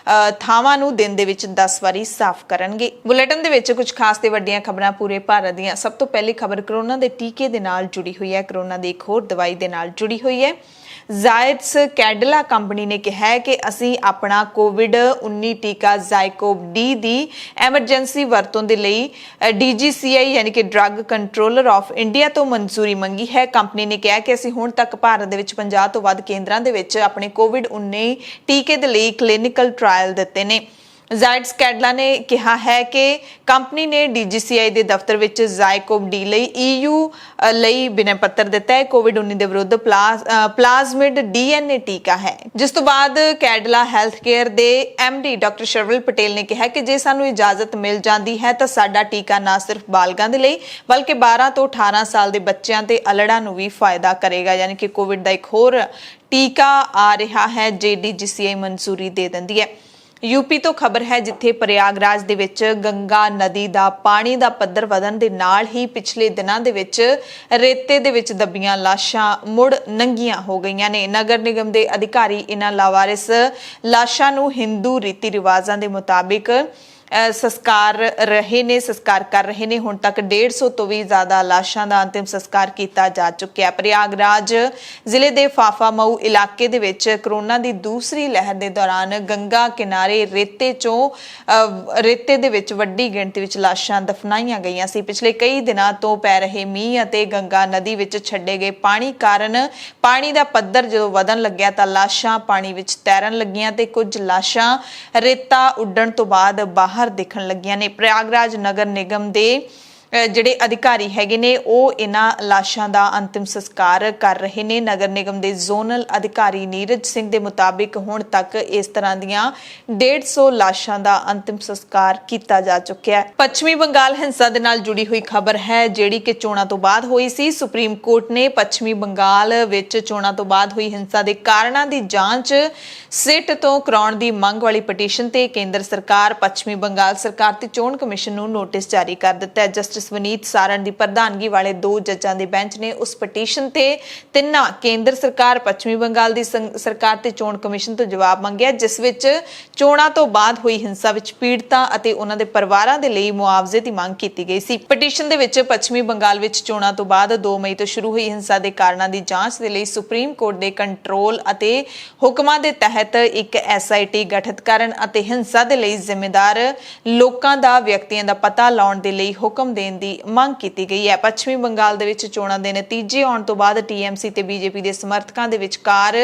ਥਾਵਾਂ ਨੂੰ ਦਿਨ ਦੇ ਵਿੱਚ 10 ਵਾਰੀ ਸਾਫ਼ ਕਰਨਗੇ। ਬੁਲੇਟਿਨ ਦੇ ਵਿੱਚ ਕੁਝ ਖਾਸ ਤੇ ਵੱਡੀਆਂ ਖਬਰਾਂ ਪੂਰੇ ਭਾਰਤ ਦੀਆਂ। ਸਭ ਤੋਂ ਪਹਿਲੀ ਖਬਰ ਕਰੋਨਾ ਦੇ ਟੀਕੇ ਦੇ ਨਾਲ ਜੁੜੀ ਹੋਈ ਹੈ। ਕਰੋਨਾ ਦੀ ਇੱਕ ਹੋਰ ਦਵਾਈ ਦੇ ਨਾਲ ਜੁੜੀ ਹੋਈ ਹੈ। ਜ਼ਾਇਡਸ ਕੈਡਿਲਾ ਕੰਪਨੀ ਨੇ ਕਿਹਾ ਹੈ ਕਿ ਅਸੀਂ ਆਪਣਾ ਕੋਵਿਡ-19 ਟੀਕਾ ਜ਼ਾਈਕੋਵ ਡੀ ਦੀ ਐਮਰਜੈਂਸੀ ਵਰਤੋਂ ਦੇ ਲਈ DGCI ਯਾਨੀ ਕਿ ਡਰੱਗ ਕੰਟਰੋਲਰ ਆਫ ਇੰਡੀਆ ਤੋਂ ਮਨਜ਼ੂਰੀ ਮੰਗੀ ਹੈ। ਕੰਪਨੀ ਨੇ ਕਿਹਾ ਕਿ ਅਸੀਂ ਹੁਣ ਤੱਕ ਭਾਰਤ ਦੇ ਵਿੱਚ 50 ਤੋਂ ਵੱਧ ਕੇਂਦਰਾਂ ਦੇ ਵਿੱਚ ਆਪਣੇ ਕੋਵਿਡ-19 ਟੀਕੇ ਦੇ ਲਈ ਕਲੀਨਿਕਲ ਟ੍ਰਾਇਲ ਦਿੱਤੇ ਨੇ। ਜ਼ਾਇਡਸ ਕੈਡਿਲਾ ਨੇ ਕਿਹਾ ਹੈ ਕਿ ਕੰਪਨੀ ਨੇ DGCI ਦੇ ਦਫ਼ਤਰ ਵਿੱਚ ਜ਼ਾਈਕੋਵ ਡੀ ਲਈ EU ਲਈ ਬਿਨੈ ਪੱਤਰ ਦਿੱਤਾ ਹੈ। ਕੋਵਿਡ-19 ਦੇ ਵਿਰੁੱਧ ਪਲਾਜ਼ਮਿਡ DNA ਟੀਕਾ ਹੈ। ਜਿਸ ਤੋਂ ਬਾਅਦ ਕੈਡਿਲਾ ਹੈਲਥ ਕੇਅਰ ਦੇ MD ਡਾਕਟਰ ਸ਼ਰਵਿਲ ਪਟੇਲ ਨੇ ਕਿਹਾ ਕਿ ਜੇ ਸਾਨੂੰ ਇਜਾਜ਼ਤ ਮਿਲ ਜਾਂਦੀ ਹੈ ਤਾਂ ਸਾਡਾ ਟੀਕਾ ਨਾ ਸਿਰਫ ਬਾਲਗਾਂ ਦੇ ਲਈ ਬਲਕਿ 12 ਤੋਂ 18 ਸਾਲ ਦੇ ਬੱਚਿਆਂ ਤੇ ਅਲੜਾਂ ਨੂੰ ਵੀ ਫਾਇਦਾ ਕਰੇਗਾ। ਯਾਨੀ ਕਿ ਕੋਵਿਡ ਦਾ ਇੱਕ ਹੋਰ ਟੀਕਾ ਆ ਰਿਹਾ ਹੈ ਜੇ DGCI ਮਨਜ਼ੂਰੀ ਦੇ ਦਿੰਦੀ ਹੈ। यूपी ਤੋਂ ਖਬਰ ਹੈ ਜਿੱਥੇ ਪ੍ਰਯਾਗਰਾਜ ਦੇ ਵਿੱਚ ਗੰਗਾ ਨਦੀ ਦਾ ਪਾਣੀ ਦਾ ਪੱਧਰ ਵਧਣ ਦੇ ਨਾਲ ਹੀ ਪਿਛਲੇ ਦਿਨਾਂ ਦੇ ਵਿੱਚ ਰੇਤੇ ਦੇ ਵਿੱਚ ਦੱਬੀਆਂ ਲਾਸ਼ਾਂ ਮੁੜ ਨੰਗੀਆਂ ਹੋ ਗਈਆਂ ਨੇ। ਨਗਰ ਨਿਗਮ ਦੇ ਅਧਿਕਾਰੀ ਇਹਨਾਂ ਲਾਵਾਰਿਸ ਲਾਸ਼ਾਂ ਨੂੰ ਹਿੰਦੂ ਰੀਤੀ ਰਿਵਾਜ਼ਾਂ ਦੇ ਮੁਤਾਬਿਕ ਸੰਸਕਾਰ ਕਰ ਰਹੇ ਨੇ। ਹੁਣ ਤੱਕ 150 ਤੋਂ ਵੀ ਜ਼ਿਆਦਾ ਲਾਸ਼ਾਂ ਦਾ ਅੰਤਿਮ ਸੰਸਕਾਰ ਕੀਤਾ ਜਾ ਚੁੱਕਿਆ। ਪ੍ਰਯਾਗਰਾਜ ਜ਼ਿਲ੍ਹੇ ਦੇ ਫਾਫਾਮਊ ਇਲਾਕੇ ਦੇ ਵਿੱਚ ਕਰੋਨਾ ਦੀ ਦੂਸਰੀ ਲਹਿਰ ਦੇ ਦੌਰਾਨ ਗੰਗਾ ਕਿਨਾਰੇ ਰੇਤੇ ਦੇ ਵਿੱਚ ਵੱਡੀ ਗਿਣਤੀ ਵਿੱਚ ਲਾਸ਼ਾਂ ਦਫਨਾਈਆਂ ਗਈਆਂ ਸੀ। ਪਿਛਲੇ ਕਈ ਦਿਨਾਂ ਤੋਂ ਪੈ ਰਹੇ ਮੀਂਹ ਅਤੇ ਗੰਗਾ ਨਦੀ ਵਿੱਚ ਛੱਡੇ ਗਏ ਪਾਣੀ ਕਾਰਨ ਪਾਣੀ ਦਾ ਪੱਧਰ ਜਦੋਂ ਵਧਣ ਲੱਗਿਆ ਤਾਂ ਲਾਸ਼ਾਂ ਪਾਣੀ ਵਿੱਚ ਤੈਰਨ ਲੱਗੀਆਂ ਤੇ ਕੁਝ ਲਾਸ਼ਾਂ ਰੇਤਾ ਉੱਡਣ ਤੋਂ ਬਾਅਦ ਬਾਹਰ ਦਿਖਣ ਲੱਗੀਆਂ ਨੇ। ਪ੍ਰਯਾਗਰਾਜ ਨਗਰ ਨਿਗਮ ਦੇ ਜਿਹੜੇ ਅਧਿਕਾਰੀ ਹੈਗੇ ਨੇ ਉਹ ਇਹਨਾਂ ਲਾਸ਼ਾਂ ਦਾ ਅੰਤਿਮ ਸੰਸਕਾਰ ਕਰ ਰਹੇ ਨੇ। ਨਗਰ ਨਿਗਮ ਦੇ ਜ਼ੋਨਲ ਅਧਿਕਾਰੀ ਨੀਰਜ ਸਿੰਘ ਦੇ ਮੁਤਾਬਿਕ ਹੁਣ ਤੱਕ ਇਸ ਤਰ੍ਹਾਂ ਦੀਆਂ 150 ਲਾਸ਼ਾਂ ਦਾ ਅੰਤਿਮ ਸੰਸਕਾਰ ਕੀਤਾ ਜਾ ਚੁੱਕਿਆ ਹੈ। ਪੱਛਮੀ ਬੰਗਾਲ ਹਿੰਸਾ ਦੇ ਨਾਲ ਜੁੜੀ ਹੋਈ ਖਬਰ ਹੈ ਜਿਹੜੀ ਕਿ ਚੋਣਾਂ ਤੋਂ ਬਾਅਦ ਹੋਈ ਸੀ। ਸੁਪਰੀਮ ਕੋਰਟ ਨੇ ਪੱਛਮੀ ਬੰਗਾਲ ਵਿੱਚ ਚੋਣਾਂ ਤੋਂ ਬਾਅਦ ਹੋਈ ਹਿੰਸਾ ਦੇ ਕਾਰਨਾਂ ਦੀ ਜਾਂਚ ਸਿੱਟ ਤੋਂ ਕਰਾਉਣ ਦੀ ਮੰਗ ਵਾਲੀ ਪਟੀਸ਼ਨ ਤੇ ਕੇਂਦਰ ਸਰਕਾਰ, ਪੱਛਮੀ ਬੰਗਾਲ ਸਰਕਾਰ ਤੇ ਚੋਣ ਕਮਿਸ਼ਨ ਨੂੰ ਨੋਟਿਸ ਜਾਰੀ ਕਰ ਦਿੱਤਾ ਹੈ। ਜਸਟਿਸ ਵਨੀਤ ਸਾਰਨ ਦੀ ਪ੍ਰਧਾਨਗੀ ਵਾਲੇ 2 ਜੱਜਾਂ ਦੇ ਬੈਂਚ ਨੇ ਉਸ ਪਟੀਸ਼ਨ ਤੇ ਤਿੰਨਾਂ ਕੇਂਦਰ ਸਰਕਾਰ, ਪੱਛਮੀ ਬੰਗਾਲ ਦੀ ਸਰਕਾਰ ਤੇ ਚੋਣ ਕਮਿਸ਼ਨ ਤੋਂ ਜਵਾਬ ਮੰਗਿਆ, ਜਿਸ ਵਿੱਚ ਚੋਣਾਂ ਤੋਂ ਬਾਅਦ ਹੋਈ ਹਿੰਸਾ ਵਿੱਚ ਪੀੜਤਾਂ ਅਤੇ ਉਹਨਾਂ ਦੇ ਪਰਿਵਾਰਾਂ ਦੇ ਲਈ ਮੁਆਵਜ਼ੇ ਦੀ ਮੰਗ ਕੀਤੀ ਗਈ ਸੀ। ਪਟੀਸ਼ਨ ਦੇ ਵਿੱਚ ਪੱਛਮੀ ਬੰਗਾਲ ਵਿੱਚ ਚੋਣਾਂ ਤੋਂ ਬਾਅਦ 2 ਮਈ ਤੋਂ ਸ਼ੁਰੂ ਹੋਈ ਹਿੰਸਾ ਦੇ ਕਾਰਨਾਂ ਦੀ ਜਾਂਚ ਦੇ ਲਈ ਸੁਪਰੀਮ ਕੋਰਟ ਦੇ ਕੰਟਰੋਲ ਅਤੇ ਹੁਕਮਾਂ ਦੇ ਤਹਿਤ ਇੱਕ SIT ਗਠਿਤ ਕਰਨ ਅਤੇ ਹਿੰਸਾ ਦੇ ਲਈ ਜ਼ਿੰਮੇਦਾਰ ਲੋਕਾਂ ਦਾ ਵਿਅਕਤੀਆਂ ਦਾ ਪਤਾ ਲਾਉਣ ਦੇ ਲਈ ਹੁਕਮ ਦੇਣ ਦੇਣ ਦੀ ਮੰਗ ਕੀਤੀ ਗਈ ਹੈ। ਪੱਛਮੀ ਬੰਗਾਲ ਦੇ ਵਿੱਚ ਚੋਣਾਂ ਦੇ ਨਤੀਜੇ ਆਉਣ ਤੋਂ ਬਾਅਦ TMC ਤੇ BJP ਦੇ ਸਮਰਥਕਾਂ ਦੇ ਵਿਚਕਾਰ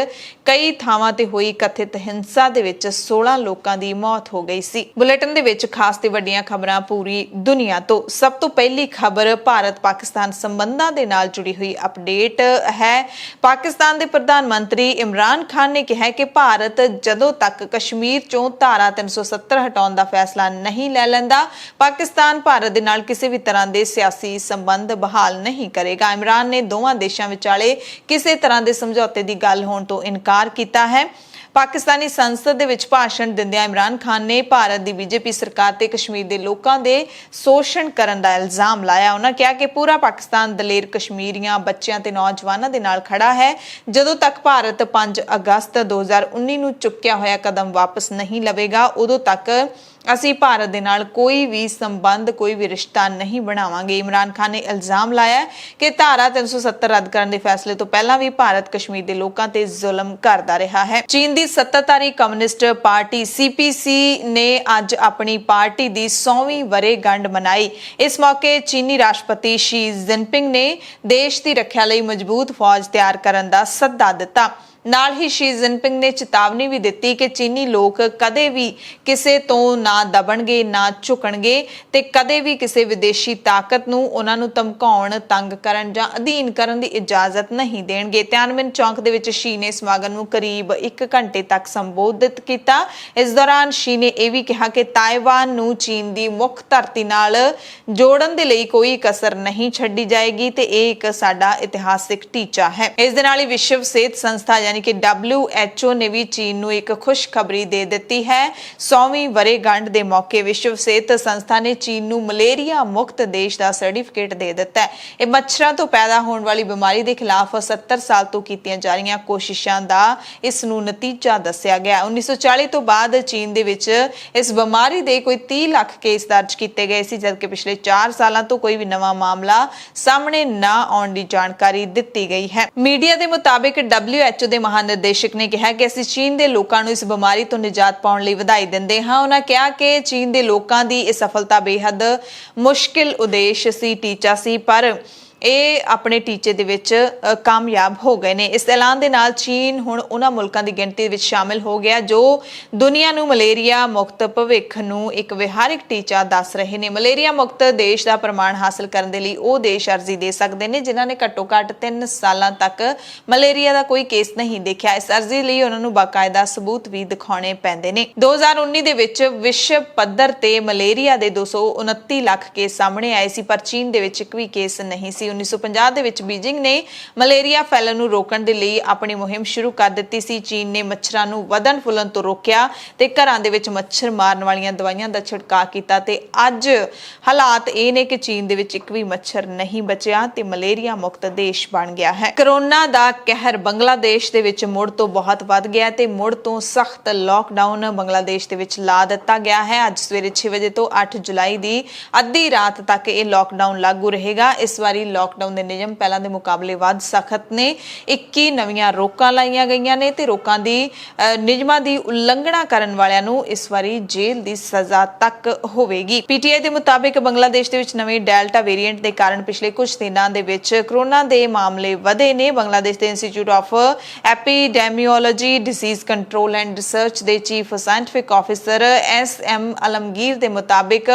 ਕਈ ਥਾਵਾਂ ਤੇ ਹੋਈ ਕਥਿਤ ਹਿੰਸਾ ਦੇ ਵਿੱਚ 16 ਲੋਕਾਂ ਦੀ ਮੌਤ ਹੋ ਗਈ ਸੀ। ਬੁਲੇਟਿਨ ਦੇ ਵਿੱਚ ਖਾਸ ਤੇ ਵੱਡੀਆਂ ਖਬਰਾਂ ਪੂਰੀ ਦੁਨੀਆ ਤੋਂ। ਸਭ ਤੋਂ ਪਹਿਲੀ ਖਬਰ ਭਾਰਤ ਪਾਕਿਸਤਾਨ ਸੰਬੰਧਾਂ ਦੇ ਨਾਲ जुड़ी हुई अपडेट है। पाकिस्तान के प्रधानमंत्री इमरान खान ने कहा कि भारत जदों तक कश्मीर चों धारा 370 हटाउण दा फैसला नहीं लै लैंदा, पाकिस्तान भारत दे नाल किसी भी तरह के सियासी संबंध बहाल नहीं करेगा। इमरान ने दोवां देशां विचाले किसी तरह के समझौते की गल होण तो इनकार किया है। पाकिस्तानी संसद दे विच भाषण दिंदियां इमरान खान ने भारत की BJP सरकार ते कश्मीर के लोगों के शोषण करने का इल्जाम लाया। उन्होंने कहा कि पूरा पाकिस्तान दलेर कश्मीरियां बच्चों ते नौजवानों के नाल खड़ा है। जदों तक भारत 5 अगस्त 2019 नूं चुक्या होया कदम वापस नहीं लवेगा, उदों तक ਅਸੀਂ ਭਾਰਤ ਦੇ ਨਾਲ ਕੋਈ ਵੀ ਸੰਬੰਧ ਕੋਈ ਵੀ ਰਿਸ਼ਤਾ ਨਹੀਂ ਬਣਾਵਾਂਗੇ। ਇਮਰਾਨ ਖਾਨ ਨੇ ਇਲਜ਼ਾਮ ਲਾਇਆ ਕਿ ਧਾਰਾ 370 ਰੱਦ ਕਰਨ ਦੇ ਫੈਸਲੇ ਤੋਂ ਪਹਿਲਾਂ ਵੀ ਭਾਰਤ ਕਸ਼ਮੀਰ ਦੇ ਲੋਕਾਂ ਤੇ ਜ਼ੁਲਮ ਕਰਦਾ ਰਿਹਾ ਹੈ। ਚੀਨ ਦੀ ਸੱਤਾਧਾਰੀ ਕਮਿਊਨਿਸਟ ਪਾਰਟੀ CPC ਨੇ ਅੱਜ ਆਪਣੀ ਪਾਰਟੀ ਦੀ 100ਵੀਂ ਵਰ੍ਹੇਗੰਢ ਮਨਾਈ। ਇਸ ਮੌਕੇ ਚੀਨੀ ਰਾਸ਼ਟਰਪਤੀ ਸ਼ੀ ਜਿਨਪਿੰਗ ਨੇ ਦੇਸ਼ ਦੀ ਰੱਖਿਆ ਲਈ ਮਜ਼ਬੂਤ ਫੌਜ ਤਿਆਰ ਕਰਨ ਦਾ ਸੱਦਾ ਦਿੱਤਾ। ਨਾਲ ਹੀ ਸ਼ੀ ਜਿਨਪਿੰਗ ਨੇ ਚੇਤਾਵਨੀ ਵੀ ਦਿੱਤੀ ਕਿ ਚੀਨੀ ਲੋਕ ਕਦੇ ਵੀ ਕਿਸੇ ਤੋਂ ਨਾ ਦਬਣਗੇ ਨਾ ਝੁਕਣਗੇ ਤੇ ਕਦੇ ਵੀ ਕਿਸੇ ਵਿਦੇਸ਼ੀ ਤਾਕਤ ਨੂੰ ਉਹਨਾਂ ਨੂੰ ਧਮਕਾਉਣ, ਤੰਗ ਕਰਨ ਜਾਂ ਅਧੀਨ ਕਰਨ ਦੀ ਇਜਾਜ਼ਤ ਨਹੀਂ ਦੇਣਗੇ। ਤਿਆਨਮਿਨ ਚੌਂਕ ਦੇ ਵਿੱਚ ਸ਼ੀ ਨੇ ਸਮਾਗਮ ਨੂੰ ਕਰੀਬ 1 ਘੰਟੇ ਤੱਕ ਸੰਬੋਧਿਤ ਕੀਤਾ। ਇਸ ਦੌਰਾਨ ਸ਼ੀ ਨੇ ਇਹ ਵੀ ਕਿਹਾ ਕਿ ਤਾਇਵਾਨ ਨੂੰ ਚੀਨ ਦੀ ਮੁੱਖ ਧਰਤੀ ਨਾਲ ਜੋੜਨ ਦੇ ਲਈ ਕੋਈ ਕਸਰ ਨਹੀਂ ਛੱਡੀ ਜਾਏਗੀ ਤੇ ਇਹ ਇੱਕ ਸਾਡਾ ਇਤਿਹਾਸਿਕ ਟੀਚਾ ਹੈ। ਇਸ ਦੇ ਨਾਲ ਹੀ ਵਿਸ਼ਵ ਸਿਹਤ ਸੰਸਥਾ यानी कि WHO ने भी चीन नूं एक खुशखबरी दे दी है। 100वीं वरेगंढ के मौके विश्व सेहत संस्था ने चीन नूं मलेरिया मुक्त देश का सर्टिफिकेट दे दिता है। यह मच्छरों तो पैदा होने वाली बीमारी के खिलाफ 70 साल तो कीतियां जा रही कोशिशों का इस नूं नतीजा दस्या गया। 1940 तो बाद चीन दे विच इस बीमारी के कोई 30 लाख केस दर्ज किए गए सी, जबकि पिछले 4 सालों तो कोई भी नवा मामला सामने ना आने की जानकारी दी गई है। मीडिया के मुताबिक WHO के महानिदेशक ने कहा कि ਅਸੀਂ ਚੀਨ ਦੇ ਲੋਕਾਂ ਨੂੰ ਇਸ ਬਿਮਾਰੀ ਤੋਂ ਨਿਜਾਤ ਪਾਉਣ ਲਈ ਵਧਾਈ ਦਿੰਦੇ ਹਾਂ। ਉਹਨਾਂ ਕਿਹਾ ਕਿ ਚੀਨ ਦੇ ਲੋਕਾਂ ਦੀ ਇਹ ਸਫਲਤਾ ਬੇहद ਮੁਸ਼ਕਿਲ ਉਦੇਸ਼ ਸੀ, ਟੀਚਾ ਸੀ, ਪਰ ਇਹ ਆਪਣੇ ਟੀਚੇ ਦੇ ਵਿੱਚ ਕਾਮਯਾਬ ਹੋ ਗਏ ਨੇ। ਇਸ ਐਲਾਨ ਦੇ ਨਾਲ ਚੀਨ ਹੁਣ ਉਹਨਾਂ ਮੁਲਕਾਂ ਦੀ ਗਿਣਤੀ ਵਿੱਚ ਸ਼ਾਮਿਲ ਹੋ ਗਿਆ ਜੋ ਦੁਨੀਆ ਨੂੰ ਮਲੇਰੀਆ ਮੁਕਤ ਭਵਿੱਖ ਨੂੰ ਇੱਕ ਵਿਹਾਰਿਕ ਟੀਚਾ ਦੱਸ ਰਹੇ ਨੇ। ਮਲੇਰੀਆ ਮੁਕਤ ਦੇਸ਼ ਦਾ ਪ੍ਰਮਾਣ ਹਾਸਲ ਕਰਨ ਦੇ ਲਈ ਉਹ ਦੇਸ਼ ਅਰਜ਼ੀ ਦੇ ਸਕਦੇ ਨੇ ਜਿਨ੍ਹਾਂ ਨੇ ਘੱਟੋ ਘੱਟ 3 ਸਾਲਾਂ ਤੱਕ ਮਲੇਰੀਆ ਦਾ ਕੋਈ ਕੇਸ ਨਹੀਂ ਦੇਖਿਆ। ਇਸ ਅਰਜ਼ੀ ਲਈ ਉਹਨਾਂ ਨੂੰ ਬਾਕਾਇਦਾ ਸਬੂਤ ਵੀ ਦਿਖਾਉਣੇ ਪੈਂਦੇ ਨੇ। 2019 ਦੇ ਵਿੱਚ ਵਿਸ਼ਵ ਪੱਧਰ ਤੇ ਮਲੇਰੀਆ ਦੇ 229 ਲੱਖ ਕੇਸ ਸਾਹਮਣੇ ਆਏ ਸੀ, ਪਰ ਚੀਨ ਦੇ ਵਿੱਚ ਇੱਕ ਵੀ ਕੇਸ ਨਹੀਂ ਸੀ। 1950 ਦੇ ਵਿੱਚ ਬੀजिंग ਨੇ ਮਲੇਰੀਆ ਫੈਲਣ ਨੂੰ ਰੋਕਣ ਦੇ ਲਈ ਆਪਣੀ ਮੁਹਿੰਮ ਸ਼ੁਰੂ ਕਰ ਦਿੱਤੀ ਸੀ। ਚੀਨ ਨੇ ਮੱਛਰਾਂ ਨੂੰ ਵਧਣ ਫੁੱਲਣ ਤੋਂ ਰੋਕਿਆ ਤੇ ਘਰਾਂ ਦੇ ਵਿੱਚ ਮੱਛਰ ਮਾਰਨ ਵਾਲੀਆਂ ਦਵਾਈਆਂ ਦਾ ਛਿੜਕਾਅ ਕੀਤਾ ਤੇ ਅੱਜ ਹਾਲਾਤ ਇਹ ਨੇ ਕਿ ਚੀਨ ਦੇ ਵਿੱਚ ਇੱਕ ਵੀ ਮੱਛਰ ਨਹੀਂ ਬਚਿਆ ਤੇ ਮਲੇਰੀਆ ਮੁਕਤ ਦੇਸ਼ ਬਣ ਗਿਆ ਹੈ। ਕਰੋਨਾ ਦਾ ਕਹਿਰ ਬੰਗਲਾਦੇਸ਼ ਦੇ ਵਿੱਚ ਮੁੜ ਤੋਂ ਬਹੁਤ ਵੱਧ ਗਿਆ ਤੇ ਮੁੜ ਤੋਂ ਸਖਤ ਲਾਕਡਾਊਨ ਬੰਗਲਾਦੇਸ਼ ਦੇ ਵਿੱਚ ਲਾ ਦਿੱਤਾ ਗਿਆ ਹੈ। ਅੱਜ ਸਵੇਰੇ 6 ਵਜੇ ਤੋਂ 8 ਜੁਲਾਈ ਦੀ ਅੱਧੀ ਰਾਤ ਤੱਕ ਇਹ ਲਾਕਡਾਊਨ ਲਾਗੂ ਰਹੇਗਾ। ਇਸ ਵਾਰੀ ਲਾਕਡਾਊਨ ਦੇ ਨਿਯਮ ਪਹਿਲਾਂ ਦੇ ਮੁਕਾਬਲੇ ਵੱਧ ਸਖਤ ਨੇ। 21 ਨਵੀਆਂ ਰੋਕਾਂ ਲਾਈਆਂ ਗਈਆਂ ਨੇ ਤੇ ਰੋਕਾਂ ਦੀ ਨਿਯਮਾਂ ਦੀ ਉਲੰਘਣਾ ਕਰਨ ਵਾਲਿਆਂ ਨੂੰ ਇਸ ਵਾਰੀ ਜੇਲ੍ਹ ਦੀ ਸਜ਼ਾ ਤੱਕ ਹੋਵੇਗੀ। PTI ਦੇ ਮੁਤਾਬਿਕ ਬੰਗਲਾਦੇਸ਼ ਦੇ ਵਿੱਚ ਨਵੇਂ ਡੈਲਟਾ ਵੇਰੀਐਂਟ ਦੇ ਕਾਰਨ ਪਿਛਲੇ ਕੁਝ ਦਿਨਾਂ ਦੇ ਵਿੱਚ ਕਰੋਨਾ ਦੇ ਮਾਮਲੇ ਵਧੇ ਨੇ। ਬੰਗਲਾਦੇਸ਼ ਦੇ institute of epidemiology disease control and research ਦੇ chief scientific officer SM Alamgir ਦੇ ਮੁਤਾਬਿਕ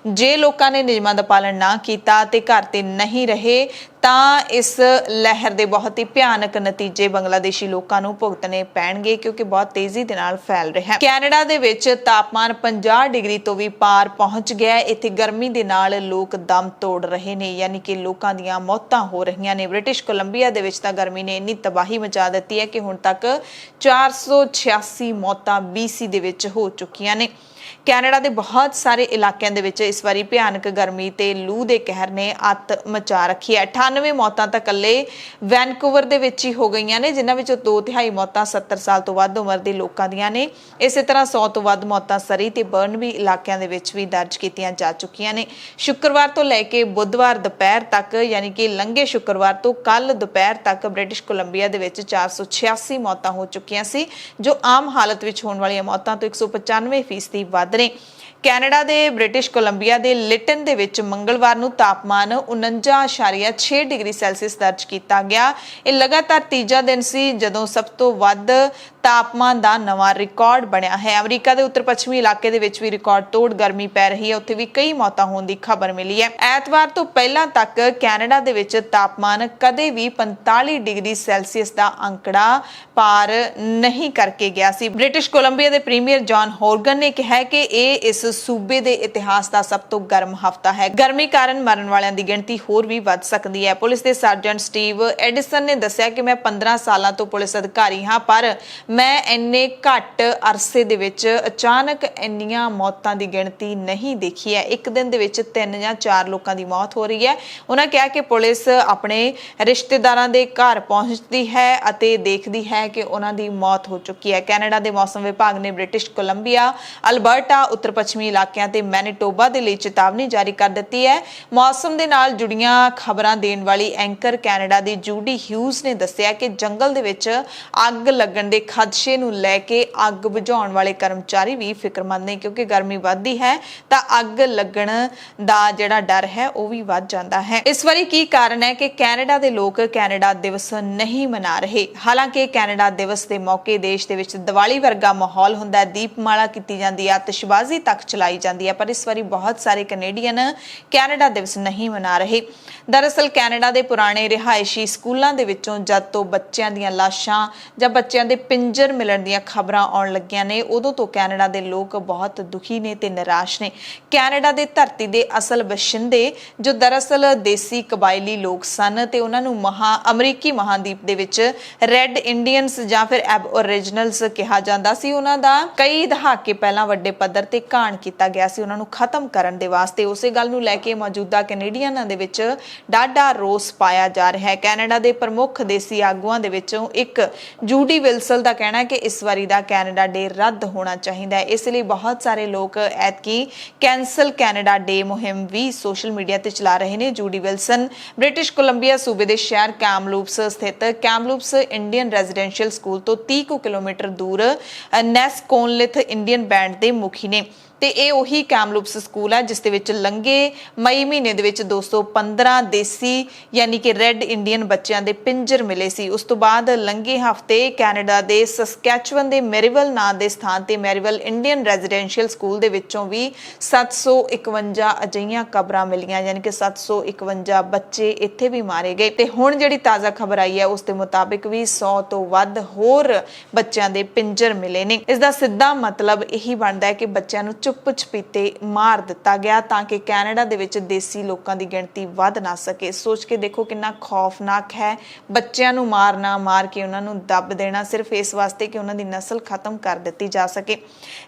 ਜੇ ਲੋਕਾਂ ਨੇ ਨਿਯਮਾਂ ਦਾ ਪਾਲਣ ਨਾ ਕੀਤਾ ਤੇ ਘਰ ਤੇ ਨਹੀਂ ਰਹੇ ਤਾਂ ਇਸ ਲਹਿਰ ਦੇ ਬਹੁਤ ਹੀ ਭਿਆਨਕ ਨਤੀਜੇ ਬੰਗਲਾਦੇਸ਼ੀ ਲੋਕਾਂ ਨੂੰ ਭੁਗਤਣੇ ਪੈਣਗੇ ਕਿਉਂਕਿ ਬਹੁਤ ਤੇਜ਼ੀ ਦੇ ਨਾਲ ਫੈਲ ਰਿਹਾ ਹੈ। ਕੈਨੇਡਾ ਦੇ ਵਿੱਚ ਤਾਪਮਾਨ 50 ਡਿਗਰੀ ਤੋਂ ਵੀ ਪਾਰ ਪਹੁੰਚ ਗਿਆ ਹੈ। ਇੱਥੇ ਗਰਮੀ ਦੇ ਨਾਲ ਲੋਕ ਦਮ ਤੋੜ ਰਹੇ ਨੇ, ਯਾਨੀ ਕਿ ਲੋਕਾਂ ਦੀਆਂ ਮੌਤਾਂ ਹੋ ਰਹੀਆਂ ਨੇ। ਬ੍ਰਿਟਿਸ਼ ਕੋਲੰਬੀਆ ਦੇ ਵਿੱਚ ਤਾਂ ਗਰਮੀ ਨੇ ਇੰਨੀ ਤਬਾਹੀ ਮਚਾ ਦਿੱਤੀ ਹੈ ਕਿ ਹੁਣ ਤੱਕ 486 ਮੌਤਾਂ BC ਦੇ ਵਿੱਚ ਹੋ ਚੁੱਕੀਆਂ ਨੇ। ਕੈਨੇਡਾ ਦੇ ਬਹੁਤ ਸਾਰੇ ਇਲਾਕਿਆਂ ਦੇ ਵਿੱਚ ਇਸ ਵਾਰੀ ਭਿਆਨਕ ਗਰਮੀ ਤੇ ਲੂ ਦੇ ਕਹਿਰ ਨੇ ਅੱਤ ਮਚਾ ਰੱਖੀ ਹੈ। 98 ਮੌਤਾਂ ਤਾਂ ਇਕੱਲੇ ਵੈਨਕੂਵਰ ਦੇ ਵਿੱਚ ਹੀ ਹੋ ਗਈਆਂ ਨੇ, ਜਿਨ੍ਹਾਂ ਵਿੱਚੋਂ 2/3 ਮੌਤਾਂ 70 ਸਾਲ ਤੋਂ ਵੱਧ ਉਮਰ ਦੇ ਲੋਕਾਂ ਦੀਆਂ ਨੇ। ਇਸੇ ਤਰ੍ਹਾਂ 100 ਤੋਂ ਵੱਧ ਮੌਤਾਂ ਸਰੀ ਤੇ ਬਰਨਬੀ ਇਲਾਕਿਆਂ ਦੇ ਵਿੱਚ ਵੀ ਦਰਜ ਕੀਤੀਆਂ ਜਾ ਚੁੱਕੀਆਂ ਨੇ। ਸ਼ੁੱਕਰਵਾਰ ਤੋਂ ਲੈ ਕੇ ਬੁੱਧਵਾਰ ਦੁਪਹਿਰ ਤੱਕ, ਯਾਨੀ ਕਿ ਲੰਘੇ ਸ਼ੁੱਕਰਵਾਰ ਤੋਂ ਕੱਲ ਦੁਪਹਿਰ ਤੱਕ ਬ੍ਰਿਟਿਸ਼ ਕੋਲੰਬੀਆ ਦੇ ਵਿੱਚ 486 ਮੌਤਾਂ ਹੋ ਚੁੱਕੀਆਂ ਸੀ, ਜੋ ਆਮ ਹਾਲਤ ਵਿੱਚ ਹੋਣ ਵਾਲੀਆਂ ਮੌਤਾਂ ਤੋਂ 195% ਵੱਧ ਨੇ। ਕੈਨੇਡਾ ਦੇ ਬ੍ਰਿਟਿਸ਼ ਕੋਲੰਬੀਆ ਦੇ ਲਿਟਨ ਦੇ ਵਿੱਚ ਮੰਗਲਵਾਰ ਨੂੰ ਤਾਪਮਾਨ 49.6 ਡਿਗਰੀ ਸੈਲਸੀਅਸ ਦਰਜ ਕੀਤਾ ਗਿਆ। ਇਹ ਲਗਾਤਾਰ ਤੀਜਾ ਦਿਨ ਸੀ ਜਦੋਂ ਸਭ ਤੋਂ ਵੱਧ ਤਾਪਮਾਨ ਦਾ ਨਵਾਂ ਰਿਕਾਰਡ ਬਣਿਆ ਹੈ। ਅਮਰੀਕਾ ਦੇ ਉੱਤਰ ਪੱਛਮੀ ਇਲਾਕੇ ਦੇ ਵਿੱਚ ਵੀ ਰਿਕਾਰਡ ਤੋੜ ਗਰਮੀ ਪੈ ਰਹੀ ਹੈ। ਉੱਥੇ ਵੀ ਕਈ ਮੌਤਾਂ ਹੋਣ ਦੀ ਖਬਰ ਮਿਲੀ ਹੈ। ਐਤਵਾਰ ਤੋਂ ਪਹਿਲਾਂ ਤੱਕ ਕੈਨੇਡਾ ਦੇ ਵਿੱਚ ਤਾਪਮਾਨ ਕਦੇ ਵੀ 45 ਡਿਗਰੀ ਸੈਲਸੀਅਸ ਦਾ ਅੰਕੜਾ ਪਾਰ ਨਹੀਂ ਕਰਕੇ ਗਿਆ ਸੀ। ਬ੍ਰਿਟਿਸ਼ ਕੋਲੰਬੀਆ ਦੇ ਪ੍ਰੀਮੀਅਰ ਜੌਨ ਹੋਰਗਨ ਨੇ ਕਿਹਾ ਕਿ ਇਹ ਇਸ ਸੂਬੇ ਦੇ ਇਤਿਹਾਸ ਦਾ ਸਭ ਤੋਂ ਗਰਮ ਹਫ਼ਤਾ ਹੈ। ਗਰਮੀ ਕਾਰਨ ਮਰਨ ਵਾਲਿਆਂ ਦੀ ਗਿਣਤੀ ਹੋਰ ਵੀ ਵੱਧ ਸਕਦੀ ਹੈ। ਪੁਲਿਸ ਦੇ ਸਰਜੈਂਟ ਸਟੀਵ ਐਡੀਸਨ ਨੇ ਦੱਸਿਆ ਕਿ ਮੈਂ 15 ਸਾਲਾਂ ਤੋਂ ਪੁਲਿਸ ਅਧਿਕਾਰੀ ਹਾਂ, ਪਰ ਮੈਂ ਇੰਨੇ ਘੱਟ ਅਰਸੇ ਦੇ ਵਿੱਚ ਅਚਾਨਕ ਇੰਨੀਆਂ ਮੌਤਾਂ ਦੀ ਗਿਣਤੀ ਨਹੀਂ ਦੇਖੀ ਹੈ। ਇੱਕ ਦਿਨ ਦੇ ਵਿੱਚ 3 ਜਾਂ 4 ਲੋਕਾਂ ਦੀ ਮੌਤ ਹੋ ਰਹੀ ਹੈ। ਉਹਨਾਂ ਕਿਹਾ ਕਿ ਪੁਲਿਸ ਆਪਣੇ ਰਿਸ਼ਤੇਦਾਰਾਂ ਦੇ ਘਰ ਪਹੁੰਚਦੀ ਹੈ ਅਤੇ ਦੇਖਦੀ ਹੈ ਕਿ ਉਹਨਾਂ ਦੀ ਮੌਤ ਹੋ ਚੁੱਕੀ ਹੈ। ਕੈਨੇਡਾ ਦੇ ਮੌਸਮ ਵਿਭਾਗ ਨੇ ਬ੍ਰਿਟਿਸ਼ ਕੋਲੰਬੀਆ, ਅਲਬਰਟਾ, ਉੱਤਰ ਪੱਛਮੀ ਇਲਾਕਿਆਂ ਤੇ ਮੈਨੀਟੋਬਾ ਦੇ ਲਈ ਚੇਤਾਵਨੀ ਜਾਰੀ ਕਰ ਦਿੱਤੀ ਹੈ। ਮੌਸਮ ਦੇ ਨਾਲ ਜੁੜੀਆਂ ਖਬਰਾਂ ਦੇਣ ਵਾਲੀ ਐਂਕਰ ਕੈਨੇਡਾ ਦੀ ਜੂਡੀ ਹਿਊਜ਼ ਨੇ ਦੱਸਿਆ ਕਿ ਜੰਗਲ ਦੇ ਵਿੱਚ ਅੱਗ ਲੱਗਣ ਦੇ ਖਦਸ਼ੇ ਨੂੰ ਲੈ ਕੇ ਅੱਗ ਬੁਝਾਉਣ ਵਾਲੇ ਕਰਮਚਾਰੀ ਵੀ ਫਿਕਰਮੰਦ ਨੇ, ਕਿਉਂਕਿ ਗਰਮੀ ਵੱਧਦੀ ਹੈ ਤਾਂ ਅੱਗ ਲੱਗਣ ਦਾ ਜਿਹੜਾ ਡਰ ਹੈ ਉਹ ਵੀ ਵੱਧ ਜਾਂਦਾ ਹੈ। ਇਸ ਵਾਰੀ ਕੀ ਕਾਰਨ ਹੈ ਕਿ ਕੈਨੇਡਾ ਦੇ ਲੋਕ ਕੈਨੇਡਾ ਦਿਵਸ ਨਹੀਂ ਮਨਾ ਰਹੇ? ਹਾਲਾਂਕਿ ਕੈਨੇਡਾ ਦਿਵਸ ਦੇ ਮੌਕੇ ਦੇਸ਼ ਦੇ ਵਿੱਚ ਦੀਵਾਲੀ ਵਰਗਾ ਮਾਹੌਲ ਹੁੰਦਾ ਹੈ, ਦੀਪਮਾਲਾ ਕੀਤੀ ਜਾਂਦੀ ਹੈ, ਆਤਿਸ਼ਬਾਜ਼ੀ ਤੱਕ ਚਲਾਈ ਜਾਂਦੀ ਹੈ, ਪਰ ਇਸ ਵਾਰੀ ਬਹੁਤ ਸਾਰੇ ਕੈਨੇਡੀਅਨ ਕੈਨੇਡਾ ਦਿਵਸ ਨਹੀਂ ਮਨਾ ਰਹੇ। ਦਰਅਸਲ ਕੈਨੇਡਾ ਦੇ ਪੁਰਾਣੇ ਰਿਹਾਇਸ਼ੀ ਸਕੂਲਾਂ ਦੇ ਵਿੱਚੋਂ ਜਦ ਤੋਂ ਬੱਚਿਆਂ ਦੀਆਂ ਲਾਸ਼ਾਂ ਜਾਂ ਬੱਚਿਆਂ ਦੇ ਪਿੰਜਰ ਮਿਲਣ ਦੀਆਂ ਖਬਰਾਂ ਆਉਣ ਲੱਗੀਆਂ ਨੇ, ਉਦੋਂ ਤੋਂ ਕੈਨੇਡਾ ਦੇ ਲੋਕ ਬਹੁਤ ਦੁਖੀ ਨੇ ਤੇ ਨਿਰਾਸ਼ ਨੇ। ਕੈਨੇਡਾ ਦੇ ਧਰਤੀ ਦੇ ਅਸਲ ਬਸ਼ਿੰਦੇ ਜੋ ਦਰਅਸਲ ਦੇਸੀ ਕਬਾਇਲੀ ਲੋਕ ਸਨ ਤੇ ਉਹਨਾਂ ਨੂੰ ਅਮਰੀਕੀ ਮਹਾਂਦੀਪ ਦੇ ਵਿੱਚ ਰੈੱਡ ਇੰਡੀਅਨਸ ਜਾਂ ਫਿਰ ਐਬਓਰੀਜਨਲਸ ਕਿਹਾ ਜਾਂਦਾ ਸੀ, ਉਹਨਾਂ ਦਾ ਕਈ ਦਹਾਕੇ ਪਹਿਲਾਂ ਵੱਡੇ ਪੱਧਰ ਤੇ ਘਾਣ ਕੀਤਾ ਗਿਆ ਸੀ ਉਹਨਾਂ ਨੂੰ ਖਤਮ ਕਰਨ ਦੇ ਵਾਸਤੇ। ਉਸੇ ਗੱਲ ਨੂੰ ਲੈ ਕੇ ਮੌਜੂਦਾ ਕੈਨੇਡੀਅਨਾਂ ਦੇ ਵਿੱਚ ਡਾਢਾ ਰੋਸ ਪਾਇਆ ਜਾ ਰਿਹਾ ਹੈ। ਕੈਨੇਡਾ ਦੇ ਪ੍ਰਮੁੱਖ ਦੇਸੀ ਆਗੂਆਂ ਦੇ ਵਿੱਚੋਂ ਇੱਕ ਜੂਡੀ ਵਿਲਸਨ ਦਾ ਕਹਿਣਾ ਹੈ ਕਿ ਇਸ ਵਾਰੀ ਦਾ ਕੈਨੇਡਾ ਡੇ ਰੱਦ ਹੋਣਾ ਚਾਹੀਦਾ ਹੈ। ਇਸ ਲਈ ਬਹੁਤ ਸਾਰੇ ਲੋਕ ਐਤਕੀ ਕੈਂਸਲ ਕੈਨੇਡਾ ਡੇ ਮੁਹਿੰਮ ਵੀ ਸੋਸ਼ਲ ਮੀਡੀਆ ਤੇ ਚਲਾ ਰਹੇ ਨੇ। ਜੂਡੀ ਵਿਲਸਨ ਬ੍ਰਿਟਿਸ਼ ਕੋਲੰਬੀਆ ਸੂਬੇ ਦੇ ਸ਼ਹਿਰ ਕੈਮਲੂਪਸ ਸਥਿਤ ਕੈਮਲੂਪਸ ਇੰਡੀਅਨ ਰੈਜ਼ੀਡੈਂਸ਼ੀਅਲ ਸਕੂਲ ਤੋਂ 30 ਕਿਲੋਮੀਟਰ ਦੂਰ ਨੈਸਕੋਨਲਿਥ ਇੰਡੀਅਨ ਬੈਂਡ ਦੇ ਮੁਖੀ ਨੇ ਤੇ ਇਹ ਉਹੀ ਕੈਮਲੂਪਸ ਸਕੂਲ ਹੈ ਜਿਸ ਦੇ ਵਿੱਚ ਲੰਘੇ ਮਈ ਮਹੀਨੇ ਦੇ ਵਿੱਚ 215 ਦੇਸੀ ਯਾਨੀ ਕਿ ਰੈੱਡ ਇੰਡੀਅਨ ਬੱਚਿਆਂ ਦੇ ਪਿੰਜਰ ਮਿਲੇ ਸੀ। ਉਸ ਤੋਂ ਬਾਅਦ ਲੰਘੇ ਹਫ਼ਤੇ ਕੈਨੇਡਾ ਦੇ ਸਸਕੈਚੁਅਨ ਦੇ ਮੈਰੀਵਲ ਨਾਂ ਦੇ ਸਥਾਨ ਤੇ ਮੈਰੀਵਲ ਇੰਡੀਅਨ ਰੈਜ਼ੀਡੈਂਸ਼ੀਅਲ ਸਕੂਲ ਦੇ ਵਿੱਚੋਂ ਵੀ 751 ਅਜਿਹੀਆਂ ਕਬਰਾਂ ਮਿਲੀਆਂ, ਯਾਨੀ ਕਿ 751 ਬੱਚੇ ਇੱਥੇ ਵੀ ਮਾਰੇ ਗਏ। ਤੇ ਹੁਣ ਜਿਹੜੀ ਤਾਜ਼ਾ ਖਬਰ ਆਈ ਹੈ ਉਸ ਦੇ ਮੁਤਾਬਿਕ ਵੀ 100 ਤੋਂ ਵੱਧ ਹੋਰ ਬੱਚਿਆਂ ਦੇ ਪਿੰਜਰ ਮਿਲੇ ਨੇ। ਇਸ ਦਾ ਸਿੱਧਾ ਮਤਲਬ ਇਹੀ ਬਣਦਾ ਹੈ ਕਿ ਬੱਚਿਆਂ ਨੂੰ ਚੁੱਪ ਚਪੀਤੇ ਮਾਰ ਦਿੱਤਾ ਗਿਆ ਤਾਂ ਕਿ ਕੈਨੇਡਾ ਦੇ ਵਿੱਚ ਦੇਸੀ ਲੋਕਾਂ ਦੀ ਗਿਣਤੀ ਵੱਧ ਨਾ ਸਕੇ। ਸੋਚ ਕੇ ਦੇਖੋ ਕਿੰਨਾ ਖੌਫਨਾਕ ਹੈ, ਬੱਚਿਆਂ ਨੂੰ ਮਾਰ ਕੇ ਉਹਨਾਂ ਨੂੰ ਦੱਬ ਦੇਣਾ ਸਿਰਫ ਇਸ ਵਾਸਤੇ ਕਿ ਉਹਨਾਂ ਦੀ ਨਸਲ ਖਤਮ ਕਰ ਦਿੱਤੀ ਜਾ ਸਕੇ।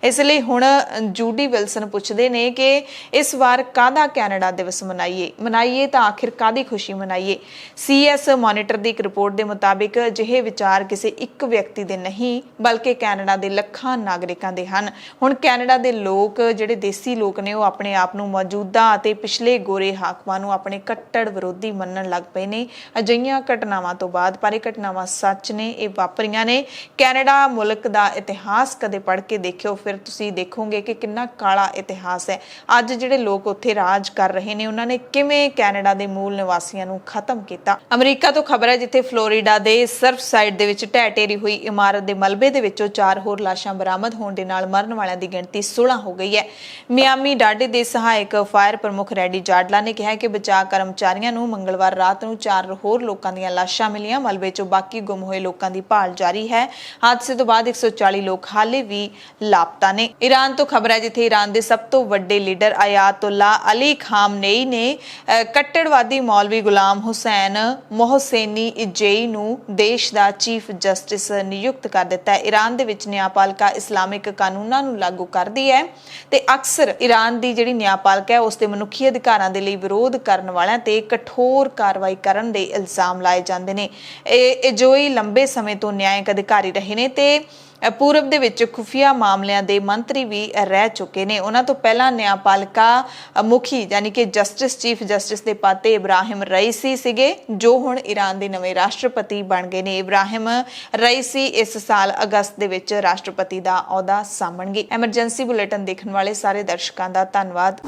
ਇਸ ਲਈ ਹੁਣ ਜੂਡੀ ਵਿਲਸਨ ਪੁੱਛਦੇ ਨੇ ਕਿ ਇਸ ਵਾਰ ਕਾਹਦਾ ਕੈਨੇਡਾ ਦਿਵਸ ਮਨਾਈਏ ਤਾਂ ਆਖਿਰ ਕਾਹਦੀ ਖੁਸ਼ੀ ਮਨਾਈਏ। CS ਮੋਨੀਟਰ ਦੀ ਇੱਕ ਰਿਪੋਰਟ ਦੇ ਮੁਤਾਬਿਕ ਅਜਿਹੇ ਵਿਚਾਰ ਕਿਸੇ ਇੱਕ ਵਿਅਕਤੀ ਦੇ ਨਹੀਂ ਬਲਕਿ ਕੈਨੇਡਾ ਦੇ ਲੱਖਾਂ ਨਾਗਰਿਕਾਂ ਦੇ ਹਨ। ਹੁਣ ਕੈਨੇਡਾ ਦੇ ਲੋਕ ਜਿਹੜੇ ਦੇਸੀ ਲੋਕ ਨੇ ਉਹ ਆਪਣੇ ਆਪ ਨੂੰ ਮੌਜੂਦਾ ਅਤੇ ਪਿਛਲੇ ਗੋਰੇ ਹਾਕਮਾਂ ਨੂੰ ਆਪਣੇ ਕੱਟੜ ਵਿਰੋਧੀ ਮੰਨਣ ਲੱਗ ਪਏ ਨੇ ਅਜਿਹੀਆਂ ਘਟਨਾਵਾਂ ਤੋਂ ਬਾਅਦ। ਪਰ ਇਹ ਘਟਨਾਵਾਂ ਸੱਚ ਨੇ, ਇਹ ਵਾਪਰੀਆਂ ਨੇ। ਕੈਨੇਡਾ ਮੁਲਕ ਦਾ ਇਤਿਹਾਸ ਕਦੇ ਪੜ੍ਹ ਕੇ ਦੇਖਿਓ, ਫਿਰ ਤੁਸੀਂ ਦੇਖੋਗੇ ਕਿ ਕਿੰਨਾ ਕਾਲਾ ਇਤਿਹਾਸ ਹੈ। ਅੱਜ ਜਿਹੜੇ ਲੋਕ ਉੱਥੇ ਰਾਜ ਕਰ ਰਹੇ ਨੇ ਉਹਨਾਂ ਨੇ ਕਿਵੇਂ ਕੈਨੇਡਾ ਦੇ ਮੂਲ ਨਿਵਾਸੀਆਂ ਨੂੰ ਖਤਮ ਕੀਤਾ। ਅਮਰੀਕਾ ਤੋਂ ਖਬਰ ਹੈ ਜਿੱਥੇ ਫਲੋਰੀਡਾ ਦੇ ਸਰਫਸਾਈਡ ਦੇ ਵਿੱਚ ਢਹਿ ਢੇਰੀ ਹੋਈ ਇਮਾਰਤ ਦੇ ਮਲਬੇ ਦੇ ਵਿੱਚੋਂ 4 ਹੋਰ ਲਾਸ਼ਾਂ ਬਰਾਮਦ ਹੋਣ ਦੇ ਨਾਲ ਮਰਨ ਵਾਲਿਆਂ ਦੀ ਗਿਣਤੀ 16 ਹੋ ਗਈ ਹੈ। ਮਿਆਮੀ ਡਾਡੇ ਦੇ ਸਹਾਇਕ ਫਾਇਰ ਪ੍ਰਮੁੱਖ ਰੈਡੀ ਜਾਰਡਲਾ ਨੇ ਕਿਹਾ ਕਿ ਬਚਾਅ ਕਰਮਚਾਰੀਆਂ ਨੂੰ ਮੰਗਲਵਾਰ ਰਾਤ ਨੂੰ 4 ਹੋਰ ਲੋਕਾਂ ਦੀਆਂ ਲਾਸ਼ਾਂ ਮਿਲੀਆਂ। ਮਲਬੇ 'ਚੋਂ ਬਾਕੀ ਗੁੰਮ ਹੋਏ ਲੋਕਾਂ ਦੀ ਭਾਲ ਜਾਰੀ ਹੈ। ਹਾਦਸੇ ਤੋਂ ਬਾਅਦ 140 ਲੋਕ ਹਾਲੇ ਵੀ ਲਾਪਤਾ ਨੇ। ਈਰਾਨ ਤੋਂ ਖਬਰ ਹੈ ਜਿੱਥੇ ਈਰਾਨ ਦੇ ਸਭ ਤੋਂ ਵੱਡੇ ਲੀਡਰ ਆਇਤੁੱਲਾ ਅਲੀ ਖਾਮਨੇਈ ਨੇ ਕੱਟੜਵਾਦੀ ਮੌਲਵੀ ਗੁਲਾਮ ਹੁਸੈਨ ਮੋਹਸੇਨੀ ਇਜੇਈ ਨੂੰ ਦੇਸ਼ ਦਾ ਚੀਫ ਜਸਟਿਸ ਨਿਯੁਕਤ ਕਰ ਦਿੱਤਾ ਹੈ। ਈਰਾਨ ਦੇ ਵਿੱਚ ਨਿਆਂਪਾਲਿਕਾ ਇਸਲਾਮਿਕ ਕਾਨੂੰਨਾਂ ਨੂੰ ਲਾਗੂ ਕਰਦੀ ਹੈ ਤੇ ਅਕਸਰ ਈਰਾਨ ਦੀ ਜਿਹੜੀ ਨਿਆਂਪਾਲਿਕਾ ਹੈ ਉਸ ਦੇ ਮਨੁੱਖੀ ਅਧਿਕਾਰਾਂ ਦੇ ਲਈ ਵਿਰੋਧ ਕਰਨ ਵਾਲਿਆਂ ਤੇ ਕਠੋਰ ਕਾਰਵਾਈ ਕਰਨ ਦੇ ਇਲਜ਼ਾਮ ਲਾਏ ਜਾਂਦੇ ਨੇ। ਇਜੋਈ ਲੰਬੇ ਸਮੇਂ ਤੋਂ ਨਿਆਇਕ ਅਧਿਕਾਰੀ ਰਹੇ ਨੇ ਤੇ ਪੂਰਬ ਦੇ ਵਿੱਚ ਖੁਫੀਆ ਮਾਮਲਿਆਂ ਦੇ ਮੰਤਰੀ ਵੀ ਰਹਿ ਚੁੱਕੇ ਨੇ। ਉਹਨਾਂ ਤੋਂ ਪਹਿਲਾਂ ਨਿਆਂਪਾਲਿਕਾ ਮੁਖੀ ਯਾਨੀ ਕਿ ਜਸਟਿਸ ਚੀਫ ਜਸਟਿਸ ਦੇ ਪਦ ਤੇ ਇਬਰਾਹਿਮ ਰਈਸੀ ਸੀਗੇ, ਜੋ ਹੁਣ ਈਰਾਨ ਦੇ ਨਵੇਂ ਰਾਸ਼ਟਰਪਤੀ ਬਣ ਗਏ ਨੇ। ਇਬਰਾਹਿਮ ਰਈਸੀ ਇਸ ਸਾਲ ਅਗਸਤ ਦੇ ਵਿੱਚ ਰਾਸ਼ਟਰਪਤੀ ਦਾ ਅਹੁਦਾ ਸਾਂਭਣਗੇ। ਐਮਰਜੈਂਸੀ ਬੁਲੇਟਿਨ ਦੇਖਣ ਵਾਲੇ ਸਾਰੇ ਦਰਸ਼ਕਾਂ ਦਾ ਧੰਨਵਾਦ।